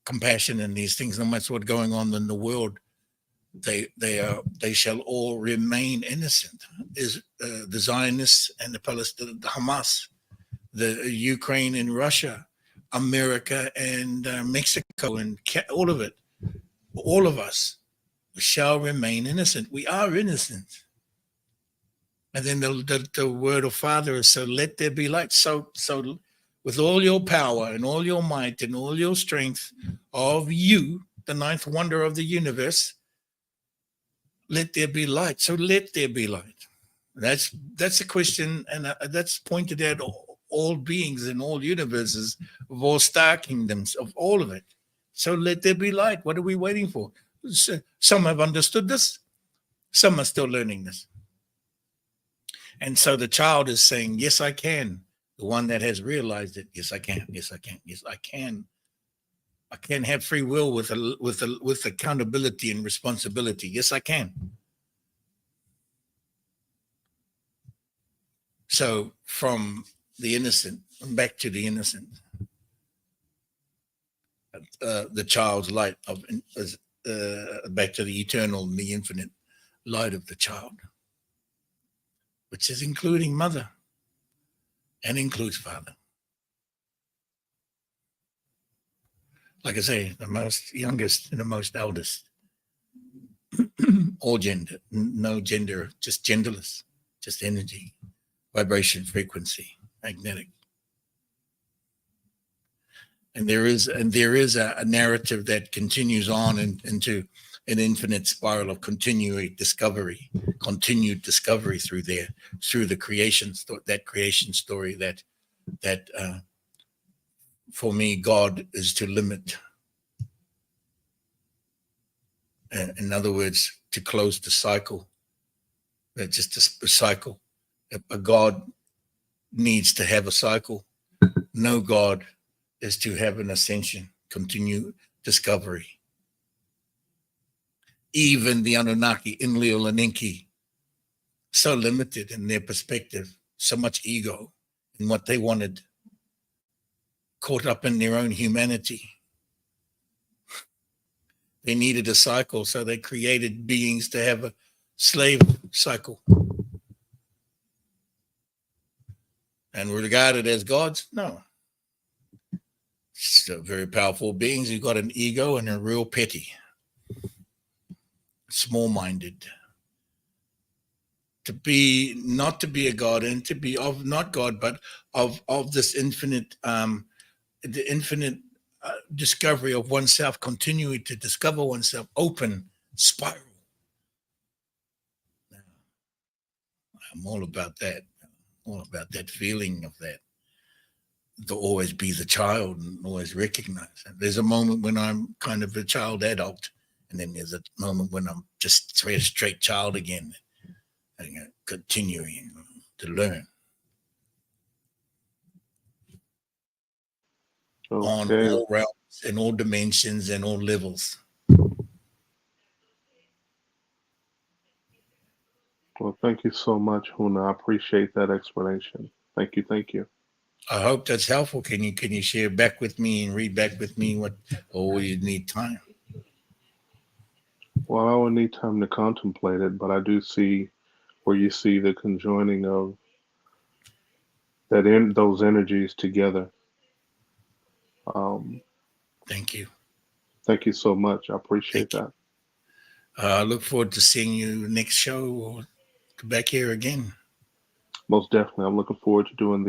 compassion and these things, no matter what's going on in the world, they shall all remain innocent. Is the Zionists and the Palestinians, the Hamas, the Ukraine and Russia, America and Mexico, and all of it, all of us shall remain innocent. We are innocent. And then the word of Father is, so let there be light. So with all your power and all your might and all your strength of you, the ninth wonder of the universe, let there be light. So let there be light. That's a question, and that's pointed at all beings in all universes, of all star kingdoms, of all of it. So let there be light. What are we waiting for? Some have understood this. Some are still learning this. And so the child is saying, yes, I can. The one that has realized it, yes, I can. Yes, I can. Yes, I can. I can have free will with accountability and responsibility. Yes, I can. So from the innocent, back to the innocent, the child's light back to the eternal and the infinite light of the child, which is including mother and includes father. Like I say, the most youngest and the most eldest, all gender, no gender, just genderless, just energy, vibration, frequency, magnetic. And there is a narrative that continues on into an infinite spiral of continued discovery through the creation, that creation story that for me, God is to limit. In other words, to close the cycle. That's just a cycle. A God needs to have a cycle. No God is to have an ascension, continue discovery. Even the Anunnaki, Enlil and Enki, so limited in their perspective, so much ego in what they wanted, caught up in their own humanity. They needed a cycle, so they created beings to have a slave cycle. And were regarded as gods? No. So very powerful beings who got an ego and are real petty, small-minded. Not to be a god, and to be of not God, but of this infinite, the infinite discovery of oneself, continuing to discover oneself, open spiral. I'm all about that. All about that feeling of that. To always be the child and always recognize. And there's a moment when I'm kind of a child adult, and then there's a moment when I'm just straight child again, and continuing to learn on all realms, in all dimensions, and all levels. Well, thank you so much, Huna. I appreciate that explanation. Thank you. Thank you. I hope that's helpful. Can you share back with me and read back with me or will you need time? Well, I would need time to contemplate it, but I do see where you see the conjoining of those energies together. Thank you. Thank you so much. I appreciate that. I look forward to seeing you next show or back here again. Most definitely. I'm looking forward to doing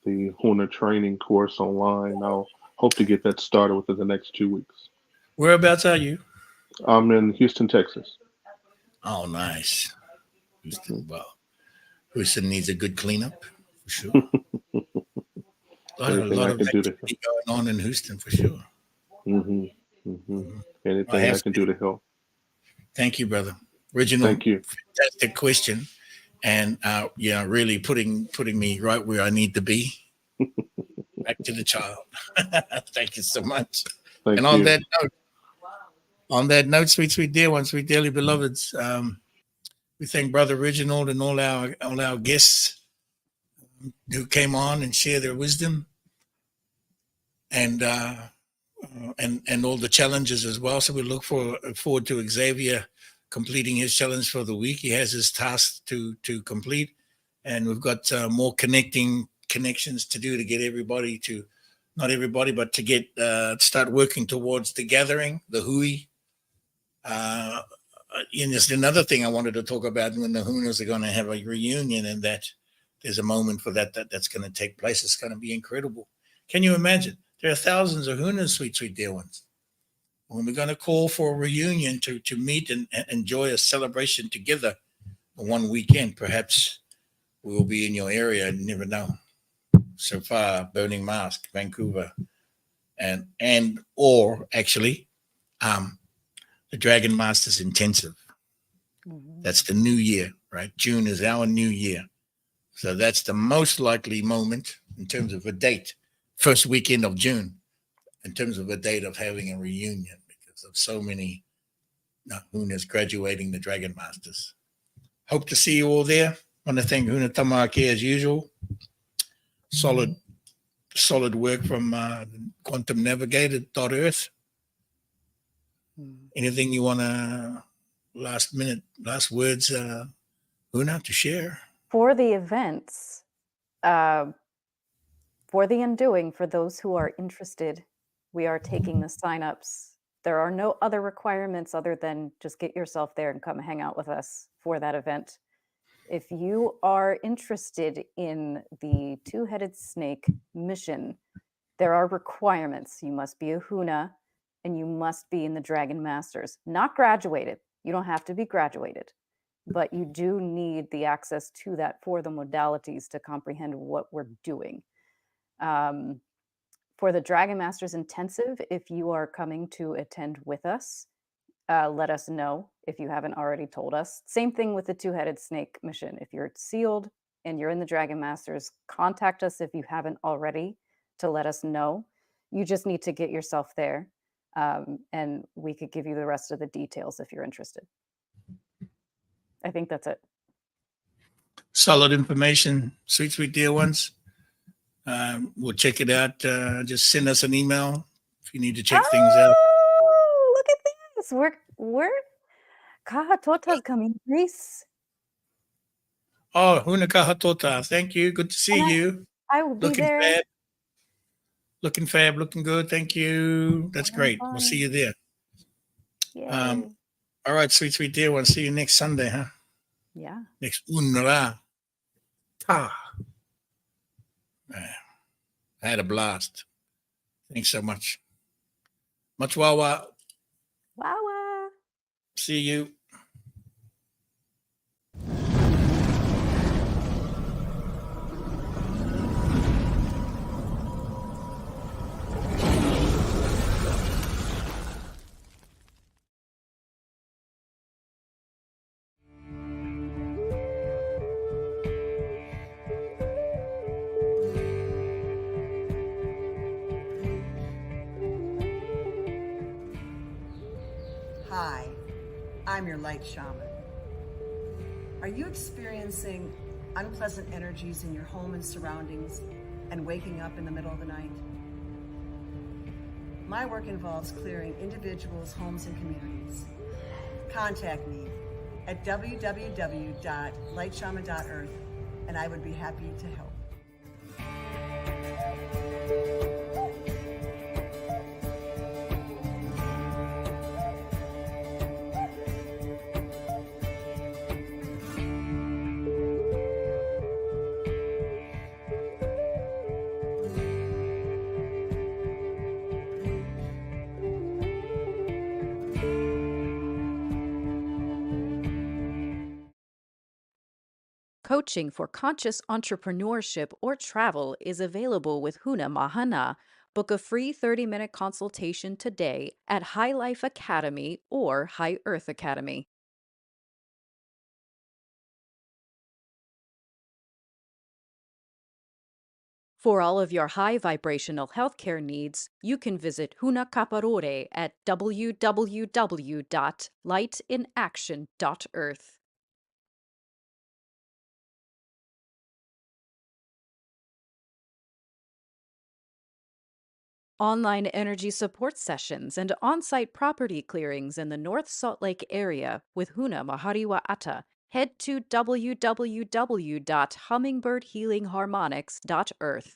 the Huna training course online. I'll hope to get that started within the next 2 weeks. Whereabouts are you? I'm in Houston, Texas. Oh, nice. Mhm. Houston. Well, Houston needs a good cleanup for sure. A Anything lot I of can do to help. activity going on in Houston for sure. Hmm hmm Mhm. I Anything I have can do to help. Thank you, brother. Original, Thank you. fantastic question, and really putting me right where I need to be. Back to the child. Thank you so much. And Thank you. on that note, sweet, sweet dear ones, sweet dearly beloveds, we thank Brother Reginald and all our guests who came on and shared their wisdom and and all the challenges as well. So we look forward to Xavier completing his challenge for the week. He has his task to complete, and we've got more connections to do to get everybody to, not everybody, but to get start working towards the gathering, the Hui. And there's another thing I wanted to talk about when the Hunas are going to have a reunion, and that there's a moment for that's going to take place. It's going to be incredible. Can you imagine? There are thousands of Hunas, sweet, sweet dear ones. When we're going to call for a reunion to meet and enjoy a celebration together one weekend, perhaps we will be in your area. You never know. So far, Burning Mask, Vancouver, and or actually, the Dragon Masters Intensive. That's the new year, right? June is our new year. So that's the most likely moment in terms of a date, first weekend of June, in terms of a date of having a reunion because of so many Hunas graduating the Dragon Masters. Hope to see you all there. I want to thank Huna Tamake as usual. Solid work from Quantum Navigator.earth. Anything you want to last words, Huna, to share? For the events, for the undoing, for those who are interested, we are taking the signups. There are no other requirements other than just get yourself there and come hang out with us for that event. If you are interested in the two-headed snake mission, there are requirements. You must be a Huna and you must be in the Dragon Masters. Not graduated. You don't have to be graduated, but you do need the access to that for the modalities to comprehend what we're doing. For the Dragon Masters Intensive, if you are coming to attend with us, let us know if you haven't already told us. Same thing with the two-headed snake mission. If you're sealed and you're in the Dragon Masters, contact us if you haven't already to let us know. You just need to get yourself there, and we could give you the rest of the details if you're interested. I think that's it. Solid information, sweet, sweet dear ones. We'll check it out. Just send us an email if you need to check things out. Oh, look at this. We're Kahatota's coming, Greece. Oh, Huna Kahatota. Thank you. Good to see And you. I will be Looking there. fab. Looking fab. Looking good. Thank you. That's great. We'll see you there. Yay. All right, sweet, sweet dear one. See you next Sunday, huh? Yeah. Next Unra. Ta. I had a blast. Thanks so much. Much wawa. Wawa. See you. Hi, I'm your light shaman. Are you experiencing unpleasant energies in your home and surroundings and waking up in the middle of the night? My work involves clearing individuals, homes, and communities. Contact me at www.lightshaman.earth and I would be happy to help. coaching for conscious entrepreneurship or travel is available with Huna Mahana. Book a free 30-minute consultation today at High Life Academy or High Earth Academy. For all of your high vibrational healthcare needs, you can visit Huna Kaparore at www.lightinaction.earth. Online energy support sessions and on-site property clearings in the North Salt Lake area with Huna Mahariwa'ata. Head to www.hummingbirdhealingharmonics.earth.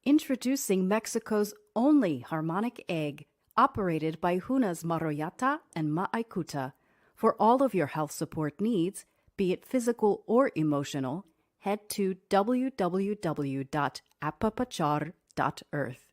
Introducing Mexico's only harmonic egg, operated by Huna's Maroyata and Ma'aikuta. For all of your health support needs, be it physical or emotional, head to www.apapachar.earth.